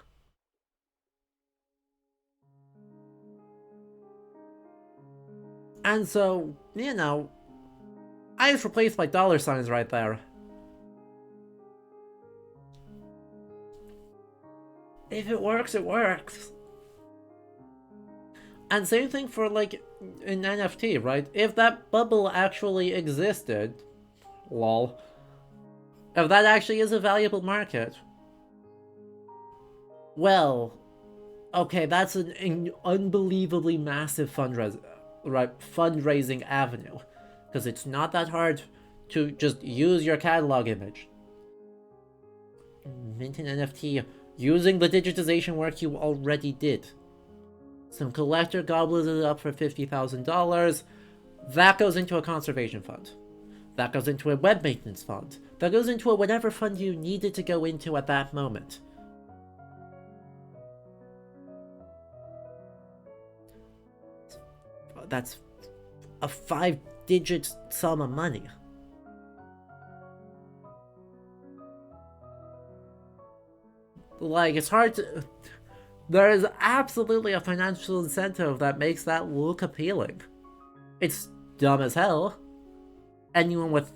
And so, you know, I just replaced my dollar signs right there. If it works, it works. And same thing for, like, an NFT, right? If that bubble actually existed, lol, if that actually is a valuable market, well, okay, that's an unbelievably massive fundraising avenue. Because it's not that hard to just use your catalog image. Mint an NFT using the digitization work you already did. Some collector gobbles it up for $50,000. That goes into a conservation fund. That goes into a web maintenance fund. That goes into a whatever fund you needed to go into at that moment. That's a 5-digit sum of money. Like, it's hard to... There is absolutely a financial incentive that makes that look appealing. It's dumb as hell. Anyone with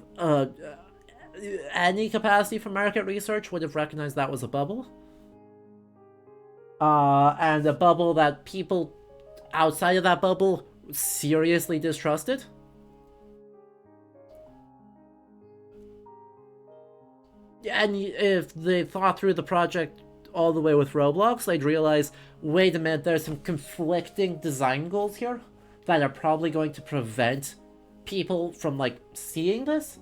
any capacity for market research would have recognized that was a bubble. And a bubble that people outside of that bubble seriously distrusted. And if they thought through the project all the way with Roblox, they'd realize, wait a minute, there's some conflicting design goals here that are probably going to prevent people from, like, seeing this.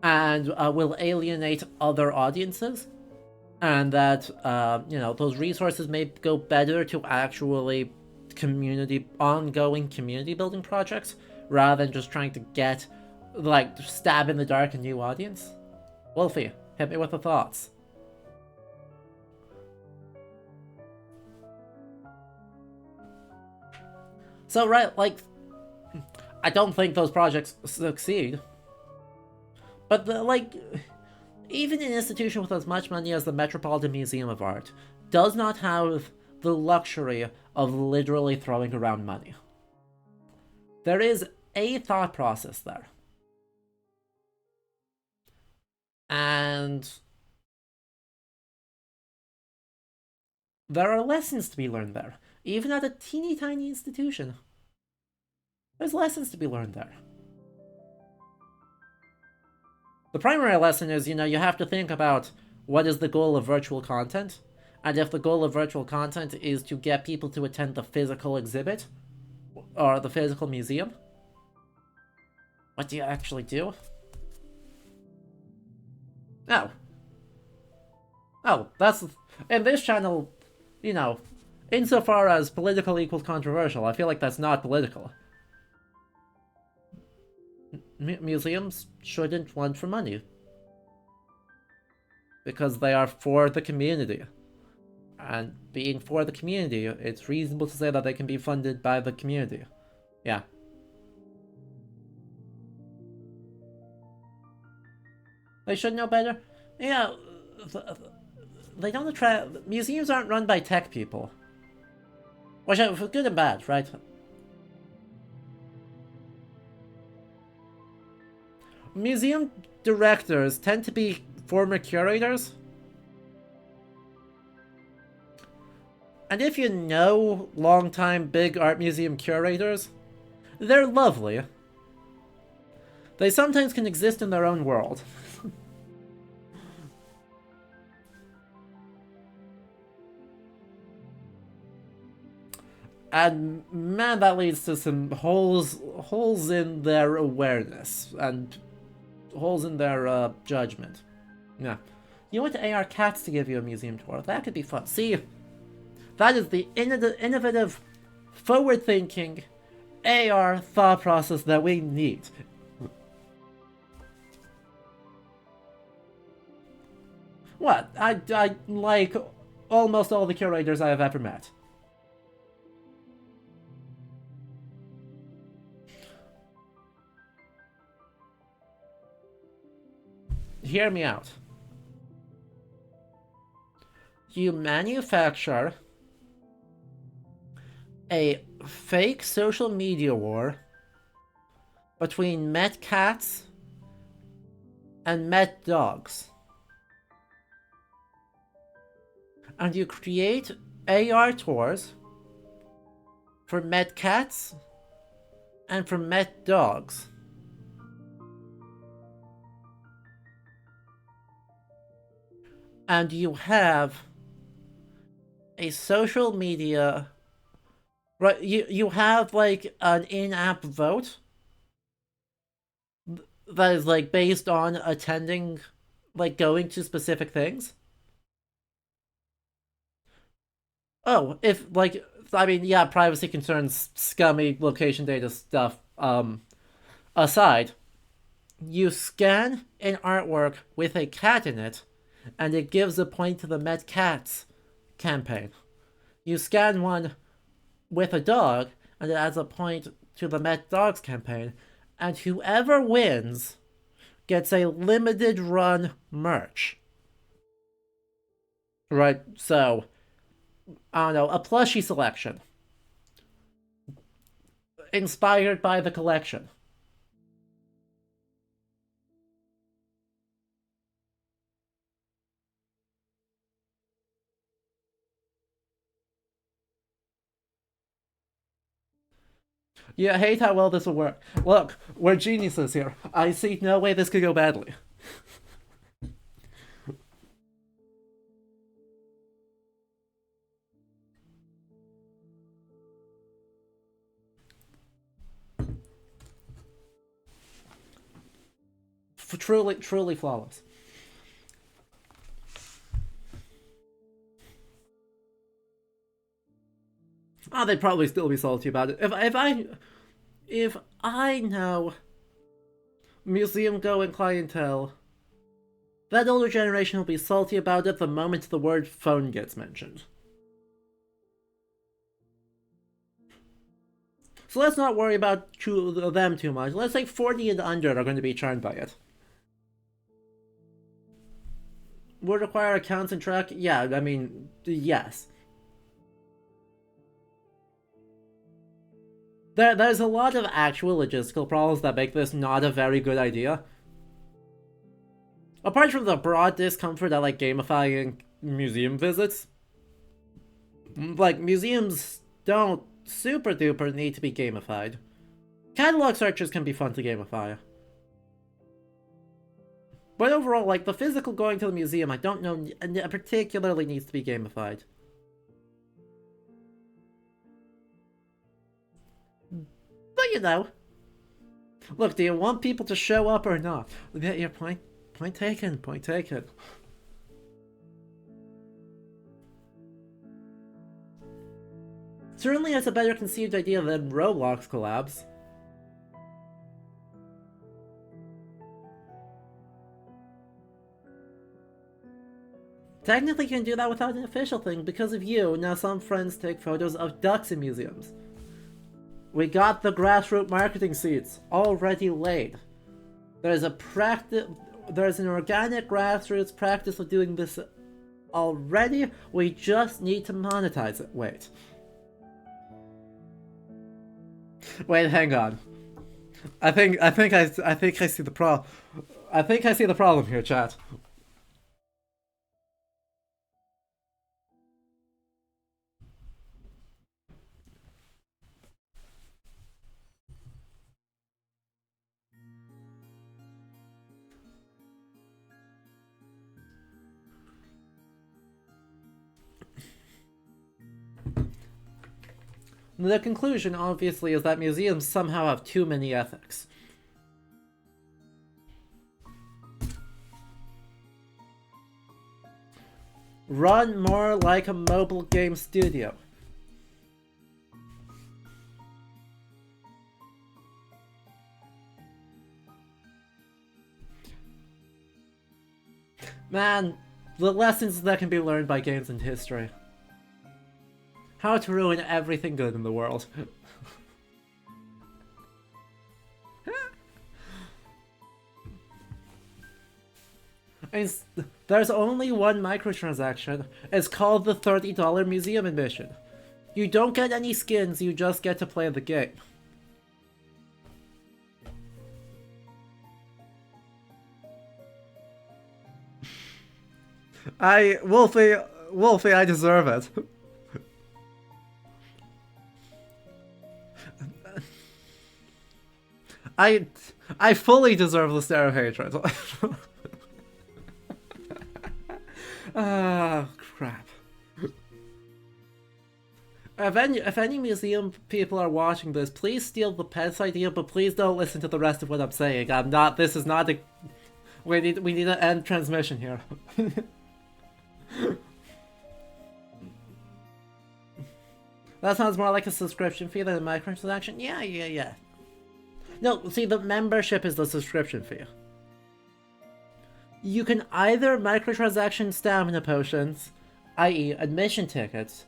And will alienate other audiences. And that, you know, those resources may go better to actually ongoing community building projects, rather than just trying to get, like, stab in the dark a new audience. Wolfie, hit me with the thoughts. So, right, like, I don't think those projects succeed. But, even an institution with as much money as the Metropolitan Museum of Art does not have the luxury of literally throwing around money. There is a thought process there. And there are lessons to be learned there. Even at a teeny tiny institution, there's lessons to be learned there. The primary lesson is, you have to think about what is the goal of virtual content. And if the goal of virtual content is to get people to attend the physical exhibit, or the physical museum, what do you actually do? Oh, that's... In this channel, insofar as political equals controversial, I feel like that's not political. Museums shouldn't want for money. Because they are for the community. And being for the community, it's reasonable to say that they can be funded by the community. Yeah. They should know better. Yeah, they don't attract... Museums aren't run by tech people. Which is good and bad, right? Museum directors tend to be former curators. And if you know long-time big art museum curators, they're lovely. They sometimes can exist in their own world. And man, that leads to some holes in their awareness and holes in their judgment. Yeah, you want AR cats to give you a museum tour? That could be fun. See, that is the innovative, forward-thinking AR thought process that we need. What? I like almost all the curators I have ever met. Hear me out. You manufacture a fake social media war between Met cats and Met dogs. And you create AR tours for Met cats and for Met dogs. And you have a social media... Right, you have, like, an in-app vote that is, like, based on attending, like, going to specific things. Oh, if, like, I mean, yeah, privacy concerns, scummy location data stuff, aside, you scan an artwork with a cat in it, and it gives a point to the Met Cats campaign. You scan one with a dog, and it adds a point to the Met Dogs campaign, and whoever wins gets a limited run merch. Right, so, I don't know, a plushie selection. Inspired by the collection. You hate how well this will work. Look, we're geniuses here. I see no way this could go badly. Truly, truly flawless. Oh, they'd probably still be salty about it. If I know museum-going clientele, that older generation will be salty about it the moment the word phone gets mentioned. So let's not worry about them too much. Let's say 40 and under are going to be charmed by it. Would require accounts and track? Yeah, I mean, yes. There's a lot of actual logistical problems that make this not a very good idea. Apart from the broad discomfort I like gamifying museum visits. Like, museums don't super duper need to be gamified. Catalog searches can be fun to gamify. But overall, like, the physical going to the museum, I don't know particularly needs to be gamified. But you know. Look, do you want people to show up or not? Get your point. Point taken, point taken. Certainly it's a better conceived idea than Roblox collabs. Technically you can do that without an official thing. Because of you, now some friends take photos of ducks in museums. We got the grassroots marketing seeds already laid. There's an organic grassroots practice of doing this already. We just need to monetize it. Wait, hang on. I think I see the problem. I think I see the problem here, chat. The conclusion, obviously, is that museums somehow have too many ethics. Run more like a mobile game studio. Man, the lessons that can be learned by games and history. How to ruin everything good in the world. There's only one microtransaction. It's called the $30 museum admission. You don't get any skins, you just get to play the game. Wolfie, I deserve it. I fully deserve the stare of hatred. Ah, crap. If any museum people are watching this, please steal the pets idea, but please don't listen to the rest of what I'm saying. This is not a... We need to end transmission here. That sounds more like a subscription fee than a microtransaction. Yeah. No, see, the membership is the subscription fee. You can either microtransaction stamina potions, i.e. admission tickets,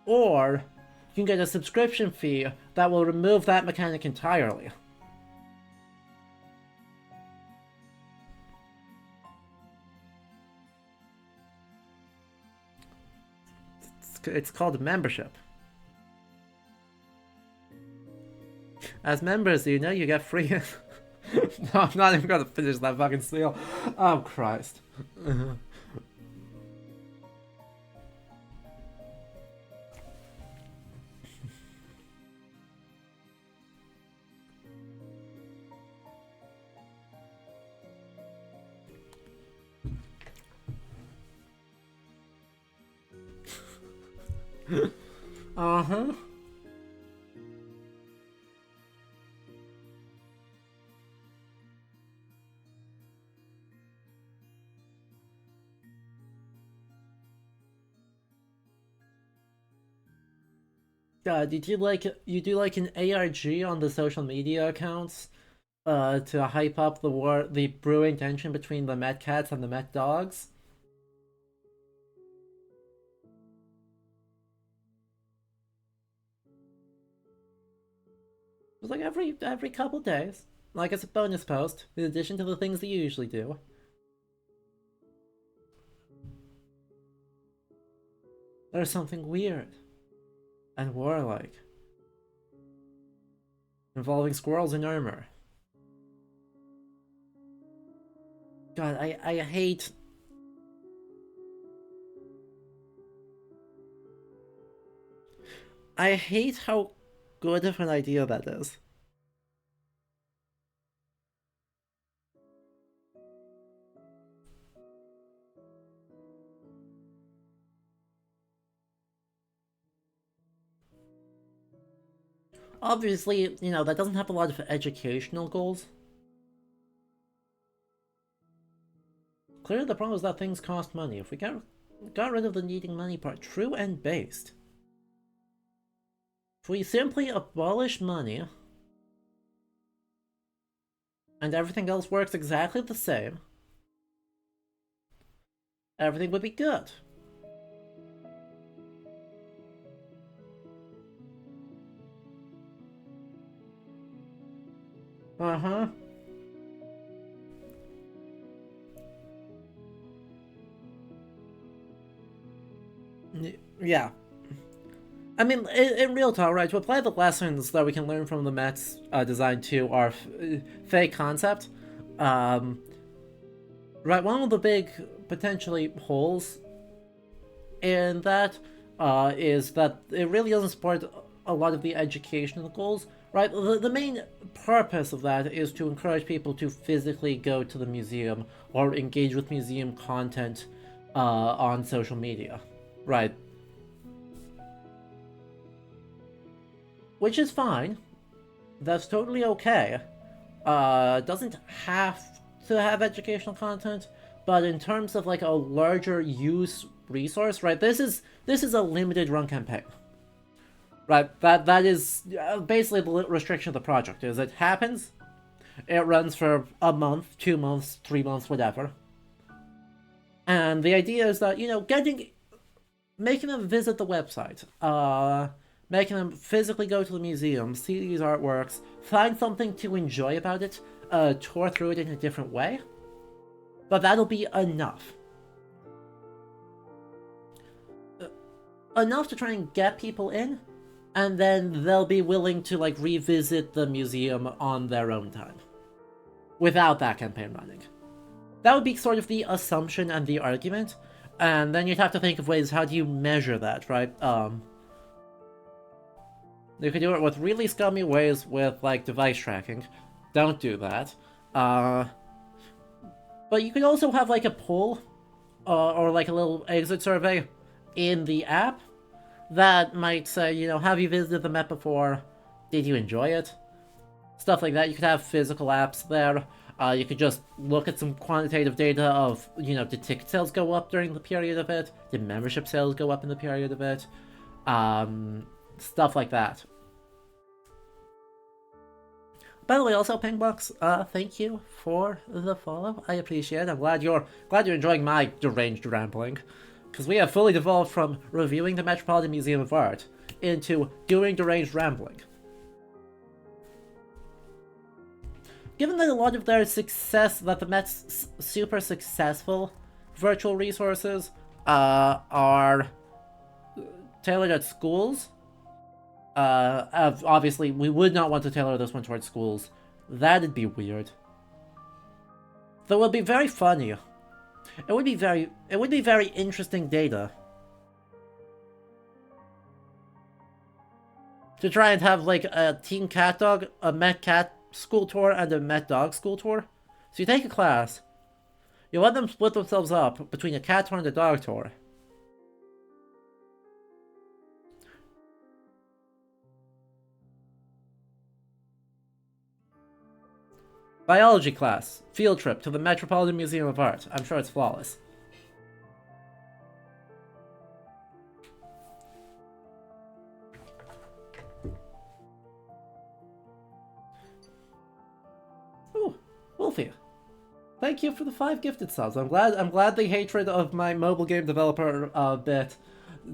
or you can get a subscription fee that will remove that mechanic entirely. It's called membership. As members, you know you get free... No, I'm not even gonna finish that fucking spiel. Oh, Christ. Uh-huh. You do like an ARG on the social media accounts, to hype up the brewing tension between the Met cats and the Met dogs. It's like every couple days. Like it's a bonus post, in addition to the things that you usually do. There's something weird and warlike involving squirrels in armor. God, I hate... I hate how good of an idea that is. Obviously, you know, that doesn't have a lot of educational goals. Clearly the problem is that things cost money. If we got rid of the needing money part, true and based. If we simply abolish money, and everything else works exactly the same, everything would be good. Uh-huh. Yeah. I mean, in real talk, right, to apply the lessons that we can learn from the Met's design to our fake concept, right, one of the big, potentially, holes in that is that it really doesn't support a lot of the educational goals, right? The main purpose of that is to encourage people to physically go to the museum or engage with museum content on social media, right? Which is fine. That's totally okay. Doesn't have to have educational content, but in terms of like a larger use resource, right? This is a limited run campaign, right? That is basically the restriction of the project. Is it happens, it runs for a month, 2 months, 3 months, whatever. And the idea is that, you know, making them visit the website, making them physically go to the museum, see these artworks, find something to enjoy about it, tour through it in a different way. But that'll be enough. Enough to try and get people in, and then they'll be willing to, like, revisit the museum on their own time. Without that campaign running. That would be sort of the assumption and the argument, and then you'd have to think of ways, how do you measure that, right? You could do it with really scummy ways with, like, device tracking. Don't do that. But you could also have, like, a poll, or, like, a little exit survey in the app that might say, you know, have you visited the Met before? Did you enjoy it? Stuff like that. You could have physical apps there. You could just look at some quantitative data of, you know, did ticket sales go up during the period of it? Did membership sales go up in the period of it? Stuff like that. By the way, also Pingbox, thank you for the follow. I appreciate it. I'm glad you're enjoying my deranged rambling, because we have fully devolved from reviewing the Metropolitan Museum of Art into doing deranged rambling. Given that a lot of their success, that the Met's super successful virtual resources are tailored at schools, obviously we would not want to tailor this one towards schools. That'd be weird. Though it would be very funny. It would be very interesting data to try and have like a Teen Cat Dog, a Met Cat school tour, and a Met Dog school tour. So you take a class, you let them split themselves up between a cat tour and a dog tour. Biology class, field trip to the Metropolitan Museum of Art. I'm sure it's flawless. Ooh, Wolfie. Thank you for the 5 gifted subs. I'm glad the hatred of my mobile game developer bit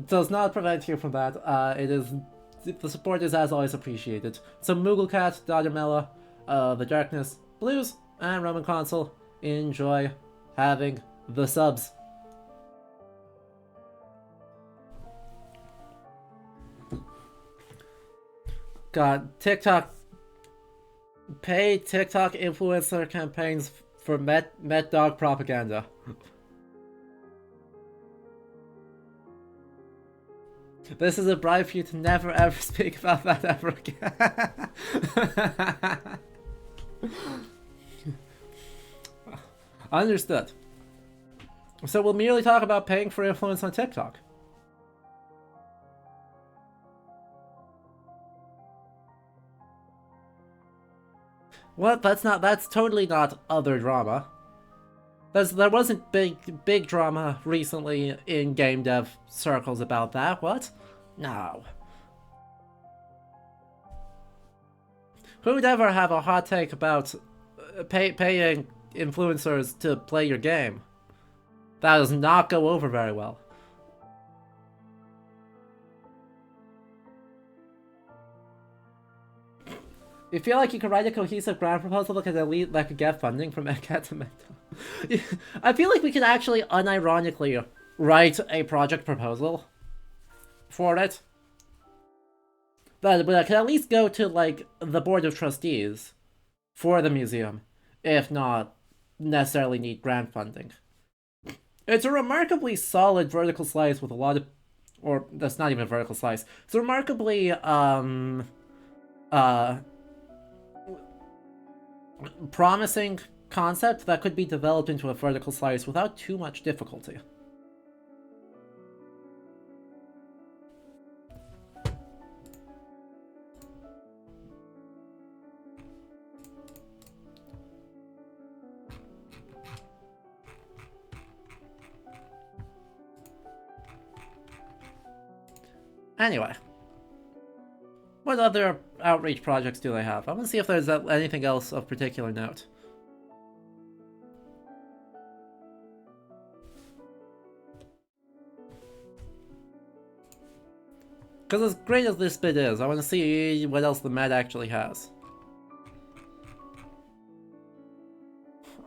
does not prevent you from that. It is The support is as always appreciated. So Mooglecat, Dodgermella, The Darkness, Blues, and Roman Consul, enjoy having the subs. God, TikTok. Pay TikTok influencer campaigns for Met Dog propaganda. This is a bribe for you to never ever speak about that ever again. Understood. So we'll merely talk about paying for influence on TikTok. What? That's totally not other drama. There wasn't big drama recently in game dev circles about that, what? No. Who would ever have a hot take about paying influencers to play your game? That does not go over very well. You feel like you could write a cohesive grant proposal that could get funding from EdCat to Mental. I feel like we could actually unironically write a project proposal for it. But I could at least go to, like, the board of trustees for the museum, if not necessarily need grant funding. It's a remarkably solid vertical slice with a lot of... Or, that's not even a vertical slice. It's a remarkably, promising concept that could be developed into a vertical slice without too much difficulty. Anyway, what other outreach projects do they have? I want to see if there's anything else of particular note. Because as great as this bit is, I want to see what else the Met actually has.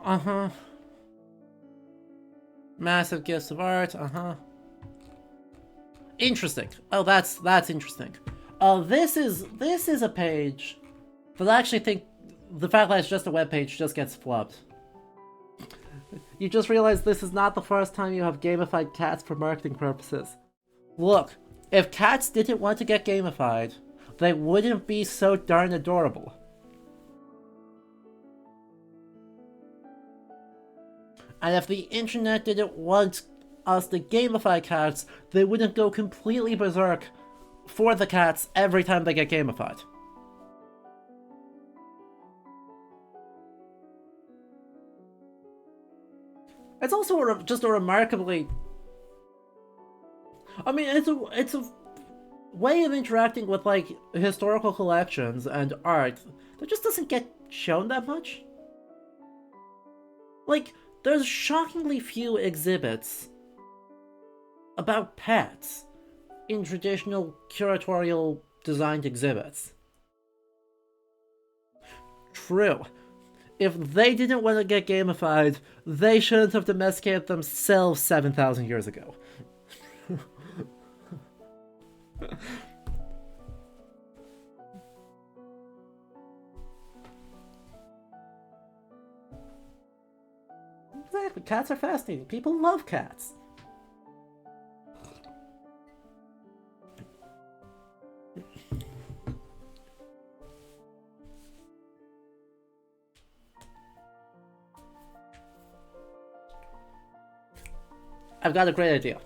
Uh-huh. Massive gifts of art, uh-huh. Interesting. Oh, that's interesting. This is a page that I actually think the fact that it's just a web page just gets flubbed. You just realize this is not the first time you have gamified cats for marketing purposes. Look, if cats didn't want to get gamified, they wouldn't be so darn adorable. And if the internet didn't want us to gamify cats, they wouldn't go completely berserk for the cats every time they get gamified. It's also just a remarkably... I mean, it's a way of interacting with, like, historical collections and art that just doesn't get shown that much. Like, there's shockingly few exhibits about pets in traditional curatorial designed exhibits. True. If they didn't want to get gamified, they shouldn't have domesticated themselves 7,000 years ago. Exactly, cats are fascinating. People love cats. I've got a great idea.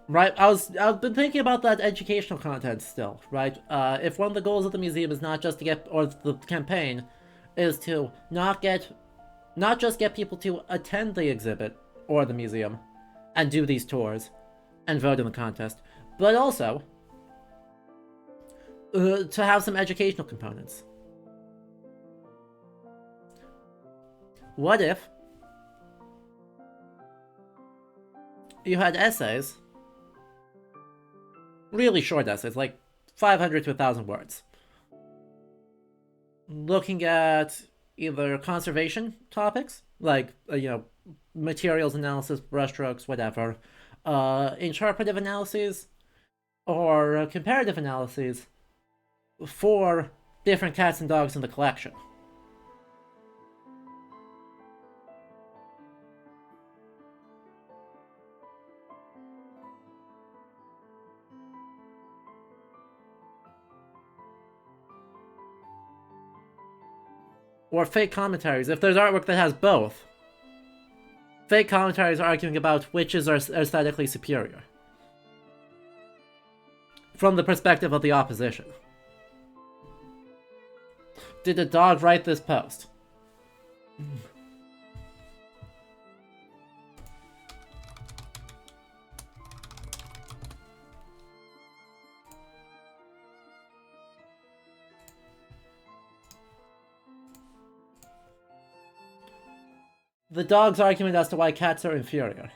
Right, I've been thinking about that educational content still, right? If one of the goals of the museum is not just to get, or the campaign, is to not just get people to attend the exhibit or the museum and do these tours and vote in the contest, but also to have some educational components. What if you had essays, really short essays, like 500 to 1,000 words. Looking at either conservation topics, like, materials analysis, brushstrokes, whatever, interpretive analyses, or comparative analyses for different cats and dogs in the collection. Or fake commentaries, if there's artwork that has both. Fake commentaries arguing about which is aesthetically superior, from the perspective of the opposition. Did a dog write this post? The dog's argument as to why cats are inferior.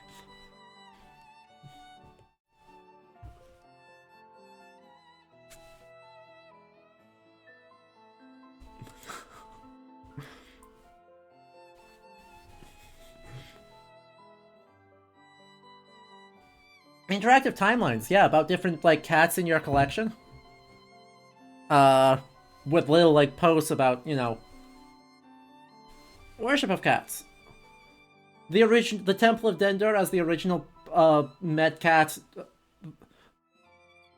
Interactive timelines, yeah, about different, like, cats in your collection. With little, like, posts about, worship of cats. The Temple of Dendur as the original Met Cat.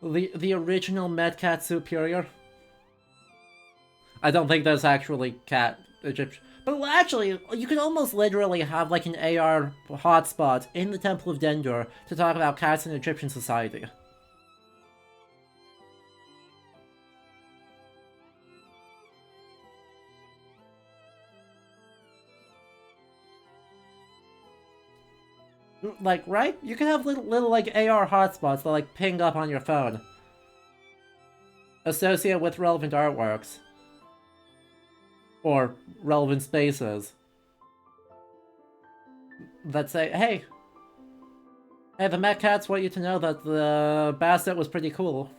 The original Met Cat superior. I don't think there's actually cat Egyptian. But actually, you could almost literally have like an AR hotspot in the Temple of Dendur to talk about cats in Egyptian society. Like, right? You can have little like AR hotspots that like ping up on your phone. Associate with relevant artworks. Or relevant spaces. That say, hey, the Met Cats want you to know that the Basset was pretty cool.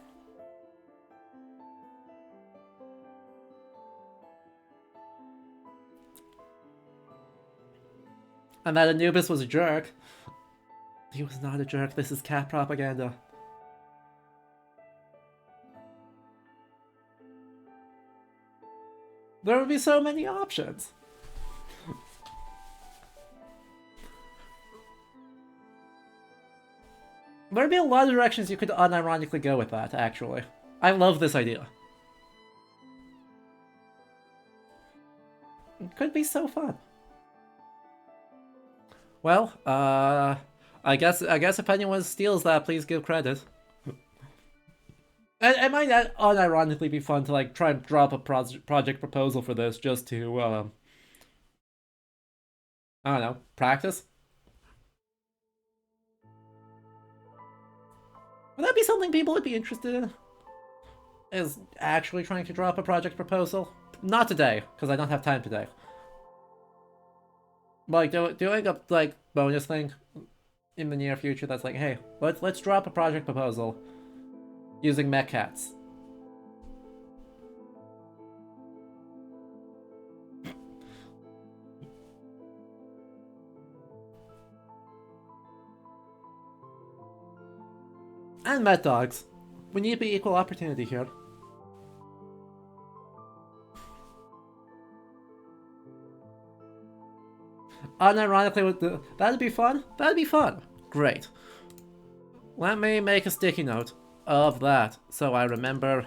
And that Anubis was a jerk. He was not a jerk, this is cat propaganda. There would be so many options. There'd be a lot of directions you could unironically go with that, actually. I love this idea. It could be so fun. Well, I guess if anyone steals that, please give credit. It might unironically be fun to like try and drop a project proposal for this just to I don't know, practice. Would that be something people would be interested in? Is actually trying to drop a project proposal? Not today, because I don't have time today. Like doing a like bonus thing in the near future that's like, hey, let's drop a project proposal using mech cats. And met dogs. We need to be equal opportunity here. Unironically, that'd be fun? That'd be fun. Great. Let me make a sticky note of that so I remember.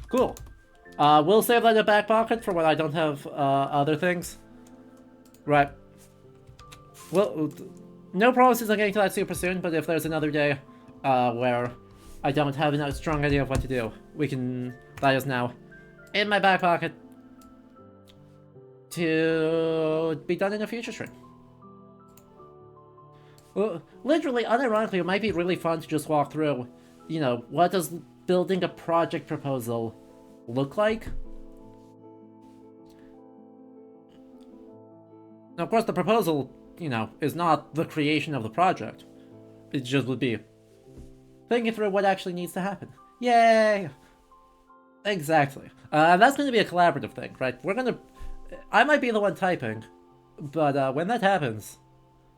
Cool. We'll save that in the back pocket for when I don't have other things. Right. Well, no promises on getting to that super soon, but if there's another day where I don't have a strong idea of what to do, we can... That is now in my back pocket to be done in a future stream. Well, literally, unironically, it might be really fun to just walk through, what does building a project proposal look like. Now, of course, the proposal, is not the creation of the project. It just would be thinking through what actually needs to happen. Yay! Exactly. That's going to be a collaborative thing, right? I might be the one typing, but when that happens,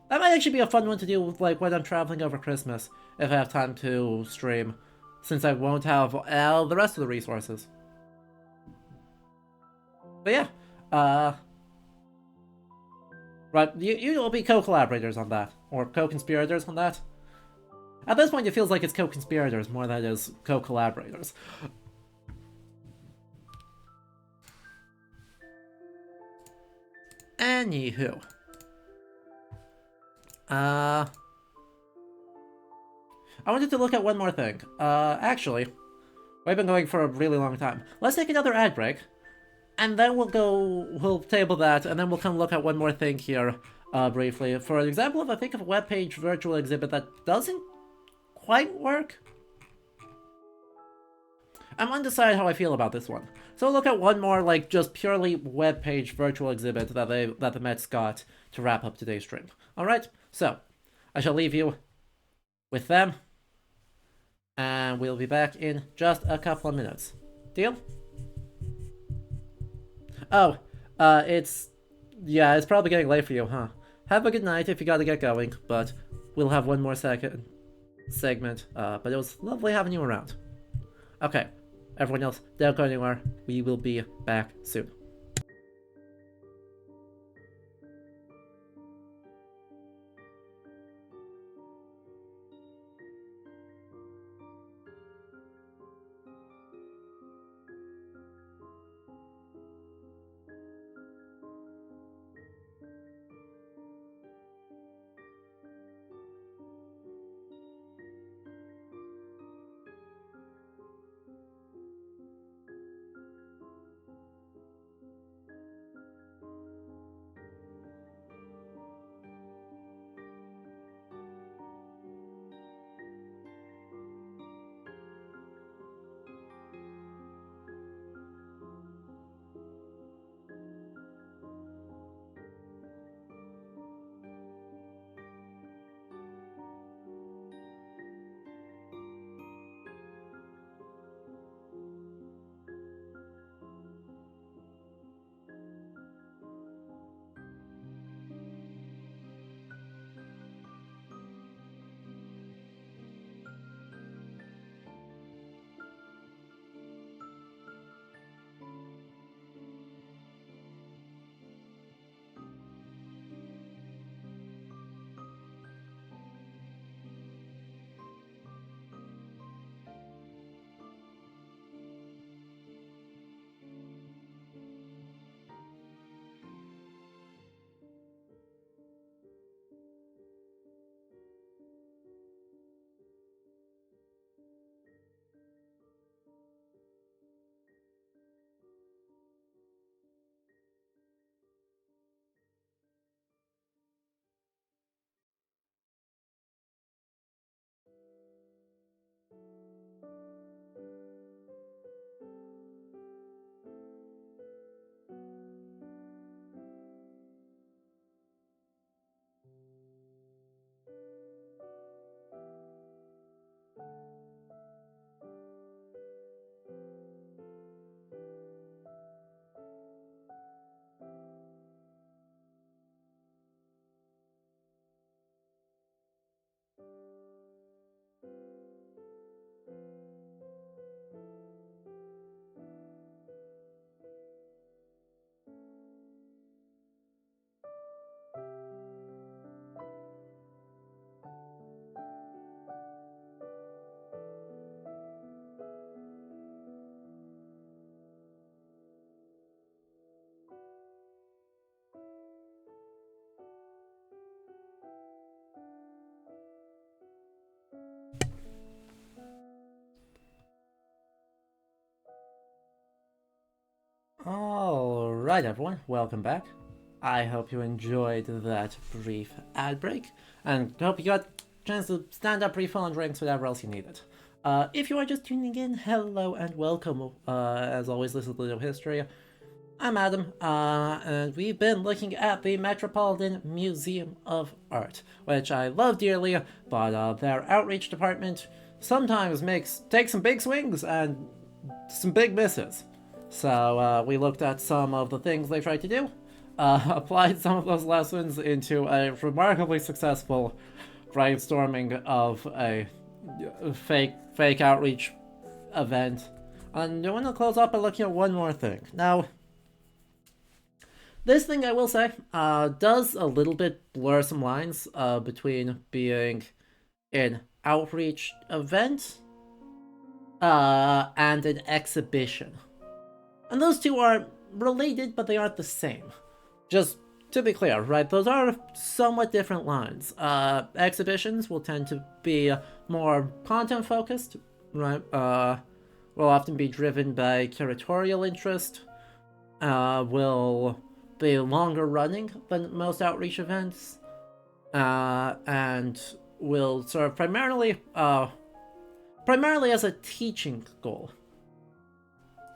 that might actually be a fun one to do, like, when I'm traveling over Christmas, if I have time to stream, since I won't have the rest of the resources. But yeah, right, you will be co-collaborators on that, or co-conspirators on that. At this point, it feels like it's co-conspirators more than it is co-collaborators. Anywho. I wanted to look at one more thing. Actually, we've been going for a really long time. Let's take another ad break, and then we'll table that, and then we'll come look at one more thing here, briefly. For an example of, I think, of a web page virtual exhibit that doesn't quite work. I'm undecided how I feel about this one. So we'll look at one more, like, just purely web page virtual exhibit that the Mets got to wrap up today's stream. Alright, so I shall leave you with them, and we'll be back in just a couple of minutes. Deal? Oh, it's probably getting late for you, huh? Have a good night if you gotta get going, but we'll have one more segment, but it was lovely having you around. Okay, everyone else, don't go anywhere. We will be back soon. Alright everyone, welcome back. I hope you enjoyed that brief ad break, and hope you got a chance to stand up, refill, and drinks, whatever else you needed. If you are just tuning in, hello and welcome. As always, this is Little History. I'm Adam, and we've been looking at the Metropolitan Museum of Art, which I love dearly, but their outreach department sometimes takes some big swings and some big misses. So we looked at some of the things they tried to do, applied some of those lessons into a remarkably successful brainstorming of a fake outreach event. And I want to close up by looking at one more thing. Now, this thing, I will say, does a little bit blur some lines between being an outreach event and an exhibition. And those two are related, but they aren't the same. Just to be clear, right, those are somewhat different lines. Exhibitions will tend to be more content-focused, right? Will often be driven by curatorial interest, will be longer running than most outreach events, and will serve primarily as a teaching goal.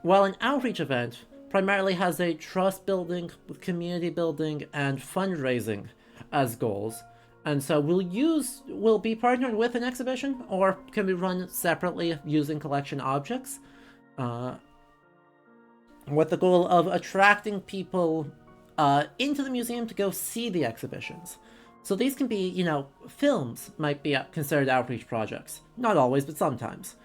While an outreach event primarily has a trust building, community building, and fundraising as goals, and so will be partnered with an exhibition or can be run separately using collection objects, with the goal of attracting people into the museum to go see the exhibitions. So these can be, films might be considered outreach projects. Not always, but sometimes.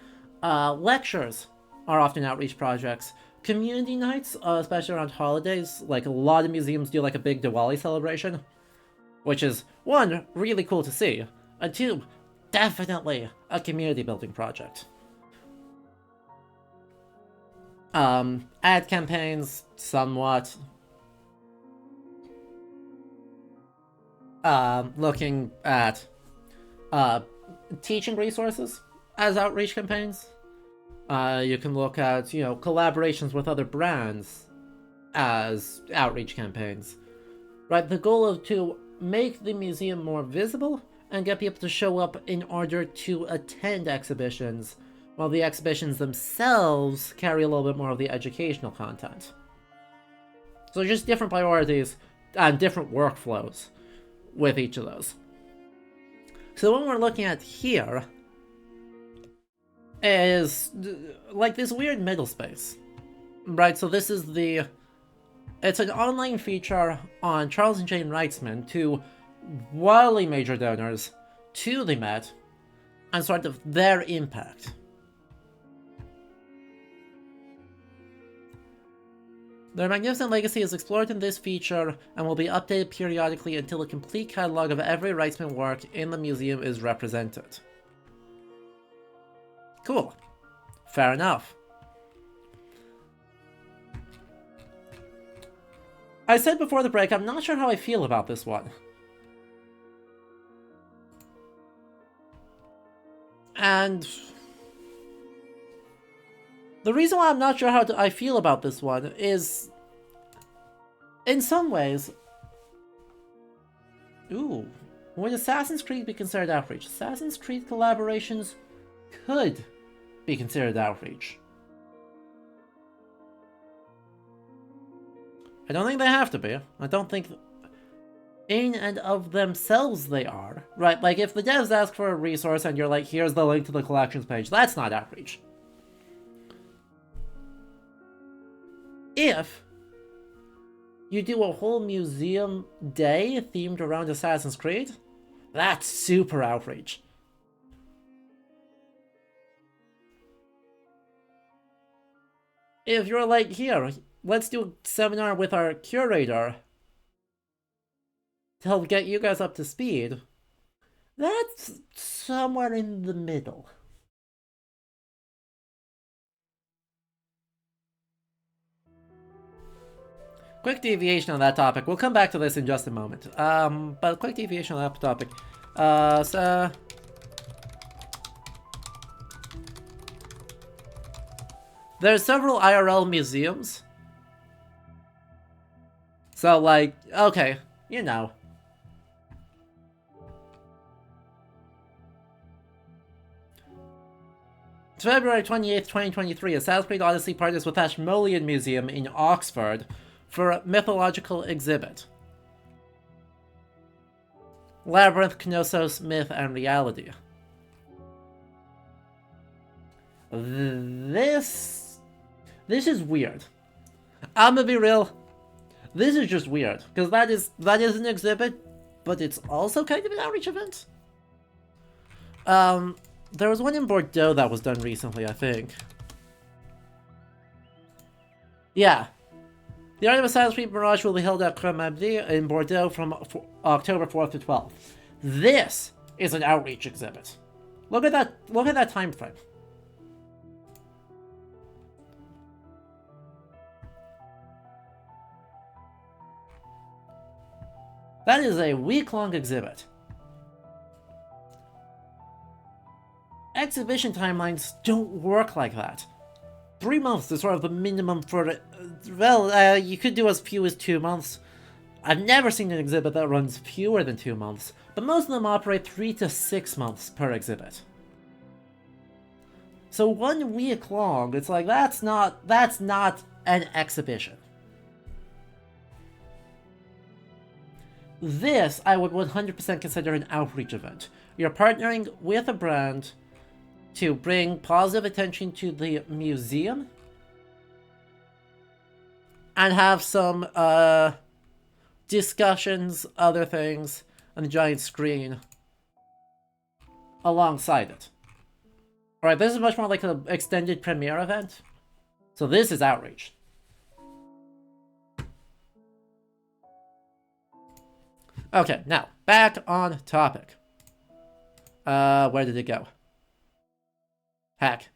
Lectures are often outreach projects. Community nights, especially around holidays, like a lot of museums do like a big Diwali celebration, which is, one, really cool to see, and two, definitely a community building project. Ad campaigns, somewhat. Looking at teaching resources as outreach campaigns. You can look at, collaborations with other brands as outreach campaigns. Right, the goal is to make the museum more visible and get people to show up in order to attend exhibitions, while the exhibitions themselves carry a little bit more of the educational content. So just different priorities and different workflows with each of those. So what we're looking at here is like this weird middle space, right? So this is it's an online feature on Charles and Jane Reitzman, two wildly major donors to the Met, and sort of their impact. Their magnificent legacy is explored in this feature and will be updated periodically until a complete catalog of every Reitzman work in the museum is represented. Cool. Fair enough. I said before the break, I'm not sure how I feel about this one. And the reason why I'm not sure how I feel about this one is, in some ways, would Assassin's Creed be considered outreach? Assassin's Creed collaborations could be considered outreach. I don't think they have to be. I don't think in and of themselves they are. Right, like if the devs ask for a resource and you're like, here's the link to the collections page, that's not outreach. If you do a whole museum day themed around Assassin's Creed, that's super outreach. If you're like, here, let's do a seminar with our curator to help get you guys up to speed, that's somewhere in the middle. Quick deviation on that topic. We'll come back to this in just a moment. But quick deviation on that topic. So there's several IRL museums. So, like, okay, February 28th, 2023, a South Creek Odyssey partners with Ashmolean Museum in Oxford for a mythological exhibit. Labyrinth, Knossos, Myth, and Reality. This is weird. I'm gonna be real. This is just weird, because that is an exhibit, but it's also kind of an outreach event. There was one in Bordeaux that was done recently, I think. Yeah. The Artemis South Street Mirage will be held at Crème Abdi in Bordeaux from October 4th to 12th. This is an outreach exhibit. Look at that time frame. That is a week-long exhibit. Exhibition timelines don't work like that. 3 months is sort of the minimum for... well, you could do as few as 2 months. I've never seen an exhibit that runs fewer than 2 months, but most of them operate 3 to 6 months per exhibit. So 1 week long, it's like, that's not an exhibition. This, I would 100% consider an outreach event. You're partnering with a brand to bring positive attention to the museum and have some discussions, other things, on the giant screen alongside it. Alright, this is much more like an extended premiere event. So this is outreach. Okay, now, back on topic. Where did it go? Heck.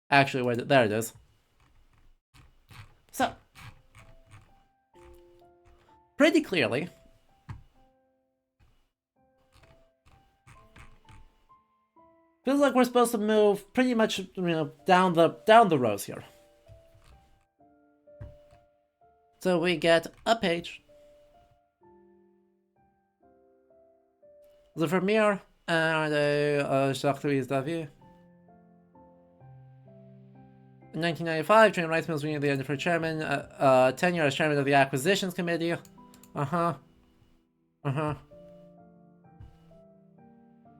Actually, there it is. So, pretty clearly, feels like we're supposed to move pretty much, down the rows here. So we get a page, the premiere, and a Chartreuse d'Avis. In 1995, Jane Reisman was the end for chairman, tenure as chairman of the acquisitions committee.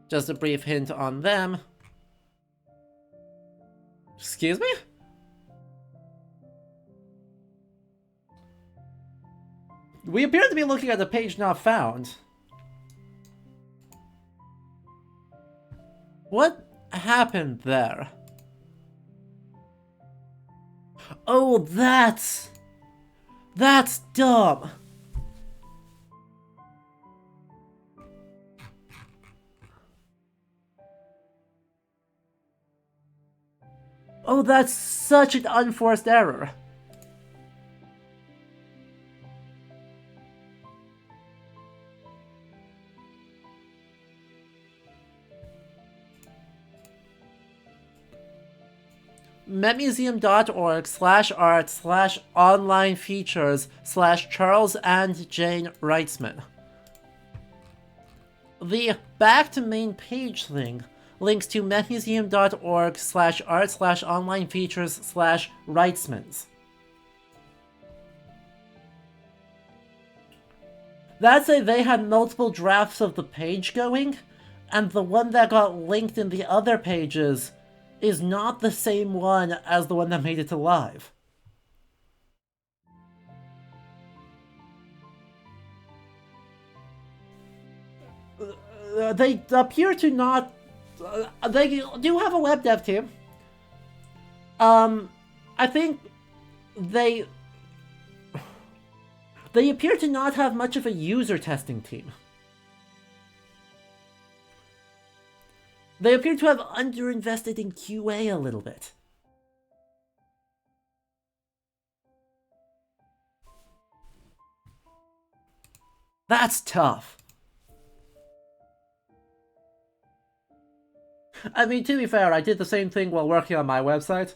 Just a brief hint on them. Excuse me? We appear to be looking at the page not found. What happened there? Oh, that's dumb. Oh, that's such an unforced error. metmuseum.org/art/online features/Charles and Jane Reitzman. The back to main page thing links to metmuseum.org/art/online features/Reitzmans. That's a they had multiple drafts of the page going, and the one that got linked in the other pages is not the same one as the one that made it to live. They appear to not... they do have a web dev team. I think they appear to not have much of a user testing team. They appear to have underinvested in QA a little bit. That's tough. I mean, to be fair, I did the same thing while working on my website.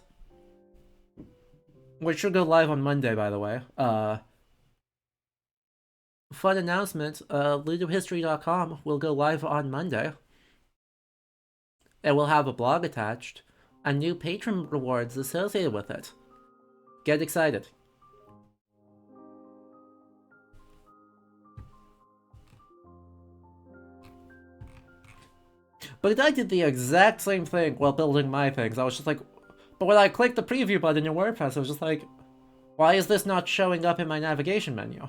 Which should go live on Monday, by the way. Fun announcement, ludohistory.com will go live on Monday. It will have a blog attached, and new patron rewards associated with it. Get excited. But I did the exact same thing while building my things. I was just like, but when I clicked the preview button in WordPress, I was just like, why is this not showing up in my navigation menu?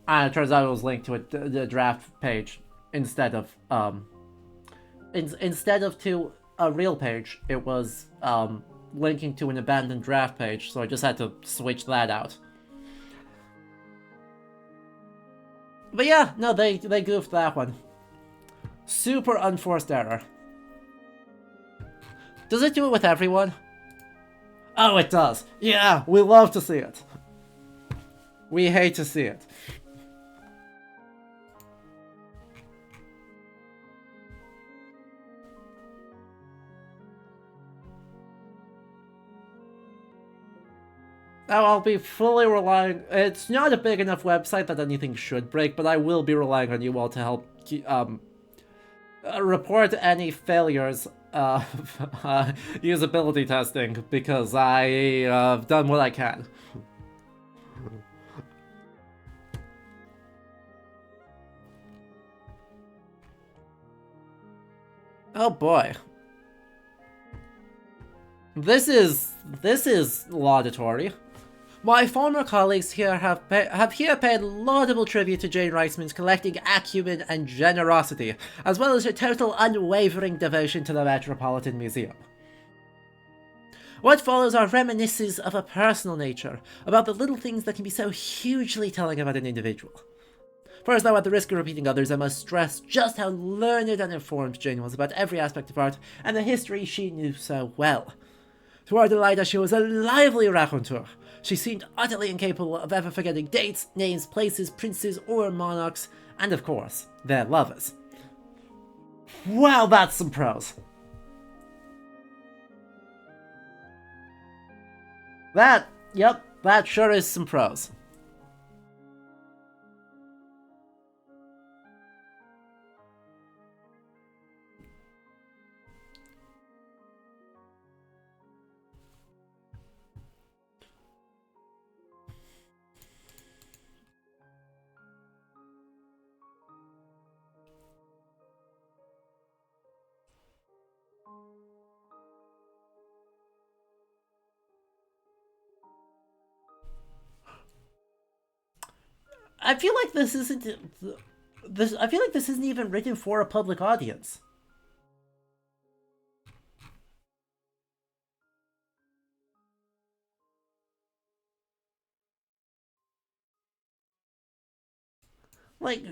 And it turns out it was linked to the draft page instead of to a real page. It was linking to an abandoned draft page, so I just had to switch that out. But yeah, no, they goofed that one. Super unforced error. Does it do it with everyone? Oh, it does. Yeah, we love to see it. We hate to see it. I'll be fully relying... It's not a big enough website that anything should break, but I will be relying on you all to help report any failures of usability testing, because I have done what I can. Oh boy. This is laudatory. My former colleagues here have paid laudable tribute to Jane Reisman's collecting acumen and generosity, as well as her total unwavering devotion to the Metropolitan Museum. What follows are reminiscences of a personal nature, about the little things that can be so hugely telling about an individual. First, though, at the risk of repeating others, I must stress just how learned and informed Jane was about every aspect of art, and the history she knew so well. To our delight, she was a lively raconteur. She seemed utterly incapable of ever forgetting dates, names, places, princes, or monarchs, and of course, their lovers. Wow, that's some prose. That sure is some prose. I feel like this isn't even written for a public audience. Like,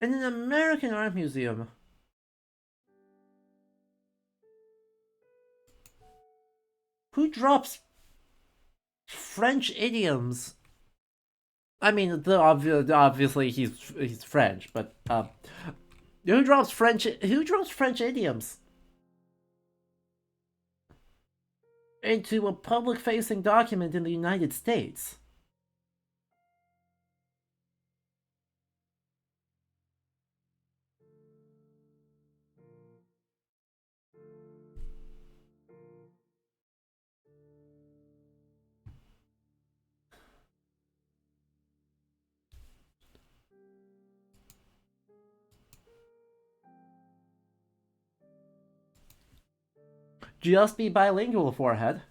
in an American art museum, who drops French idioms? I mean, obviously he's French, but who drops French idioms into a public-facing document in the United States? Just be bilingual, forehead.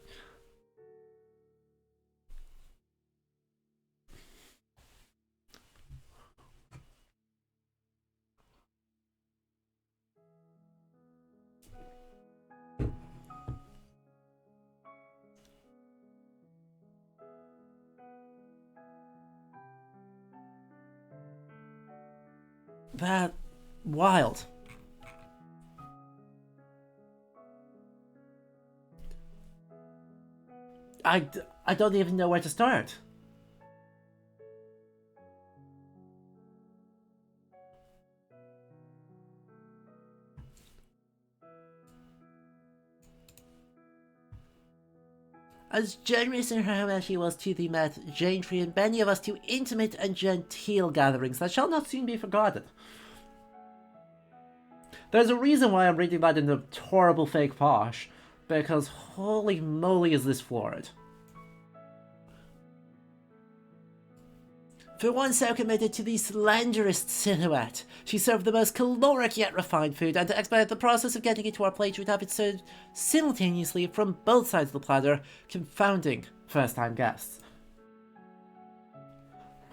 That wild. I don't even know where to start. As generous in her home as she was to the Met, Jane treated many of us to intimate and genteel gatherings that shall not soon be forgotten. There's a reason why I'm reading that in the horrible fake posh, because holy moly is this florid. For one so committed to the slenderest silhouette, she served the most caloric yet refined food, and to expedite the process of getting it to our plate, she would have it served simultaneously from both sides of the platter, confounding first-time guests.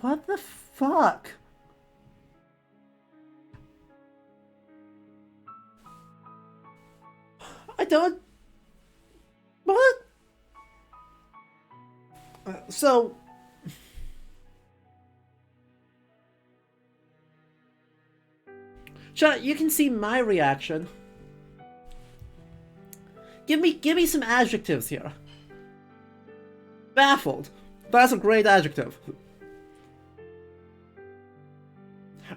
What the fuck? I don't... What? So... Chat, you can see my reaction. Give me some adjectives here. Baffled. That's a great adjective.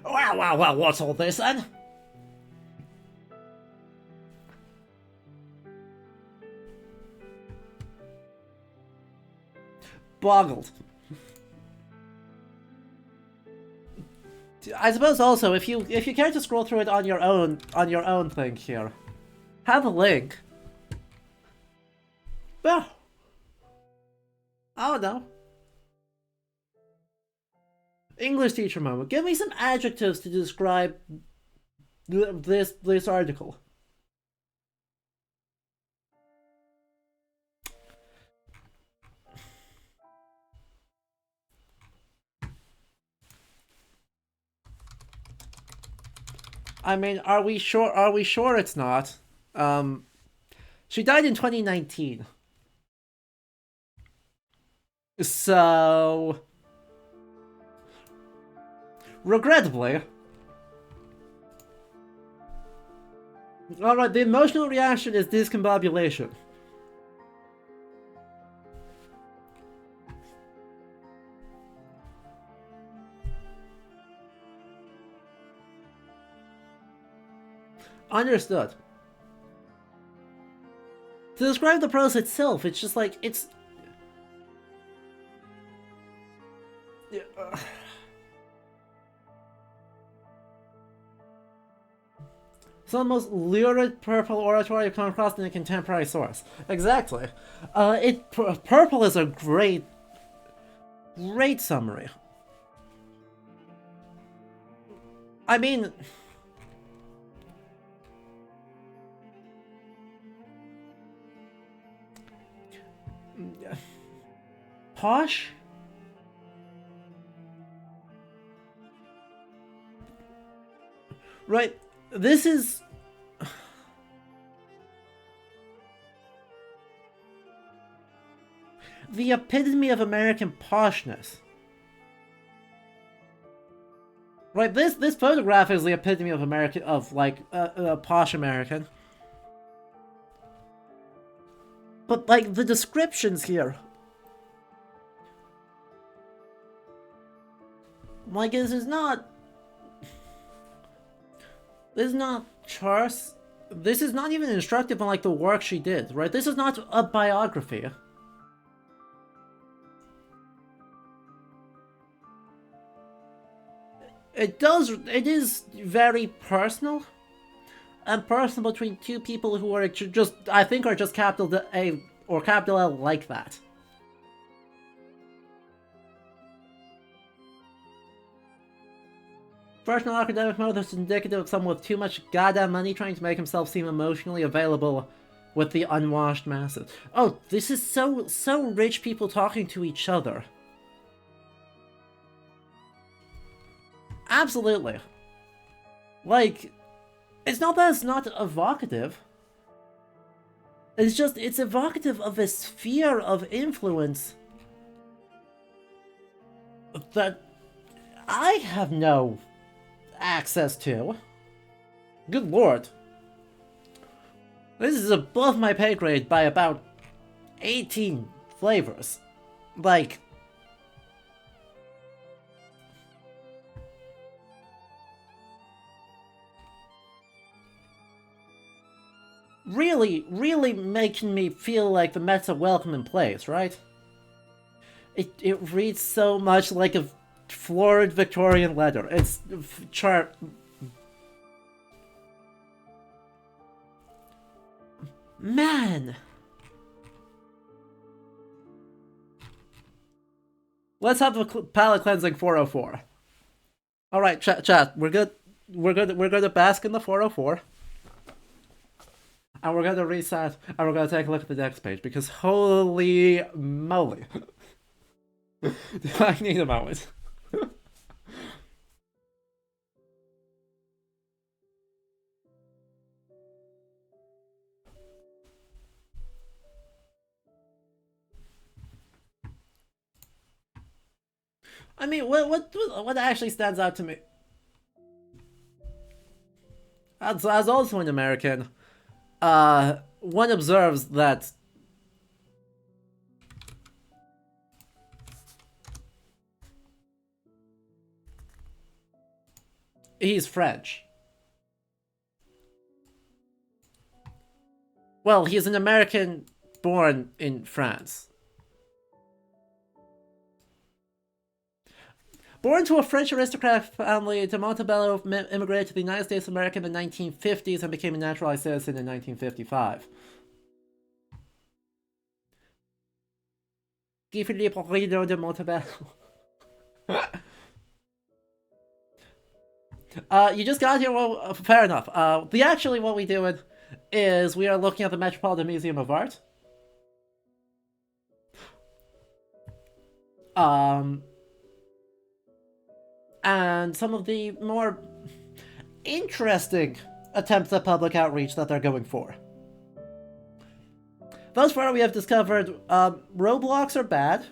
Wow, what's all this then? Boggled. I suppose also if you care to scroll through it on your own thing here, have a link. Well, I don't know. English teacher moment. Give me some adjectives to describe this article. I mean, are we sure it's not? She died in 2019. So... regrettably... Alright, the emotional reaction is discombobulation. Understood. To describe the prose itself, it's just like, it's... Some of the most lurid purple oratory I've come across in a contemporary source. Exactly. Purple is a great summary. I mean... Posh? Right, this is... the epitome of American poshness. Right, this photograph is the epitome of American, posh American. But, like, the descriptions here... like, this is not charse. This is not even instructive on, like, the work she did, right? This is not a biography. It is very personal. And personal between two people who are just, I think, are just capital A or capital L like that. Personal academic motive is indicative of someone with too much goddamn money trying to make himself seem emotionally available with the unwashed masses. Oh, this is so rich people talking to each other. Absolutely. Like, it's not that it's not evocative. It's just, it's evocative of a sphere of influence that I have no access to. Good lord. This is above my pay grade by about 18 flavors. Like... really making me feel like the Met's a welcoming place, right? It reads so much like a florid Victorian letter. It's Man! Let's have a palette cleansing 404. Alright, chat, we're good. We're gonna bask in the 404. And we're gonna reset, and we're gonna take a look at the next page, because holy moly. Do I need a moment? I mean, what actually stands out to me? As also an American, one observes that he's French. Well, he's an American born in France. Born to a French aristocratic family, de Montebello immigrated to the United States of America in the 1950s and became a naturalized citizen in 1955. Guy Philippe Rino de Montebello. You just got here, well, fair enough. Actually what we doing is we are looking at the Metropolitan Museum of Art. And some of the more interesting attempts at public outreach that they're going for. Thus far we have discovered Roblox are bad.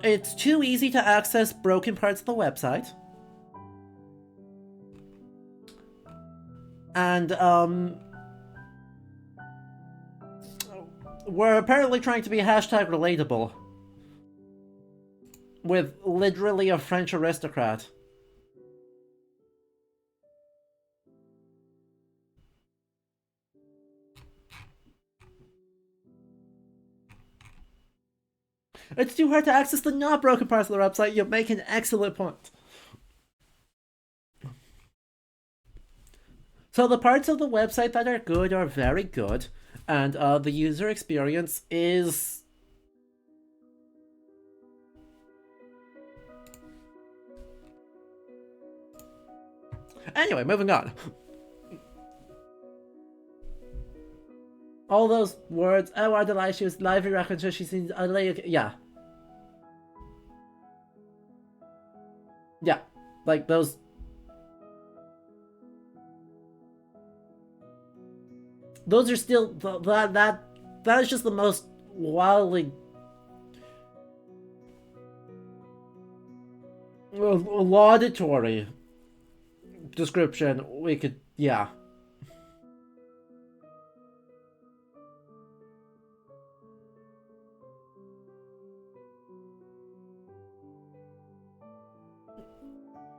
It's too easy to access broken parts of the website. And we're apparently trying to be hashtag relatable with literally a French aristocrat. It's too hard to access the not broken parts of the website. You make an excellent point. So the parts of the website that are good are very good, and the user experience is... Anyway, moving on. All those words, oh, I delight she was lively reference, she seems, yeah. Yeah, like those... Those are still, that is just the most wildly... laudatory description we could, yeah.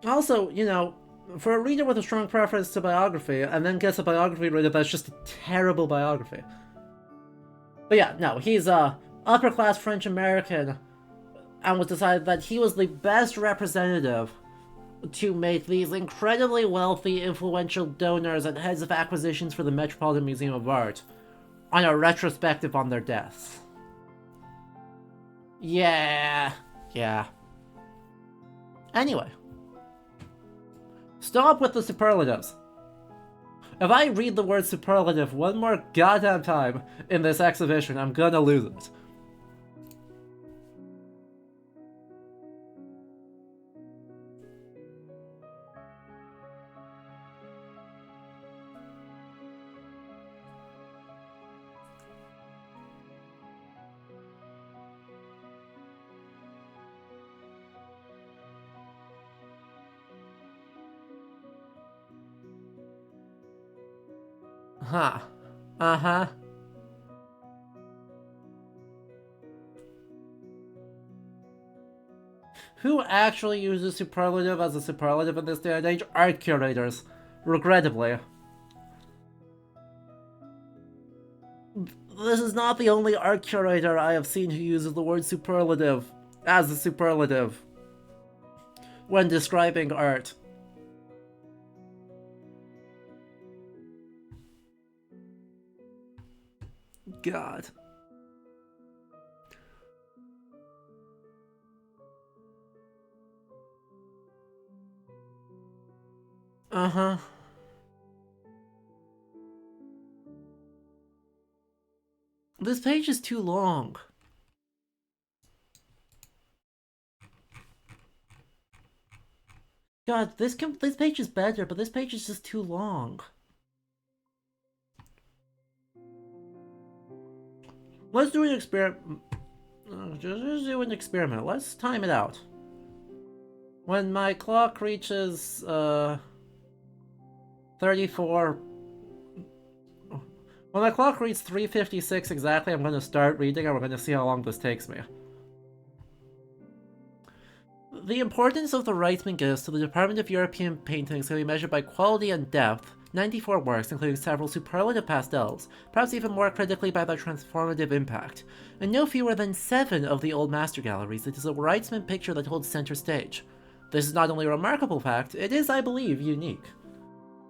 Also, you know, for a reader with a strong preference to biography, and then gets a biography reader that's just a terrible biography. But yeah, no, he's a upper-class French-American, and was decided that he was the best representative to make these incredibly wealthy, influential donors and heads of acquisitions for the Metropolitan Museum of Art on a retrospective on their deaths. Yeah. Anyway. Stop with the superlatives. If I read the word superlative one more goddamn time in this exhibition, I'm gonna lose it. Huh. Uh-huh. Who actually uses superlative as a superlative in this day and age? Art curators. Regrettably. This is not the only art curator I have seen who uses the word superlative as a superlative when describing art. God. Uh-huh. This page is too long. God, this page is better, but this page is just too long. Let's do an experiment. Just do an experiment. Let's time it out. When my clock reaches 34. When my clock reads 3:56 exactly, I'm going to start reading and we're going to see how long this takes me. The importance of the Reitzman gives to the Department of European Paintings can be measured by quality and depth. 94 works, including several superlative pastels, perhaps even more critically by their transformative impact. In no fewer than 7 of the old master galleries, it is a Reitzman picture that holds center stage. This is not only a remarkable fact, it is, I believe, unique.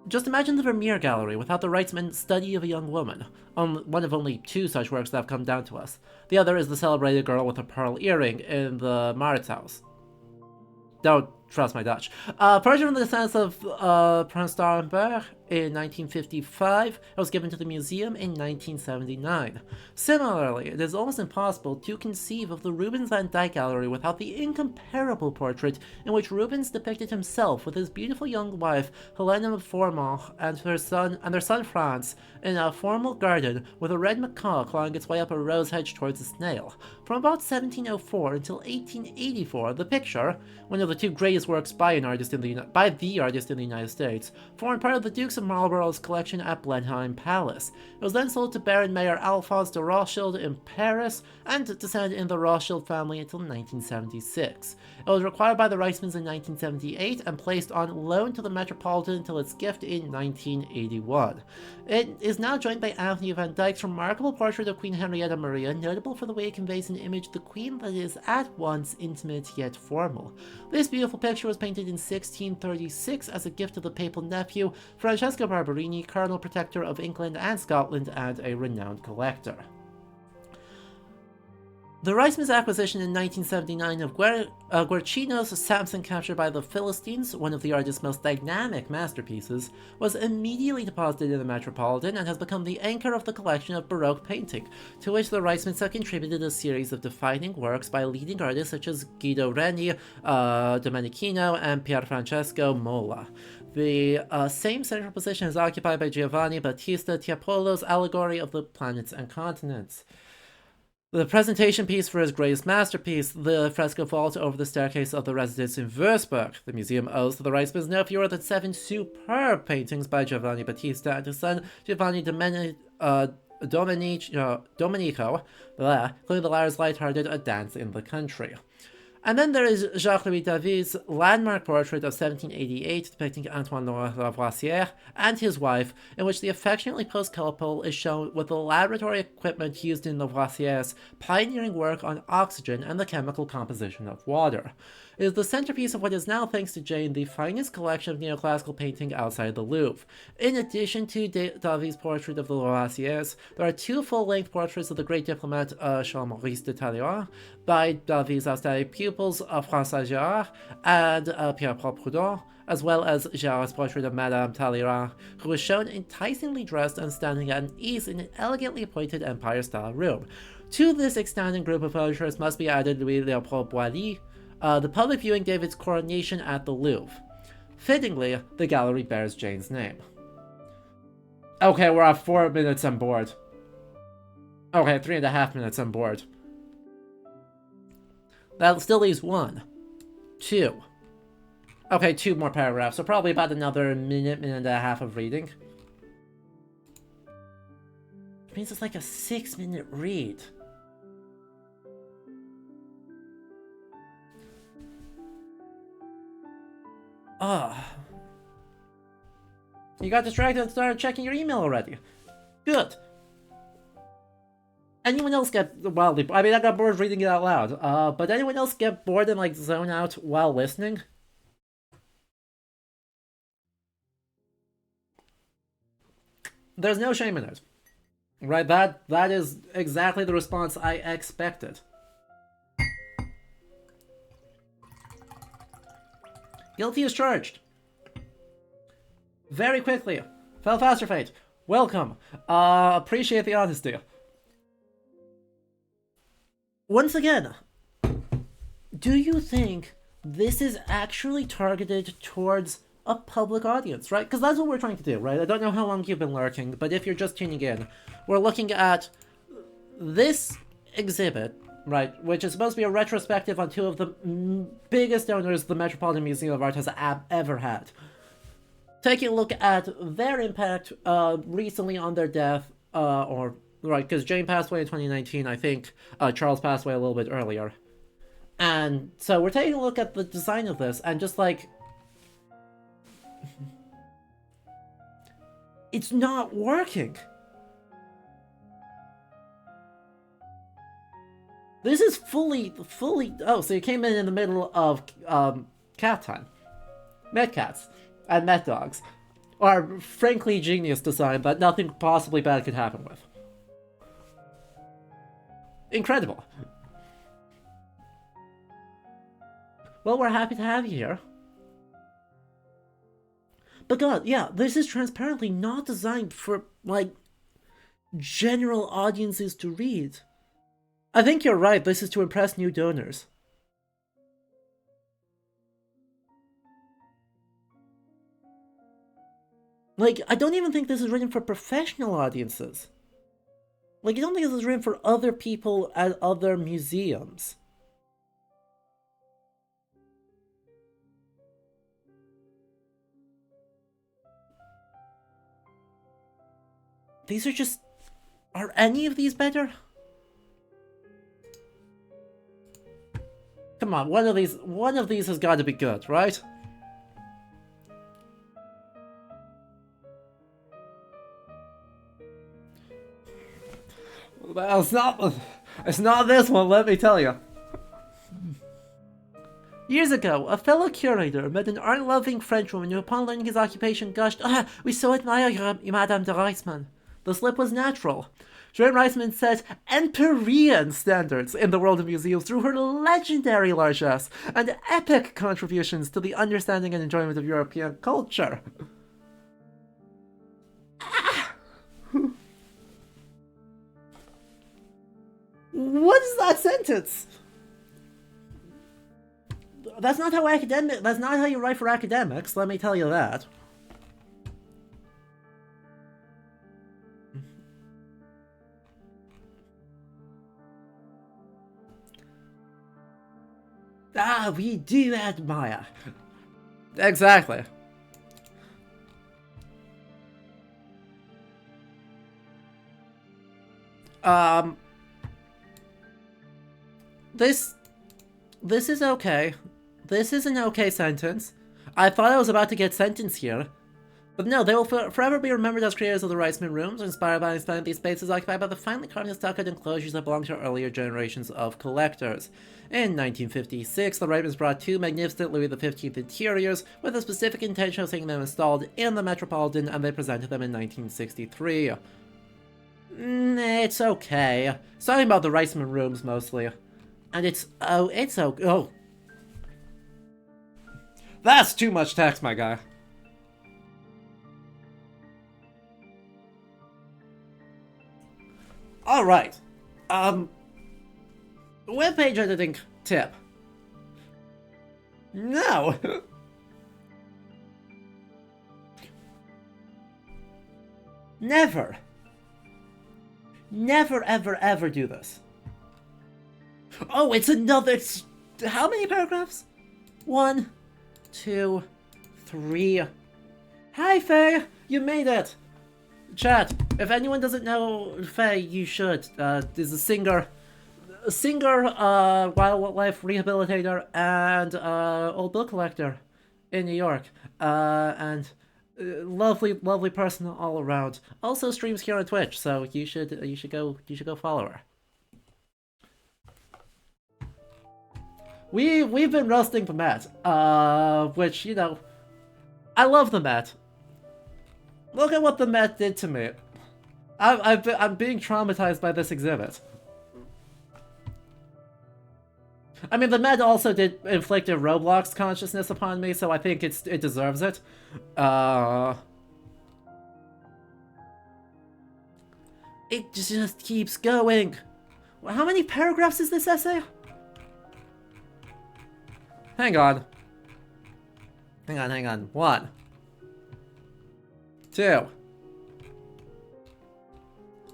Just imagine the Vermeer Gallery without the Reitzman Study of a Young Woman, one of only 2 such works that have come down to us. The other is the celebrated Girl with a Pearl Earring in the Mauritshuis. Don't trust my Dutch. Portrait from the Descendants of Prince d'Arenberg in 1955. It was given to the museum in 1979. Similarly, it is almost impossible to conceive of the Rubens Van Dyck Gallery without the incomparable portrait in which Rubens depicted himself with his beautiful young wife Helena of Formont and their son Franz in a formal garden with a red macaw clawing its way up a rose hedge towards a snail. From about 1704 until 1884, the picture, one of the 2 greatest works by the artist in the United States, formed part of the Dukes of Marlborough's collection at Blenheim Palace. It was then sold to Baron Mayer Alphonse de Rothschild in Paris and descended in the Rothschild family until 1976. It was acquired by the Reitzmans in 1978 and placed on loan to the Metropolitan until its gift in 1981. It is now joined by Anthony van Dyck's remarkable portrait of Queen Henrietta Maria, notable for the way it conveys an image of the Queen that is at once intimate yet formal. This beautiful picture was painted in 1636 as a gift to the papal nephew, Francesco Barberini, Cardinal Protector of England and Scotland and a renowned collector. The Reitzmans' acquisition in 1979 of Guercino's Samson captured by the Philistines, one of the artist's most dynamic masterpieces, was immediately deposited in the Metropolitan and has become the anchor of the collection of Baroque painting, to which the Reitzmans have contributed a series of defining works by leading artists such as Guido Reni, Domenichino, and Pierfrancesco Mola. The same central position is occupied by Giovanni Battista Tiepolo's allegory of the planets and continents. The presentation piece for his greatest masterpiece, the fresco vault over the staircase of the residence in Würzburg. The museum owes to the Reitzmans no fewer than 7 superb paintings by Giovanni Battista and his son Giovanni Domenico, including the latter's light-hearted A Dance in the Country. And then there is Jacques-Louis David's landmark portrait of 1788 depicting Antoine Lavoisier and his wife, in which the affectionately posed couple is shown with the laboratory equipment used in Lavoisier's pioneering work on oxygen and the chemical composition of water. It is the centerpiece of what is now, thanks to Jane, the finest collection of neoclassical painting outside the Louvre. In addition to David's portrait of the Lavoisiers, there are 2 full-length portraits of the great diplomat Charles-Maurice de Talleyrand by David's outstanding pupils François Gérard and Pierre-Paul Proudhon, as well as Gérard's portrait of Madame Talleyrand, who is shown enticingly dressed and standing at an ease in an elegantly appointed Empire-style room. To this extending group of portraits must be added Louis-Léopold Boilly, the public viewing David's coronation at the Louvre. Fittingly, the gallery bears Jane's name. Okay, we're at 4 minutes on board. Okay, 3.5 minutes on board. That still leaves 1. 2. Okay, 2 more paragraphs, so probably about another minute and a half of reading. Which means it's like a 6-minute read. You got distracted and started checking your email already. Good. Anyone else get wildly... I mean, I got bored reading it out loud. But anyone else get bored and, like, zone out while listening? There's no shame in it. Right, that is exactly the response I expected. Guilty as charged. Very quickly. Fell faster fate. Welcome. Appreciate the honesty. Once again, do you think this is actually targeted towards a public audience, right? Because that's what we're trying to do, right? I don't know how long you've been lurking, but if you're just tuning in, we're looking at this exhibit, right, which is supposed to be a retrospective on two of the biggest donors the Metropolitan Museum of Art has ever had. Taking a look at their impact recently on their death, right, because Jane passed away in 2019, I think Charles passed away a little bit earlier. And so we're taking a look at the design of this, and just like, it's not working. This is fully, oh, so you came in the middle of cat time. Met cats and Met dogs are frankly genius design that nothing possibly bad could happen with. Incredible. Well, we're happy to have you here. But God, yeah, this is transparently not designed for, like, general audiences to read. I think you're right, this is to impress new donors. Like, I don't even think this is written for professional audiences. Like, I don't think this is written for other people at other museums. These are just... Are any of these better? Come on, one of these has got to be good, right? Well, it's not this one, let me tell you. Years ago, a fellow curator met an art-loving Frenchwoman who, upon learning his occupation, gushed, "Ah, we so admire you, Madame de Reisman." The slip was natural. Joan Reisman set empyrean standards in the world of museums through her legendary largesse and epic contributions to the understanding and enjoyment of European culture. What is that sentence? That's not how you write for academics, let me tell you that. Ah, we do admire. Exactly. This is okay. This is an okay sentence. I thought I was about to get sentenced here. But no, they will forever be remembered as creators of the Reisman Rooms, inspired by and expanding these spaces occupied by the finely carved and stuccoed enclosures that belonged to earlier generations of collectors. In 1956, the Reismans brought two magnificent Louis XV interiors with a specific intention of seeing them installed in the Metropolitan, and they presented them in 1963. It's okay. It's talking about the Reisman Rooms mostly. And it's okay. Oh. That's too much text, my guy. Alright. Webpage editing tip. No! Never. Never, ever, ever do this. Oh, it's another... How many paragraphs? 1, 2, 3. Hi, Faye! You made it! Chat, if anyone doesn't know Faye, you should. Is a singer, wildlife rehabilitator, and old book collector in New York. And lovely person all around. Also streams here on Twitch, so you should go follow her. We've been roasting the Met, which, you know, I love the Met. Look at what the Met did to me. I'm being traumatized by this exhibit. I mean, the Met also did inflict a Roblox consciousness upon me, so I think it deserves it. It just keeps going. How many paragraphs is this essay? Hang on. Hang on. 1, 2,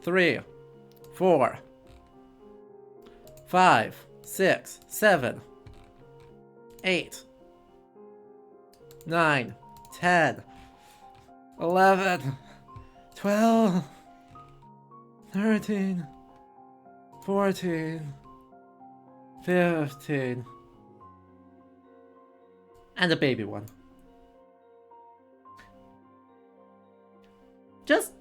3, 4, 5, 6, 7, 8, 9, 10, 11, 12, 13, 14, 15, and a baby one. Just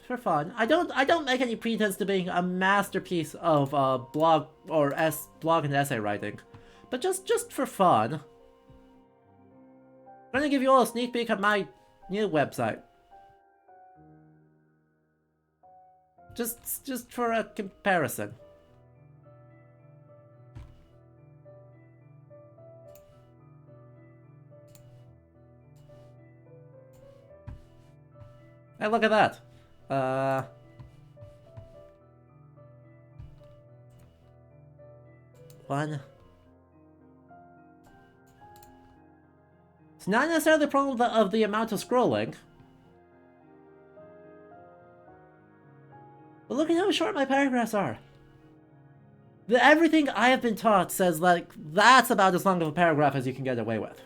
for fun. I don't make any pretense to being a masterpiece of blog and essay writing, but just for fun. I'm gonna give you all a sneak peek at my new website. Just for a comparison. Hey, look at that. One. It's not necessarily the problem of the amount of scrolling. But look at how short my paragraphs are. Everything I have been taught says, like, that's about as long of a paragraph as you can get away with.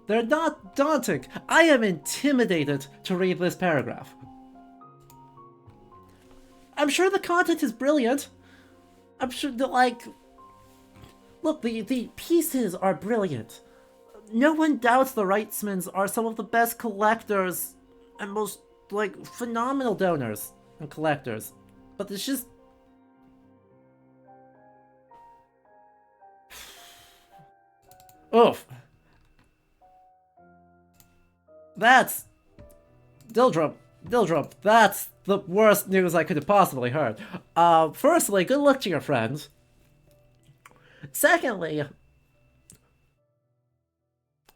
They're not daunting. I am intimidated to read this paragraph. I'm sure the content is brilliant. I'm sure that, like... Look, the pieces are brilliant. No one doubts the Wrightsmans are some of the best collectors and most, like, phenomenal donors and collectors. But it's just... Oof. That's... Dildrum, that's the worst news I could have possibly heard. Firstly, good luck to your friends. Secondly,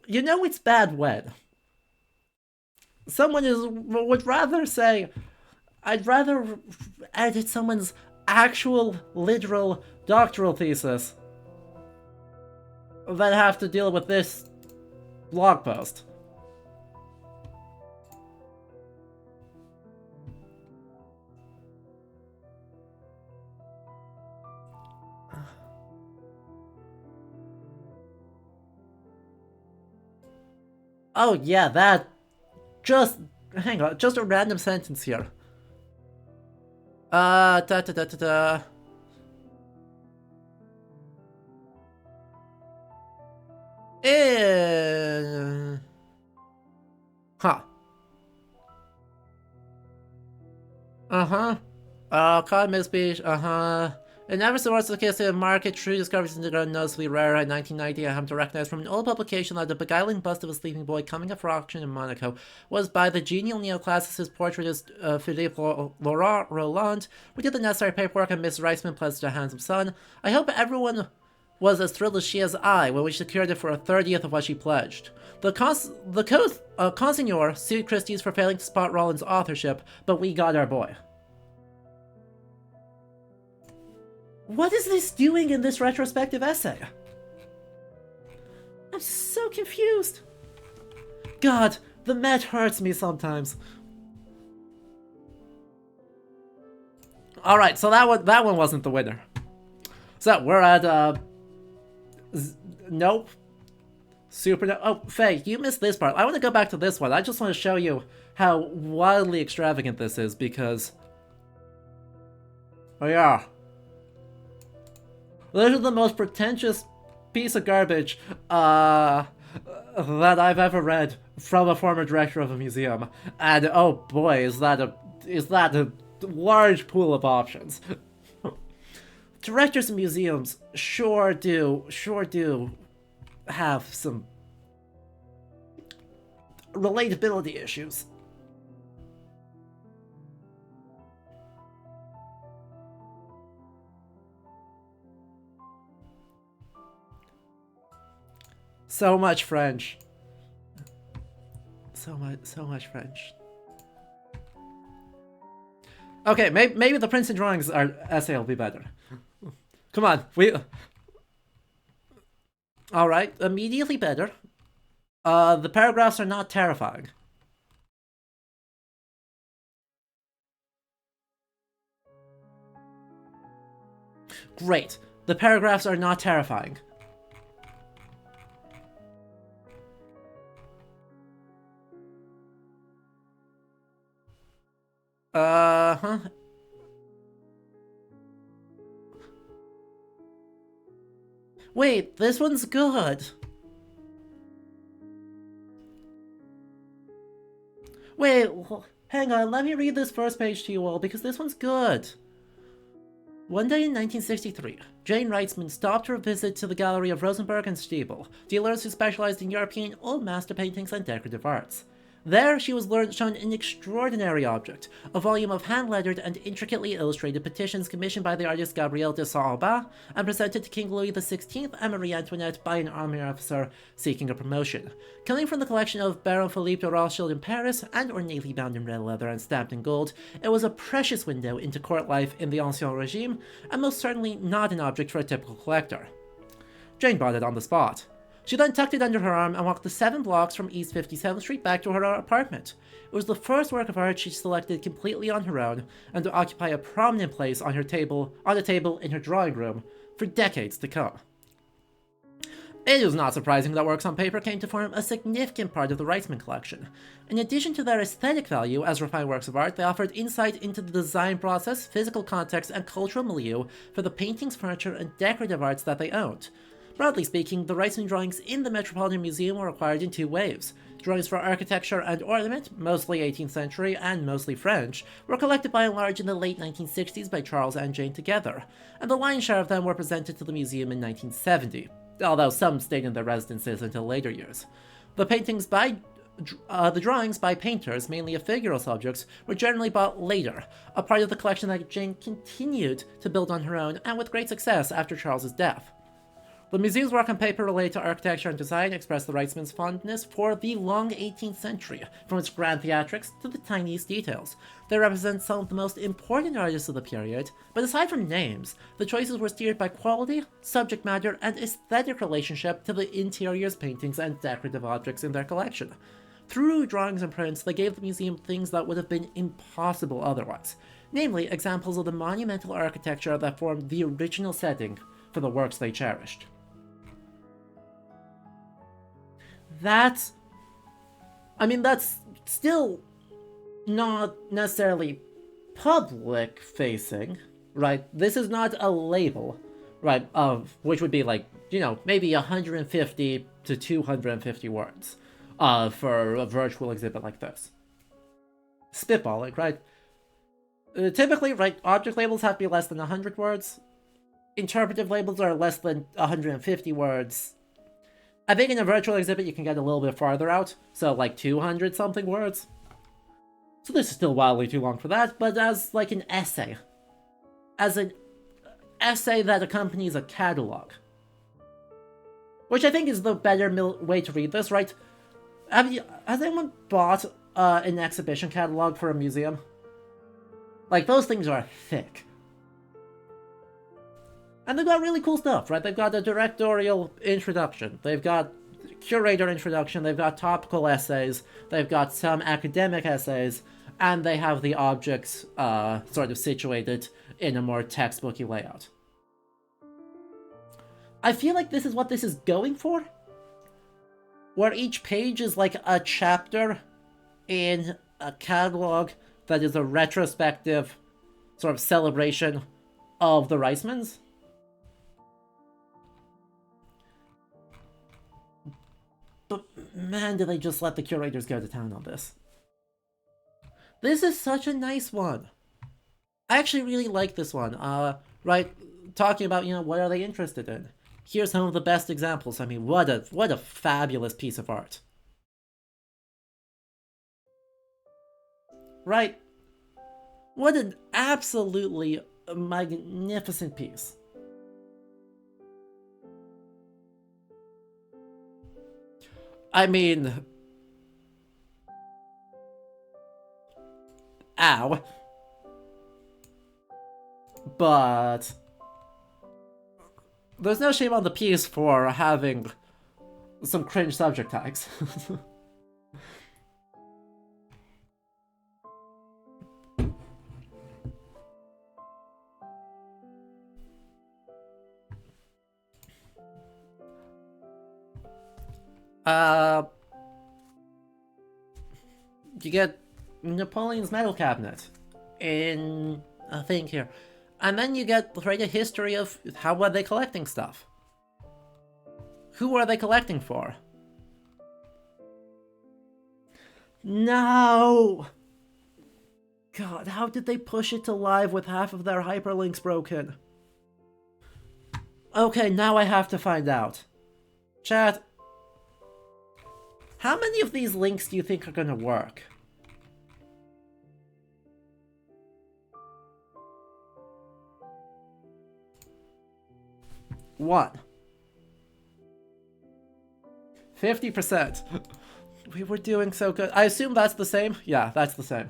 you know it's bad when someone would rather say, I'd rather edit someone's actual, literal, doctoral thesis than have to deal with this blog post. Oh yeah, that... hang on, just a random sentence here. Huh. Caught misspeech, It never supports the case of the market. True discoveries in the ground noticeably rare. In 1990, I happen to recognize from an old publication that the beguiling bust of a sleeping boy coming up for auction in Monaco was by the genial neoclassicist portraitist Philippe Laurent Roland. We did the necessary paperwork and Miss Reisman pledged a handsome son. I hope everyone was as thrilled as she as I when we secured it for a 30th of what she pledged. The consignor sued Christie's for failing to spot Roland's authorship, but we got our boy. What is this doing in this retrospective essay? I'm so confused. God, the Met hurts me sometimes. Alright, so that one wasn't the winner. So, we're at, nope. Super no- Oh, Faye, you missed this part. I want to go back to this one. I just want to show you how wildly extravagant this is, because... Oh yeah. This is the most pretentious piece of garbage that I've ever read from a former director of a museum. And oh boy, is that a is that a large pool of options. Directors of museums sure do have some relatability issues. So much French. So much French. Okay, maybe the Princeton drawings essay will be better. Come on, all right, immediately better. The paragraphs are not terrifying. Great. The paragraphs are not terrifying. Huh? Wait, this one's good. Wait, hang on, let me read this first page to you all, because this one's good. One day in 1963, Jane Reitzman stopped her visit to the gallery of Rosenberg and Stiebel, dealers who specialized in European old master paintings and decorative arts. There, she was shown an extraordinary object, a volume of hand-lettered and intricately illustrated petitions commissioned by the artist Gabriel de Saint-Aubin and presented to King Louis XVI and Marie Antoinette by an army officer seeking a promotion. Coming from the collection of Baron Philippe de Rothschild in Paris and ornately bound in red leather and stamped in gold, it was a precious window into court life in the Ancien Regime, and most certainly not an object for a typical collector. Jane bought it on the spot. She then tucked it under her arm and walked the 7 blocks from East 57th Street back to her apartment. It was the first work of art she selected completely on her own, and to occupy a prominent place on a table in her drawing room for decades to come. It is not surprising that works on paper came to form a significant part of the Reitzman collection. In addition to their aesthetic value as refined works of art, they offered insight into the design process, physical context, and cultural milieu for the paintings, furniture, and decorative arts that they owned. Broadly speaking, the Reitzman drawings in the Metropolitan Museum were acquired in 2 waves. Drawings for architecture and ornament, mostly 18th century and mostly French, were collected by and large in the late 1960s by Charles and Jane together, and the lion's share of them were presented to the museum in 1970, although some stayed in their residences until later years. The drawings by painters, mainly of figural subjects, were generally bought later, a part of the collection that Jane continued to build on her own and with great success after Charles's death. The museum's work on paper related to architecture and design expressed the Reitzman's fondness for the long 18th century, from its grand theatrics to the tiniest details. They represent some of the most important artists of the period, but aside from names, the choices were steered by quality, subject matter, and aesthetic relationship to the interiors, paintings, and decorative objects in their collection. Through drawings and prints, they gave the museum things that would have been impossible otherwise, namely examples of the monumental architecture that formed the original setting for the works they cherished. That's still not necessarily public-facing, right? This is not a label, right, of which would be like, maybe 150 to 250 words for a virtual exhibit like this. Spitballing, right? Typically, right, object labels have to be less than 100 words. Interpretive labels are less than 150 words. I think in a virtual exhibit you can get a little bit farther out, so like 200 something words. So this is still wildly too long for that, but as like an essay. As an essay that accompanies a catalog. Which I think is the better way to read this, right? Has anyone bought an exhibition catalog for a museum? Like, those things are thick. And they've got really cool stuff, right? They've got a directorial introduction, they've got curator introduction, they've got topical essays, they've got some academic essays, and they have the objects sort of situated in a more textbooky layout. I feel like this is what this is going for, where each page is like a chapter in a catalog that is a retrospective sort of celebration of the Reitzmans. But man, did they just let the curators go to town on this. This is such a nice one. I actually really like this one. Right, talking about, what are they interested in? Here's some of the best examples. I mean, what a fabulous piece of art. Right? What an absolutely magnificent piece. I mean... Ow. But... there's no shame on the piece for having some cringe subject tags. You get Napoleon's medal cabinet in a thing here. And then you get a history of how were they collecting stuff. Who are they collecting for? No! God, how did they push it to live with half of their hyperlinks broken? Okay, now I have to find out. Chat, how many of these links do you think are gonna work? One. 50%. We were doing so good. I assume that's the same? Yeah, that's the same.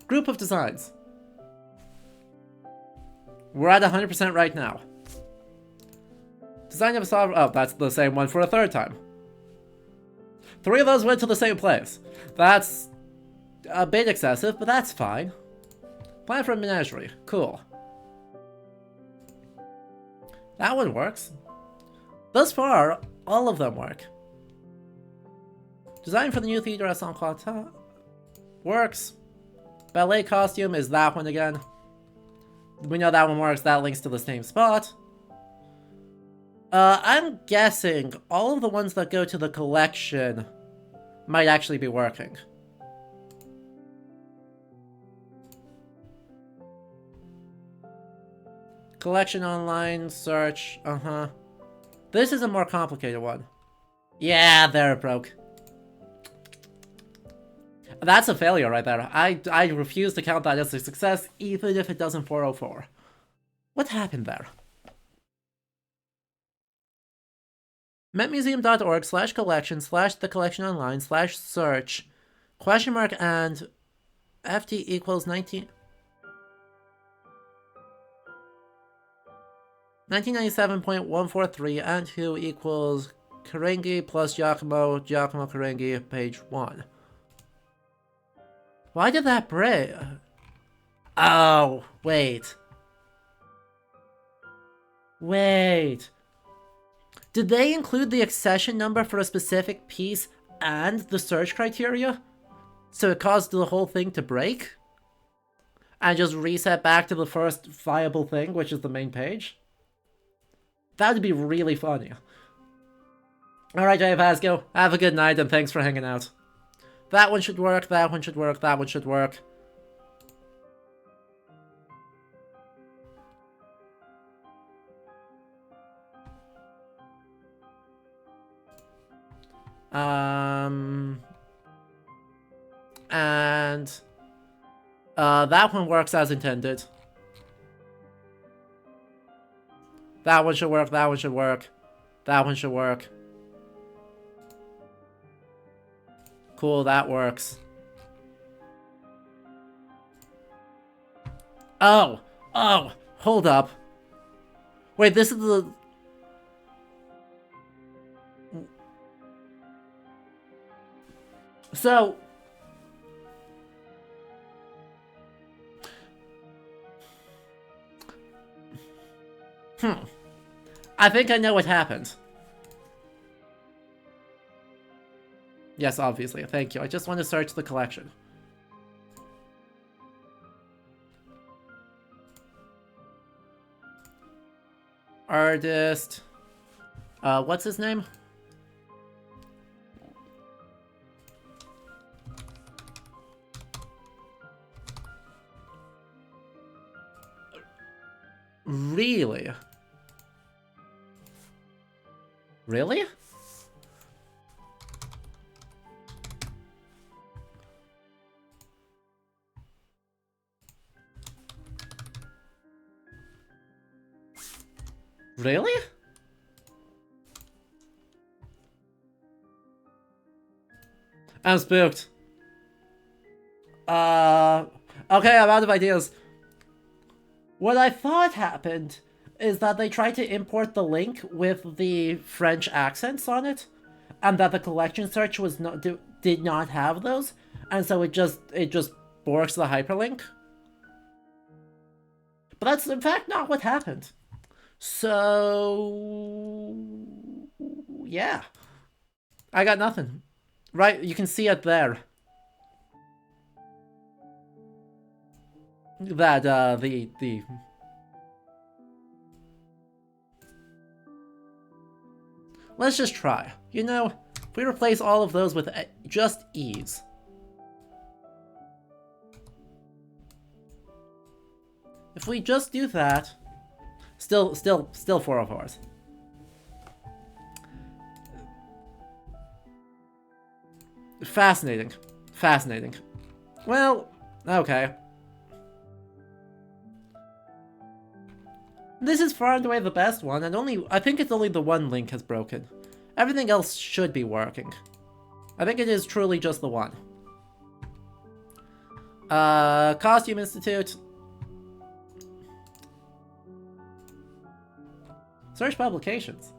Group of designs. We're at 100% right now. Design of a sovereign... oh, that's the same one for a third time. 3 of those went to the same place. That's a bit excessive, but that's fine. Plan for a menagerie. Cool. That one works. Thus far, all of them work. Design for the new theater at Saint-Quentin. Works. Ballet costume is that one again. We know that one works. That links to the same spot. I'm guessing all of the ones that go to the collection might actually be working. Collection online, search, This is a more complicated one. Yeah, there it broke. That's a failure right there. I refuse to count that as a success, even if it doesn't 404. What happened there? metmuseum.org/collection/the collection online/search !! and ft equals 1997.143 and who equals Karengi plus Giacomo Karengi, page 1. Why did that break? Oh, wait. Wait. Did they include the accession number for a specific piece and the search criteria? So it caused the whole thing to break? And just reset back to the first viable thing, which is the main page? That would be really funny. Alright, Jay Vasco, have a good night and thanks for hanging out. That one should work, that one should work, that one should work. And that one works as intended. That one should work, that one should work. That one should work. Cool, that works. Oh! Oh! Hold up. Wait, this is the... So... I think I know what happened. Yes, obviously. Thank you. I just want to search the collection. Artist. What's his name? Really? Really? Really? I'm spooked. Okay, I'm out of ideas. What I thought happened is that they tried to import the link with the French accents on it, and that the collection search was did not have those, and so it just borks the hyperlink. But that's in fact not what happened. So yeah, I got nothing. Right, you can see it there. That the let's just try. You know, if we replace all of those with just ease. If we just do that, still 4 of ours. Fascinating. Fascinating. Well, okay. This is far and away the best one, and I think it's only the one link has broken. Everything else should be working. I think it is truly just the one. Costume Institute. Search publications.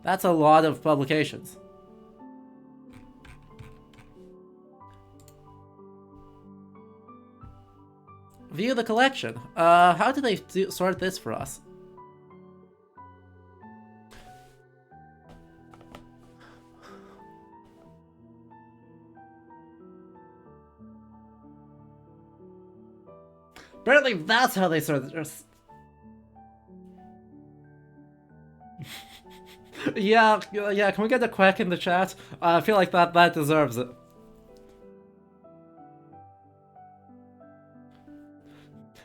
That's a lot of publications. View the collection. How do they sort this for us? Apparently that's how they sort this. Yeah, can we get a quack in the chat? I feel like that deserves it.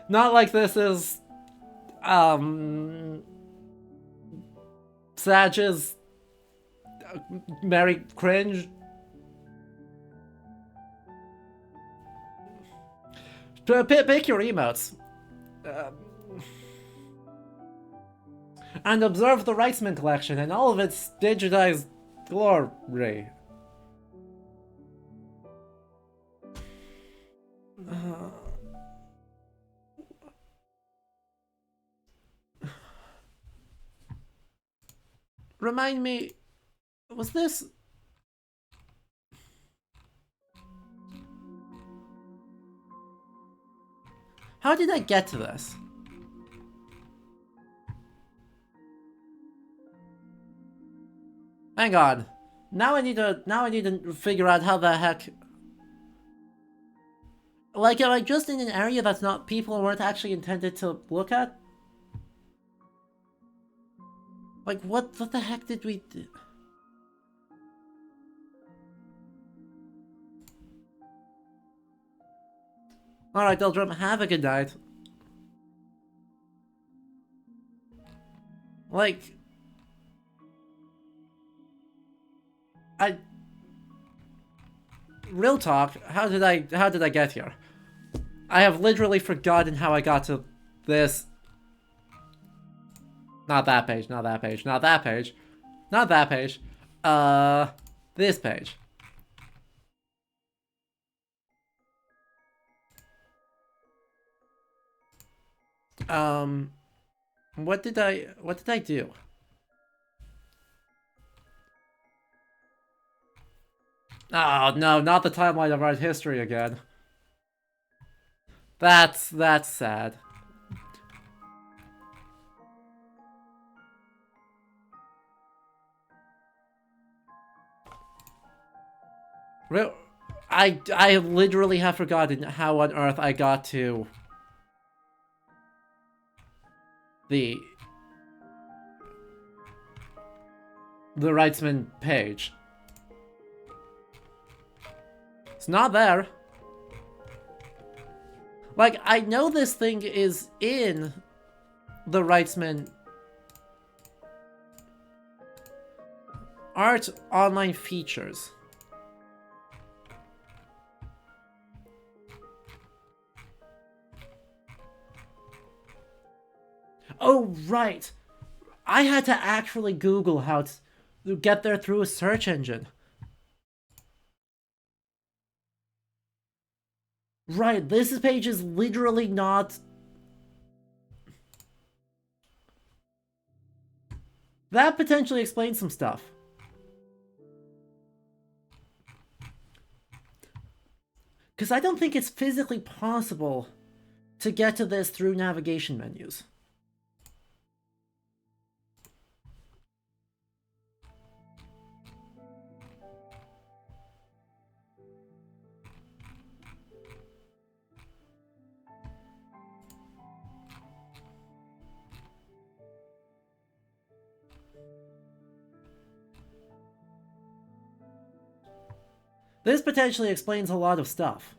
Not like this is Sage's Mary Cringe. Pick your emotes. And observe the Reitzman collection and all of its digitized glory. Remind me, was this... How did I get to this? Hang on. Now I need to figure out how the heck... Like, am I just in an area that's not people weren't actually intended to look at? Like, what the heck did we do? Alright, Deldrum, have a good night. Like... Real talk, how did I get here? I have literally forgotten how I got to this. Not that page, not that page, not that page. Not that page. This page. What did I do? Oh no, not the timeline of art history again. That's sad. I literally have forgotten how on earth I got to the Reitzman page. It's not there. Like, I know this thing is in the Wrightsman Art online features. Oh, right. I had to actually Google how to get there through a search engine. Right, this page is literally not... That potentially explains some stuff. Because I don't think it's physically possible to get to this through navigation menus. This potentially explains a lot of stuff.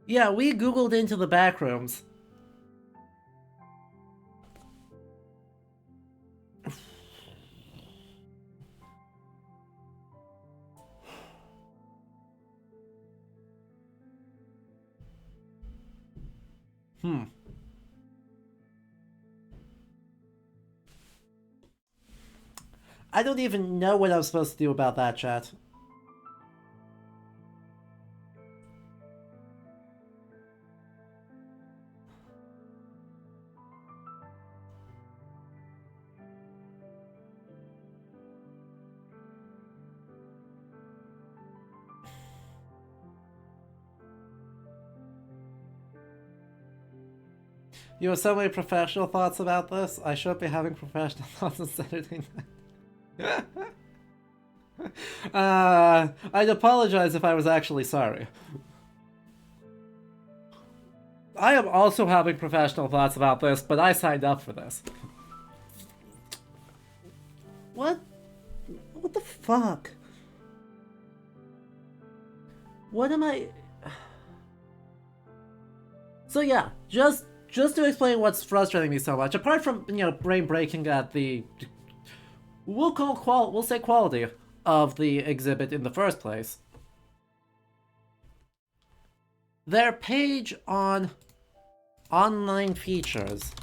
Yeah, we Googled into the back rooms. I don't even know what I'm supposed to do about that, chat. You have so many professional thoughts about this. I should be having professional thoughts on Saturday night. I'd apologize if I was actually sorry. I am also having professional thoughts about this, but I signed up for this. What? What the fuck? What am I... So yeah, just to explain what's frustrating me so much, apart from, you know, brain breaking at the... We'll say quality of the exhibit in the first place. Their page on online features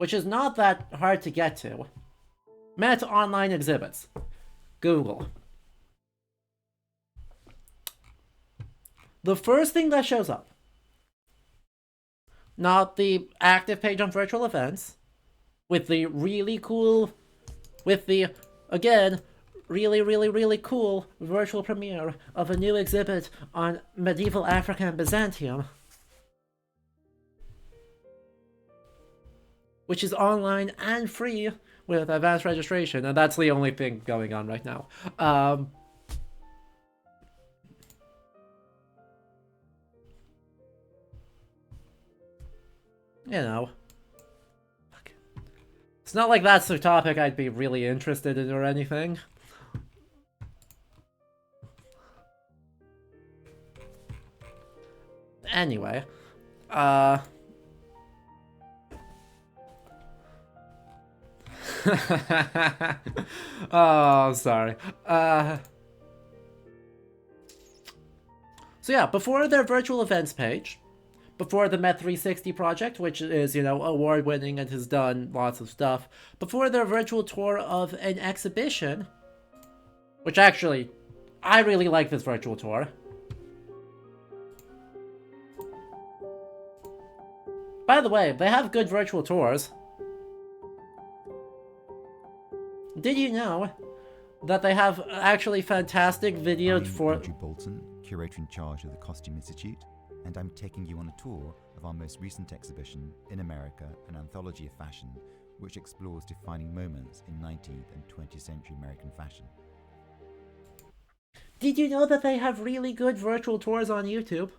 which is not that hard to get to. Met online exhibits. Google. The first thing that shows up, not the active page on virtual events, with the really cool, with the, again, really cool virtual premiere of a new exhibit on medieval Africa and Byzantium, which is online and free with advanced registration, and that's the only thing going on right now. You know, it's not like that's a topic I'd be really interested in or anything. Anyway, oh, I'm sorry. So yeah, before their virtual events page, before the Met 360 project, which is, you know, award-winning and has done lots of stuff, before their virtual tour of an exhibition, which actually, I really like this virtual tour. By the way, they have good virtual tours. Did you know that they have actually fantastic videos for... Andrew Bolton, curator in charge of the Costume Institute, and I'm taking you on a tour of our most recent exhibition, In America, an anthology of fashion, which explores defining moments in 19th and 20th century American fashion. Did you know that they have really good virtual tours on YouTube?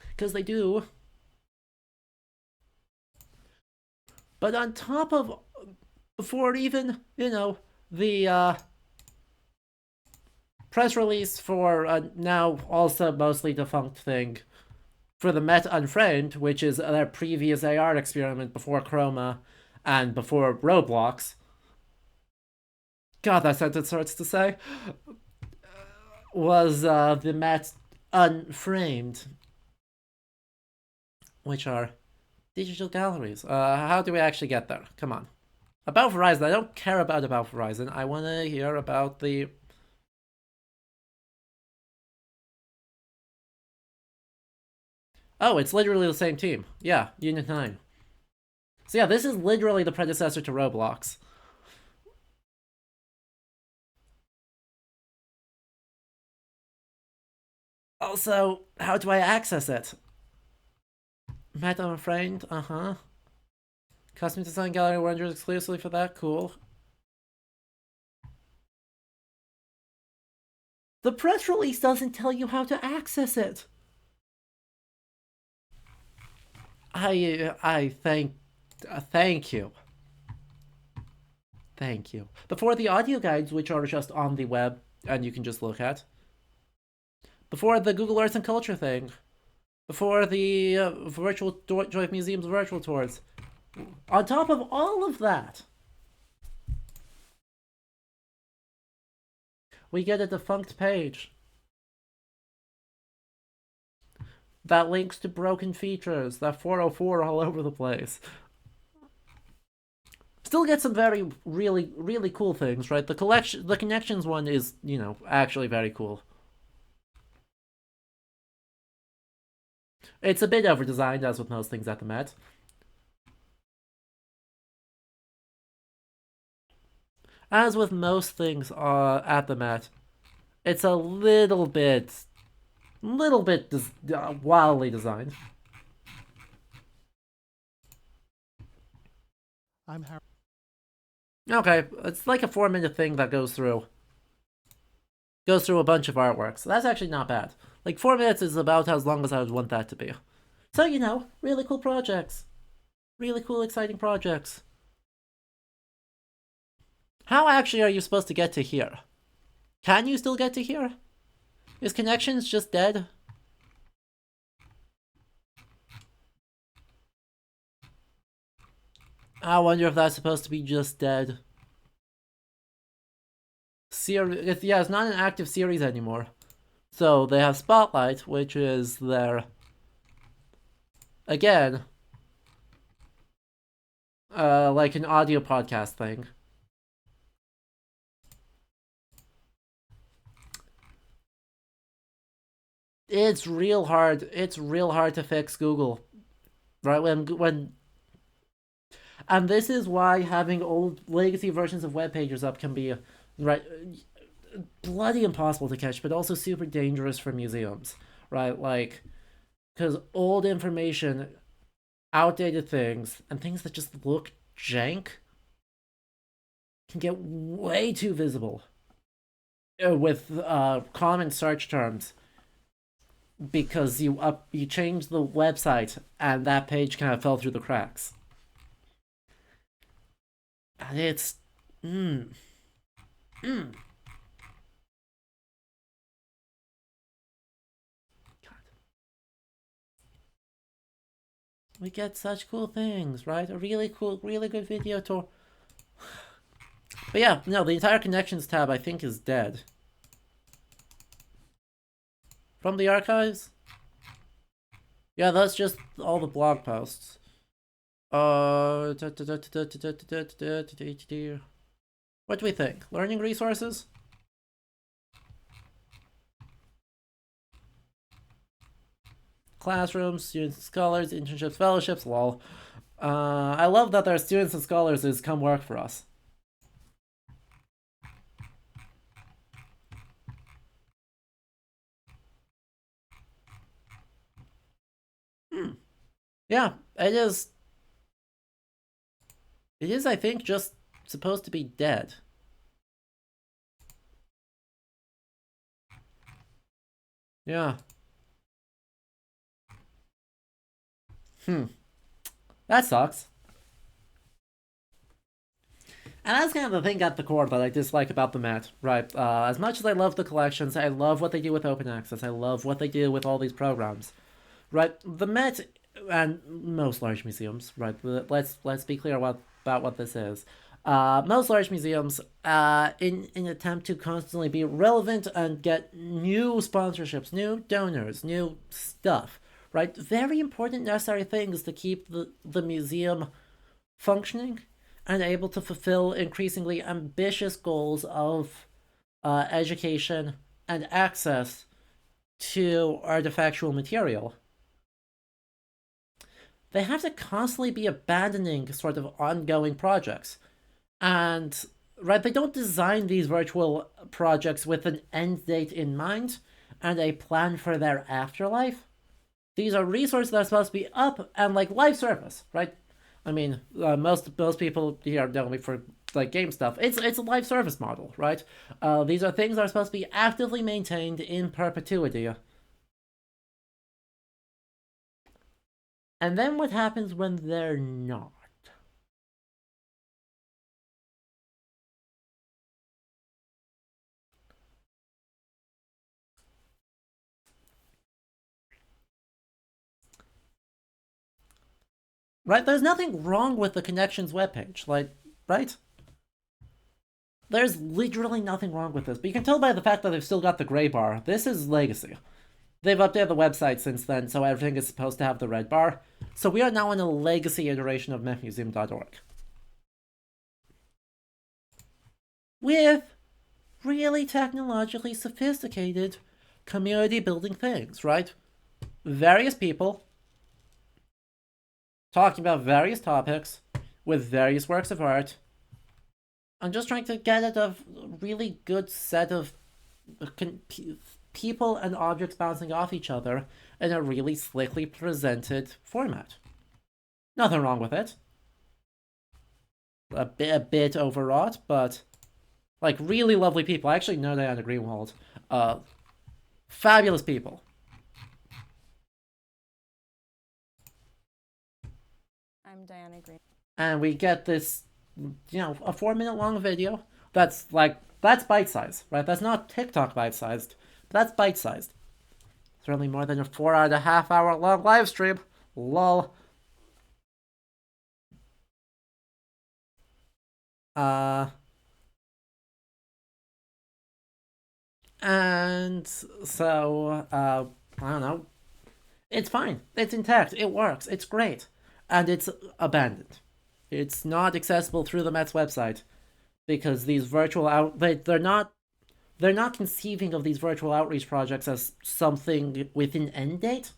Because they do. But on top of, before even, the press release for now also mostly defunct thing for the Met Unframed, which is their previous AR experiment before Chroma and before Roblox. God, that sentence hurts to say. Was the Met Unframed, which are digital galleries. How do we actually get there? Come on. About Verizon. I don't care about Verizon. I want to hear about the... Oh, it's literally the same team. Yeah, Unit 9. So yeah, this is literally the predecessor to Roblox. Also, how do I access it? Met Unframed, Custom design gallery renders exclusively for that, cool. The press release doesn't tell you how to access it. I thank you. Thank you. Before the audio guides, which are just on the web and you can just look at. Before the Google Arts and Culture thing. Before the virtual Joint Museum's virtual tours. On top of all of that, we get a defunct page that links to broken features, that 404 all over the place. Still get some really cool things, right? The connections one is, actually very cool. It's a bit over-designed, as with most things at the Met. As with most things at the Met, it's a little bit wildly designed. I'm Harry. Okay, it's like a 4-minute thing that goes through a bunch of artwork, so that's actually not bad. Like, 4 minutes is about as long as I would want that to be. So, really cool projects. Really cool, exciting projects. How actually are you supposed to get to here? Can you still get to here? Is connections just dead? I wonder if that's supposed to be just dead. It's not an active series anymore. So they have Spotlight, which is their... Again... like an audio podcast thing. It's real hard to fix Google. Right, when... And this is why having old legacy versions of web pages up can be, right, bloody impossible to catch, but also super dangerous for museums, right? Like, because old information, outdated things, and things that just look jank can get way too visible with common search terms, because you change the website and that page kind of fell through the cracks. And it's... God. We get such cool things, right? A really cool, really good video tour. But yeah, no, the entire connections tab I think is dead. From the archives? Yeah, that's just all the blog posts. What do we think? Learning resources? Classrooms, students and scholars, internships, fellowships, lol. I love that their students and scholars is come work for us. Yeah, it is. It is, I think, just supposed to be dead. Yeah. That sucks. And that's kind of the thing at the core that I dislike about the Met, right? As much as I love the collections, I love what they do with open access, I love what they do with all these programs, right? The Met and most large museums, right? Let's be clear about what this is. Most large museums, in an attempt to constantly be relevant and get new sponsorships, new donors, new stuff, right? Very important, necessary things to keep the museum functioning and able to fulfill increasingly ambitious goals of education and access to artifactual material. They have to constantly be abandoning sort of ongoing projects. And, right, they don't design these virtual projects with an end date in mind and a plan for their afterlife. These are resources that are supposed to be up and like live service, right? I mean, most people here know me for like game stuff. It's a live service model, right? These are things that are supposed to be actively maintained in perpetuity. And then what happens when they're not? Right? There's nothing wrong with the Connections webpage, like, right? There's literally nothing wrong with this, but you can tell by the fact that they've still got the gray bar. This is legacy. They've updated the website since then, so everything is supposed to have the red bar. So we are now in a legacy iteration of metmuseum.org. With really technologically sophisticated community building things, right? Various people talking about various topics with various works of art. I'm just trying to get at a really good set of people and objects bouncing off each other in a really slickly presented format. Nothing wrong with it. A bit overwrought, but like really lovely people. I actually know Diana Greenwald. Fabulous people. I'm Diana Green. And we get this, a 4-minute long video that's bite sized, right? That's not TikTok bite sized, but that's bite sized. Certainly more than a 4.5 hour long live stream. Lol. And so, I don't know. It's fine. It's intact. It works. It's great. And it's abandoned. It's not accessible through the Met's website because these virtual they're not conceiving of these virtual outreach projects as something with an end date.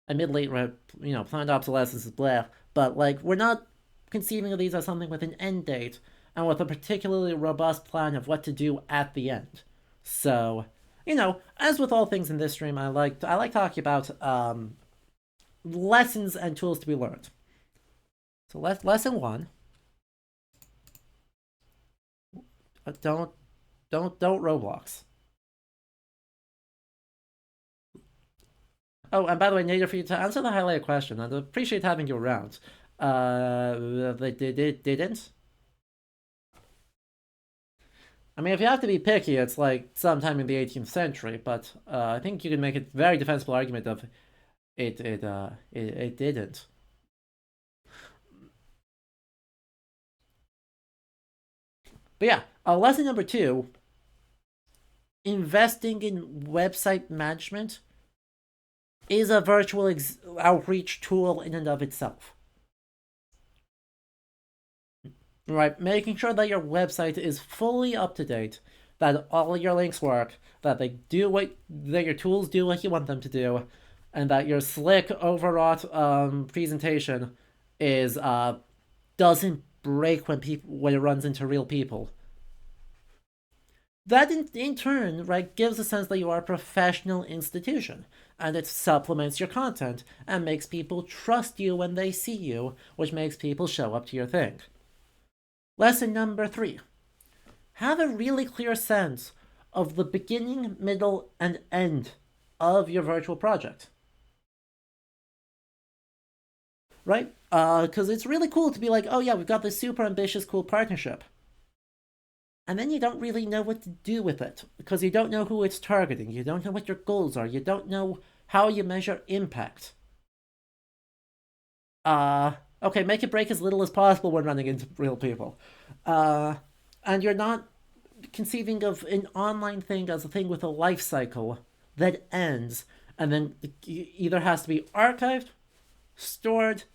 Admittedly, planned obsolescence is blah, but like we're not conceiving of these as something with an end date and with a particularly robust plan of what to do at the end. So, as with all things in this stream, I like talking about lessons and tools to be learned. So lesson 1. Don't Roblox. Oh, and by the way, Nader, for you to answer the highlighted question, I'd appreciate having you around. They didn't. I mean, if you have to be picky, it's like sometime in the 18th century, but I think you can make a very defensible argument of it didn't. But yeah, lesson number 2, investing in website management is a virtual outreach tool in and of itself. Right, making sure that your website is fully up to date, that all your links work, that that your tools do what you want them to do, and that your slick, overwrought presentation is doesn't break when it runs into real people. That in turn, right, gives a sense that you are a professional institution, and it supplements your content and makes people trust you when they see you, which makes people show up to your thing. Lesson number 3. Have a really clear sense of the beginning, middle, and end of your virtual project. Right? Because it's really cool to be like, oh yeah, we've got this super ambitious, cool partnership. And then you don't really know what to do with it because you don't know who it's targeting. You don't know what your goals are. You don't know how you measure impact. Okay, make it break as little as possible when running into real people. And you're not conceiving of an online thing as a thing with a life cycle that ends and then either has to be archived, stored,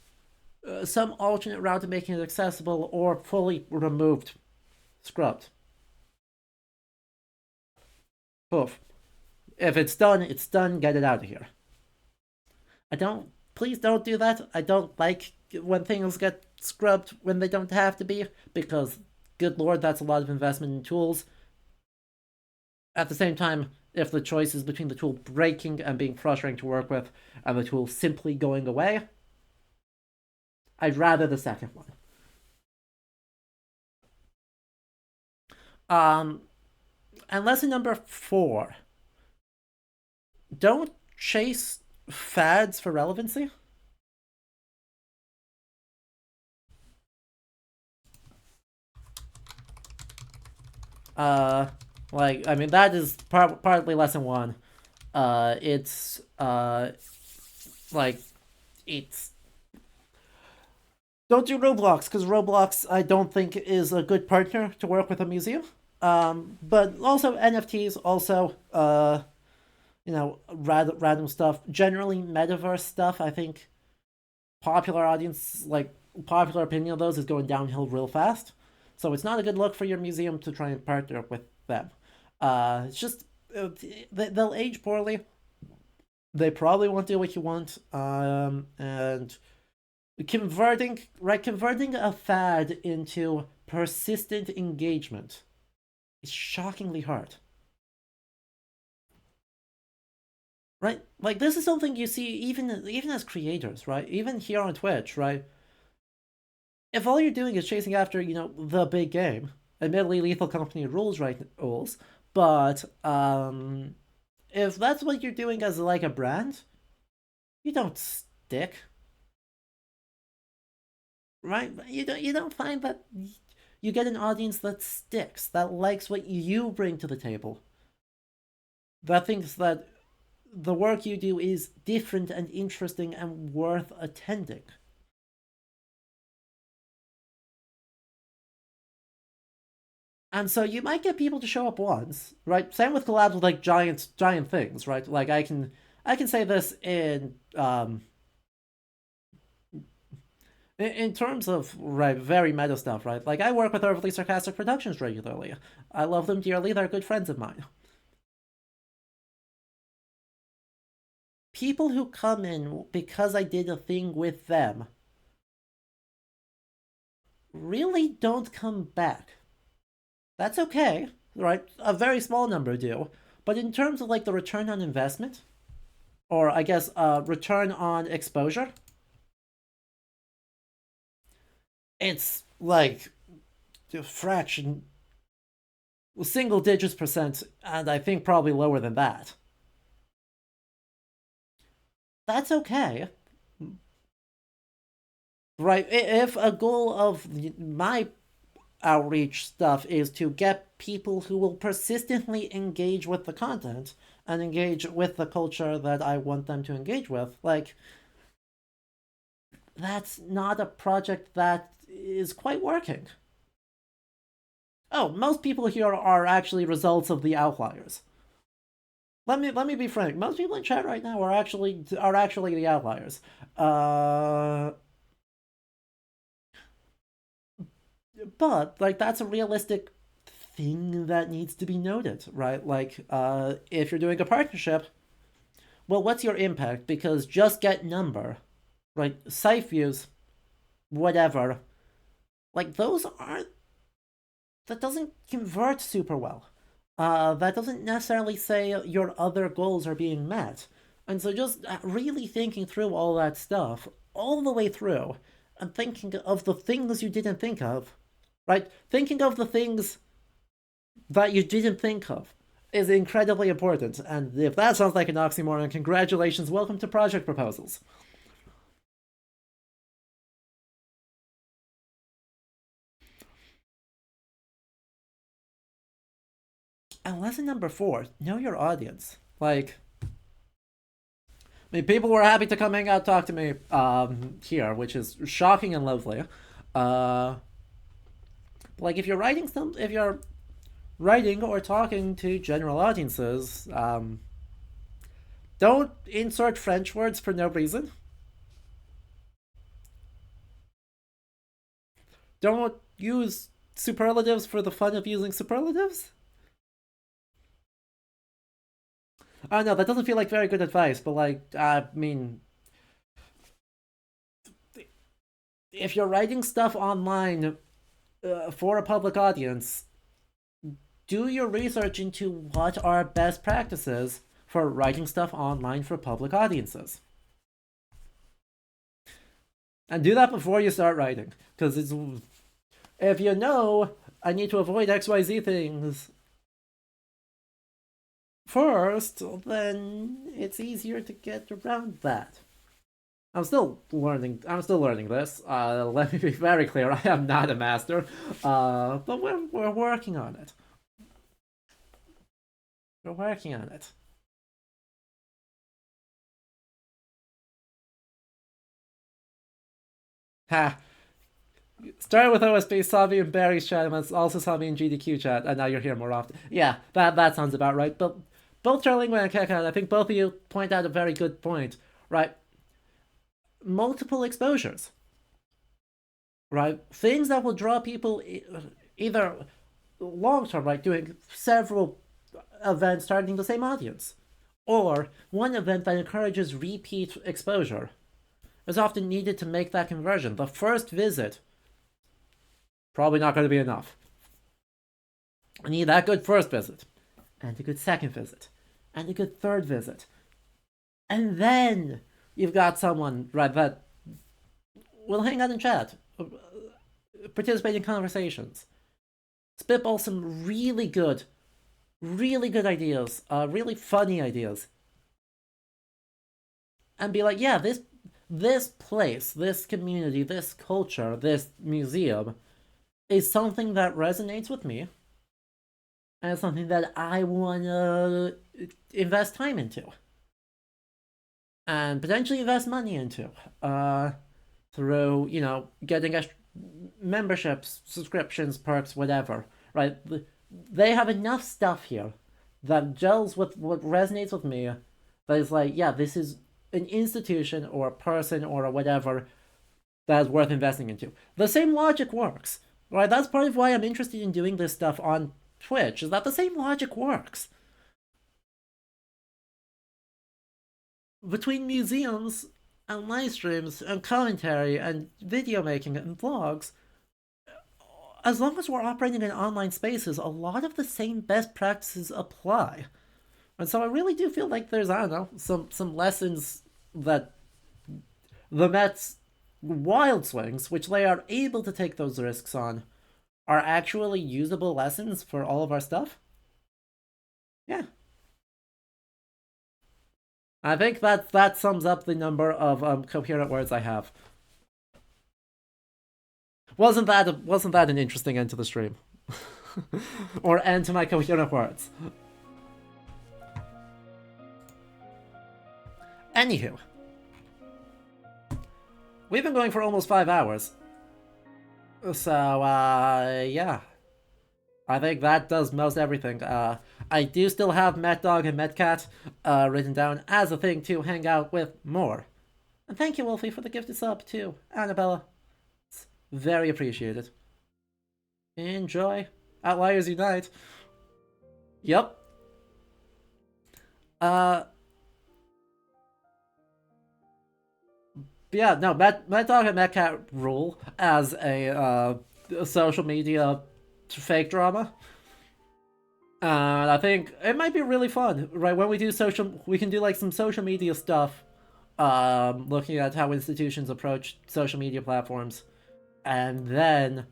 some alternate route to making it accessible, or fully removed, scrubbed. Poof. If it's done, it's done. Get it out of here. Please don't do that. I don't like when things get scrubbed when they don't have to be, because, good lord, that's a lot of investment in tools. At the same time, if the choice is between the tool breaking and being frustrating to work with, and the tool simply going away, I'd rather the second one. And lesson number 4. Don't chase fads for relevancy. I mean, that is partly lesson 1. It's don't do Roblox, because Roblox I don't think is a good partner to work with a museum. But also NFTs, also random stuff. Generally, metaverse stuff. I think popular opinion of those is going downhill real fast. So it's not a good look for your museum to try and partner with them. It's just they'll age poorly. They probably won't do what you want. And converting a fad into persistent engagement is shockingly hard. Right? Like, this is something you see even as creators, right? Even here on Twitch, right? If all you're doing is chasing after, the big game, admittedly Lethal Company rules, but if that's what you're doing as like a brand, you don't stick. Right? You don't find that you get an audience that sticks, that likes what you bring to the table, that thinks that the work you do is different and interesting and worth attending. And so you might get people to show up once, right? Same with collabs with like giant things, right? Like I can say this in terms of very meta stuff, right? Like I work with Overly Sarcastic Productions regularly. I love them dearly. They're good friends of mine. People who come in because I did a thing with them really don't come back. That's okay, right? A very small number do. But in terms of like the return on investment, or I guess return on exposure, it's like a fraction, single digits %, and I think probably lower than that. That's okay. Right? If a goal of my outreach stuff is to get people who will persistently engage with the content and engage with the culture that I want them to engage with, like, that's not a project that is quite working. Oh, most people here are actually results of the outliers. Let me be frank. Most people in chat right now are actually the outliers. But like that's a realistic thing that needs to be noted, right? Like if you're doing a partnership, well, what's your impact? Because just get number, right? Site views, whatever. Like those aren't. That doesn't convert super well. That doesn't necessarily say your other goals are being met. And so just really thinking through all that stuff all the way through and thinking of the things you didn't think of, right? Thinking of the things that you didn't think of is incredibly important. And if that sounds like an oxymoron, congratulations, welcome to project proposals. And lesson number 4, know your audience. Like, I mean, people were happy to come hang out, talk to me here, which is shocking and lovely. Like, if you're writing or talking to general audiences, don't insert French words for no reason. Don't use superlatives for the fun of using superlatives. I know that doesn't feel like very good advice, but like, I mean, if you're writing stuff online for a public audience, do your research into what are best practices for writing stuff online for public audiences. And do that before you start writing, because if you know I need to avoid XYZ things first, then it's easier to get around that. I'm still learning this. Let me be very clear, I am not a master, but we're working on it. We're working on it. Ha! Started with OSB, saw me in Barry's chat, and also saw me in GDQ chat, and now you're here more often. Yeah, that sounds about right. But both Charlingua and Kekan, I think both of you point out a very good point, right? Multiple exposures, right? Things that will draw people either long term, like doing several events targeting the same audience, or one event that encourages repeat exposure is often needed to make that conversion. The first visit, probably not going to be enough. I need that good first visit, and a good second visit, and a good third visit. And then you've got someone, right, that will hang out and chat, participate in conversations, spitball some really good ideas, really funny ideas, and be like, yeah, this place, this community, this culture, this museum is something that resonates with me, and it's something that I want to invest time into, and potentially invest money into, through, getting memberships, subscriptions, perks, whatever, right? They have enough stuff here that gels with what resonates with me, that is like, yeah, this is an institution or a person or a whatever that is worth investing into. The same logic works, right? That's part of why I'm interested in doing this stuff on Twitch, is that the same logic works. Between museums and live streams and commentary and video making and vlogs, as long as we're operating in online spaces, a lot of the same best practices apply. And so I really do feel like there's, I don't know, some lessons that the Met's wild swings, which they are able to take those risks on, are actually usable lessons for all of our stuff. Yeah. I think that sums up the number of coherent words I have. Wasn't that an interesting end to the stream? Or end to my coherent words? Anywho, we've been going for almost 5 hours. So, yeah. I think that does most everything. I do still have Met Dog and Met Cat written down as a thing to hang out with more. And thank you, Wolfie, for the gifted sub, too. Annabella. It's very appreciated. Enjoy. Outliers Unite. Yep. Yeah, no, Met Dog and Met Cat rule as a social media fake drama. And I think it might be really fun, right? When we do we can do like some social media stuff, looking at how institutions approach social media platforms, and then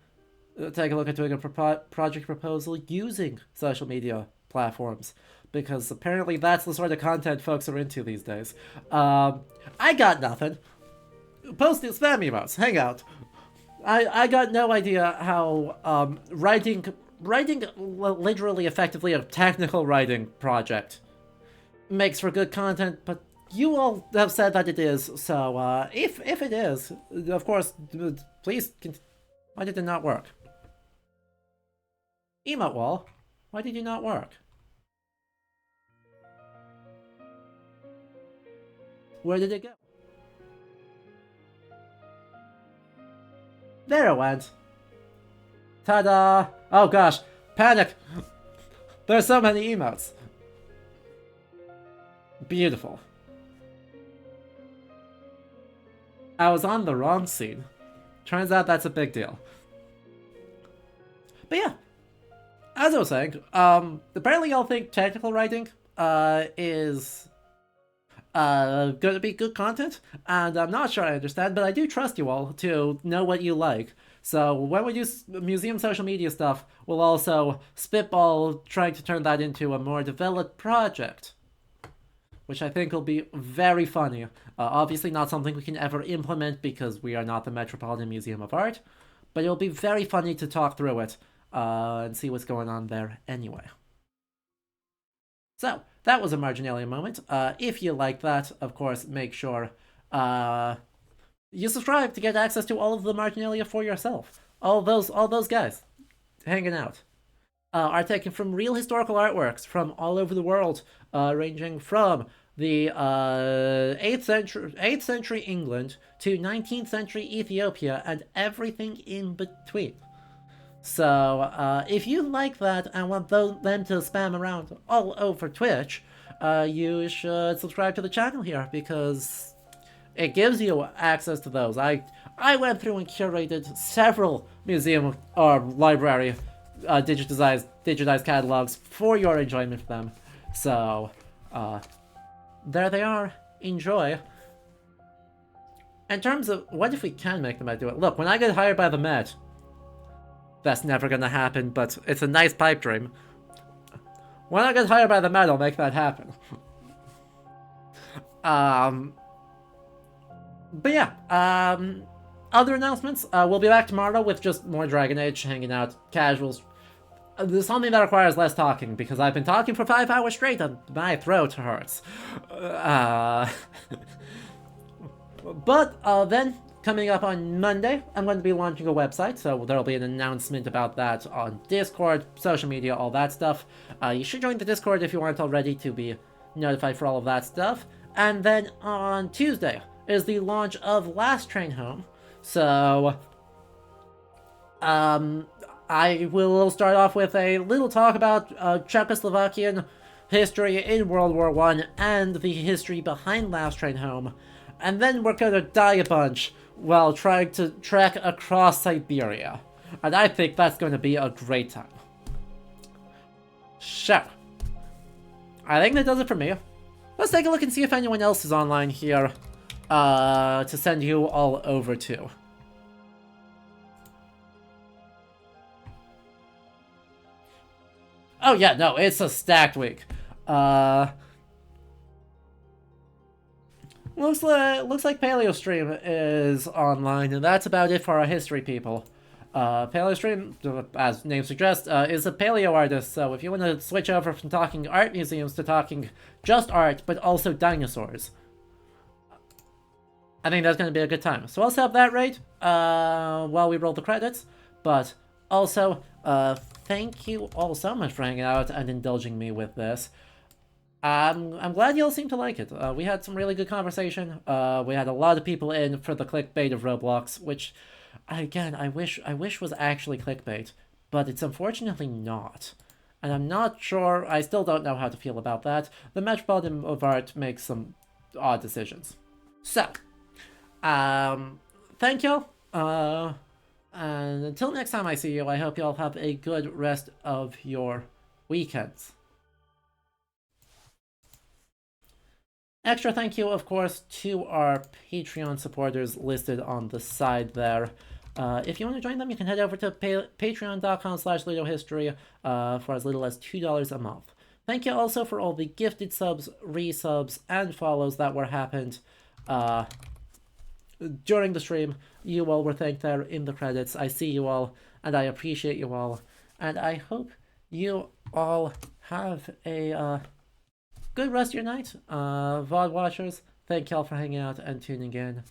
take a look at doing a project proposal using social media platforms, because apparently that's the sort of content folks are into these days. I got nothing. Post spam emotes, hang out. I got no idea how writing literally effectively a technical writing project makes for good content, but you all have said that it is, so if it is, of course, please, why did it not work? Emote wall, why did you not work? Where did it go? There it went. Ta-da! Oh gosh, panic! There's so many emotes. Beautiful. I was on the wrong scene. Turns out that's a big deal. But yeah, as I was saying, apparently y'all think technical writing is going to be good content, and I'm not sure I understand, but I do trust you all to know what you like. So when we do museum social media stuff, we'll also spitball trying to turn that into a more developed project, which I think will be very funny. Obviously not something we can ever implement because we are not the Metropolitan Museum of Art, but it'll be very funny to talk through it and see what's going on there anyway. So, that was a Marginalia moment. If you like that, of course, make sure you subscribe to get access to all of the Marginalia for yourself. All those guys hanging out are taken from real historical artworks from all over the world, ranging from the 8th century England to 19th century Ethiopia and everything in between. So, if you like that and want them to spam around all over Twitch, you should subscribe to the channel here, because it gives you access to those. I went through and curated several museum or library digitized catalogs for your enjoyment of them. So, there they are. Enjoy. In terms of what if we can make the Met do it? Look, when I get hired by the Met, that's never gonna happen, but it's a nice pipe dream. When I get hired by the Met, I'll make that happen. But yeah, other announcements. We'll be back tomorrow with just more Dragon Age, hanging out, casuals. There's something that requires less talking, because I've been talking for 5 hours straight and my throat hurts. But then, coming up on Monday, I'm going to be launching a website, so there'll be an announcement about that on Discord, social media, all that stuff. You should join the Discord if you aren't already to be notified for all of that stuff. And then on Tuesday is the launch of Last Train Home. So, I will start off with a little talk about Czechoslovakian history in World War I and the history behind Last Train Home. And then we're gonna die a bunch while trying to trek across Siberia. And I think that's gonna be a great time. So, I think that does it for me. Let's take a look and see if anyone else is online here to send you all over to. Oh yeah, no, it's a stacked week. Looks like PaleoStream is online, and that's about it for our history people. PaleoStream, as name suggests, is a paleo artist, so if you want to switch over from talking art museums to talking just art, but also dinosaurs, I think that's going to be a good time. So I'll set up that rate while we roll the credits, but also, thank you all so much for hanging out and indulging me with this. I'm glad you all seem to like it. We had some really good conversation. We had a lot of people in for the clickbait of Roblox, which, again, I wish was actually clickbait, but it's unfortunately not. And I'm not sure, I still don't know how to feel about that. The Metropolitan of Art makes some odd decisions. So, thank y'all. And until next time I see you, I hope y'all have a good rest of your weekends. Extra thank you, of course, to our Patreon supporters listed on the side there. If you want to join them, you can head over to patreon.com/LudoHistory for as little as $2 a month. Thank you also for all the gifted subs, resubs, and follows that were happened during the stream. You all were thanked there in the credits. I see you all, and I appreciate you all. And I hope you all have a good rest of your night. VOD watchers, thank y'all for hanging out and tuning in.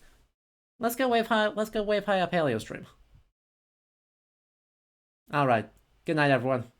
Let's go wave high. Let's go wave high up Paleo stream. All right. Good night, everyone.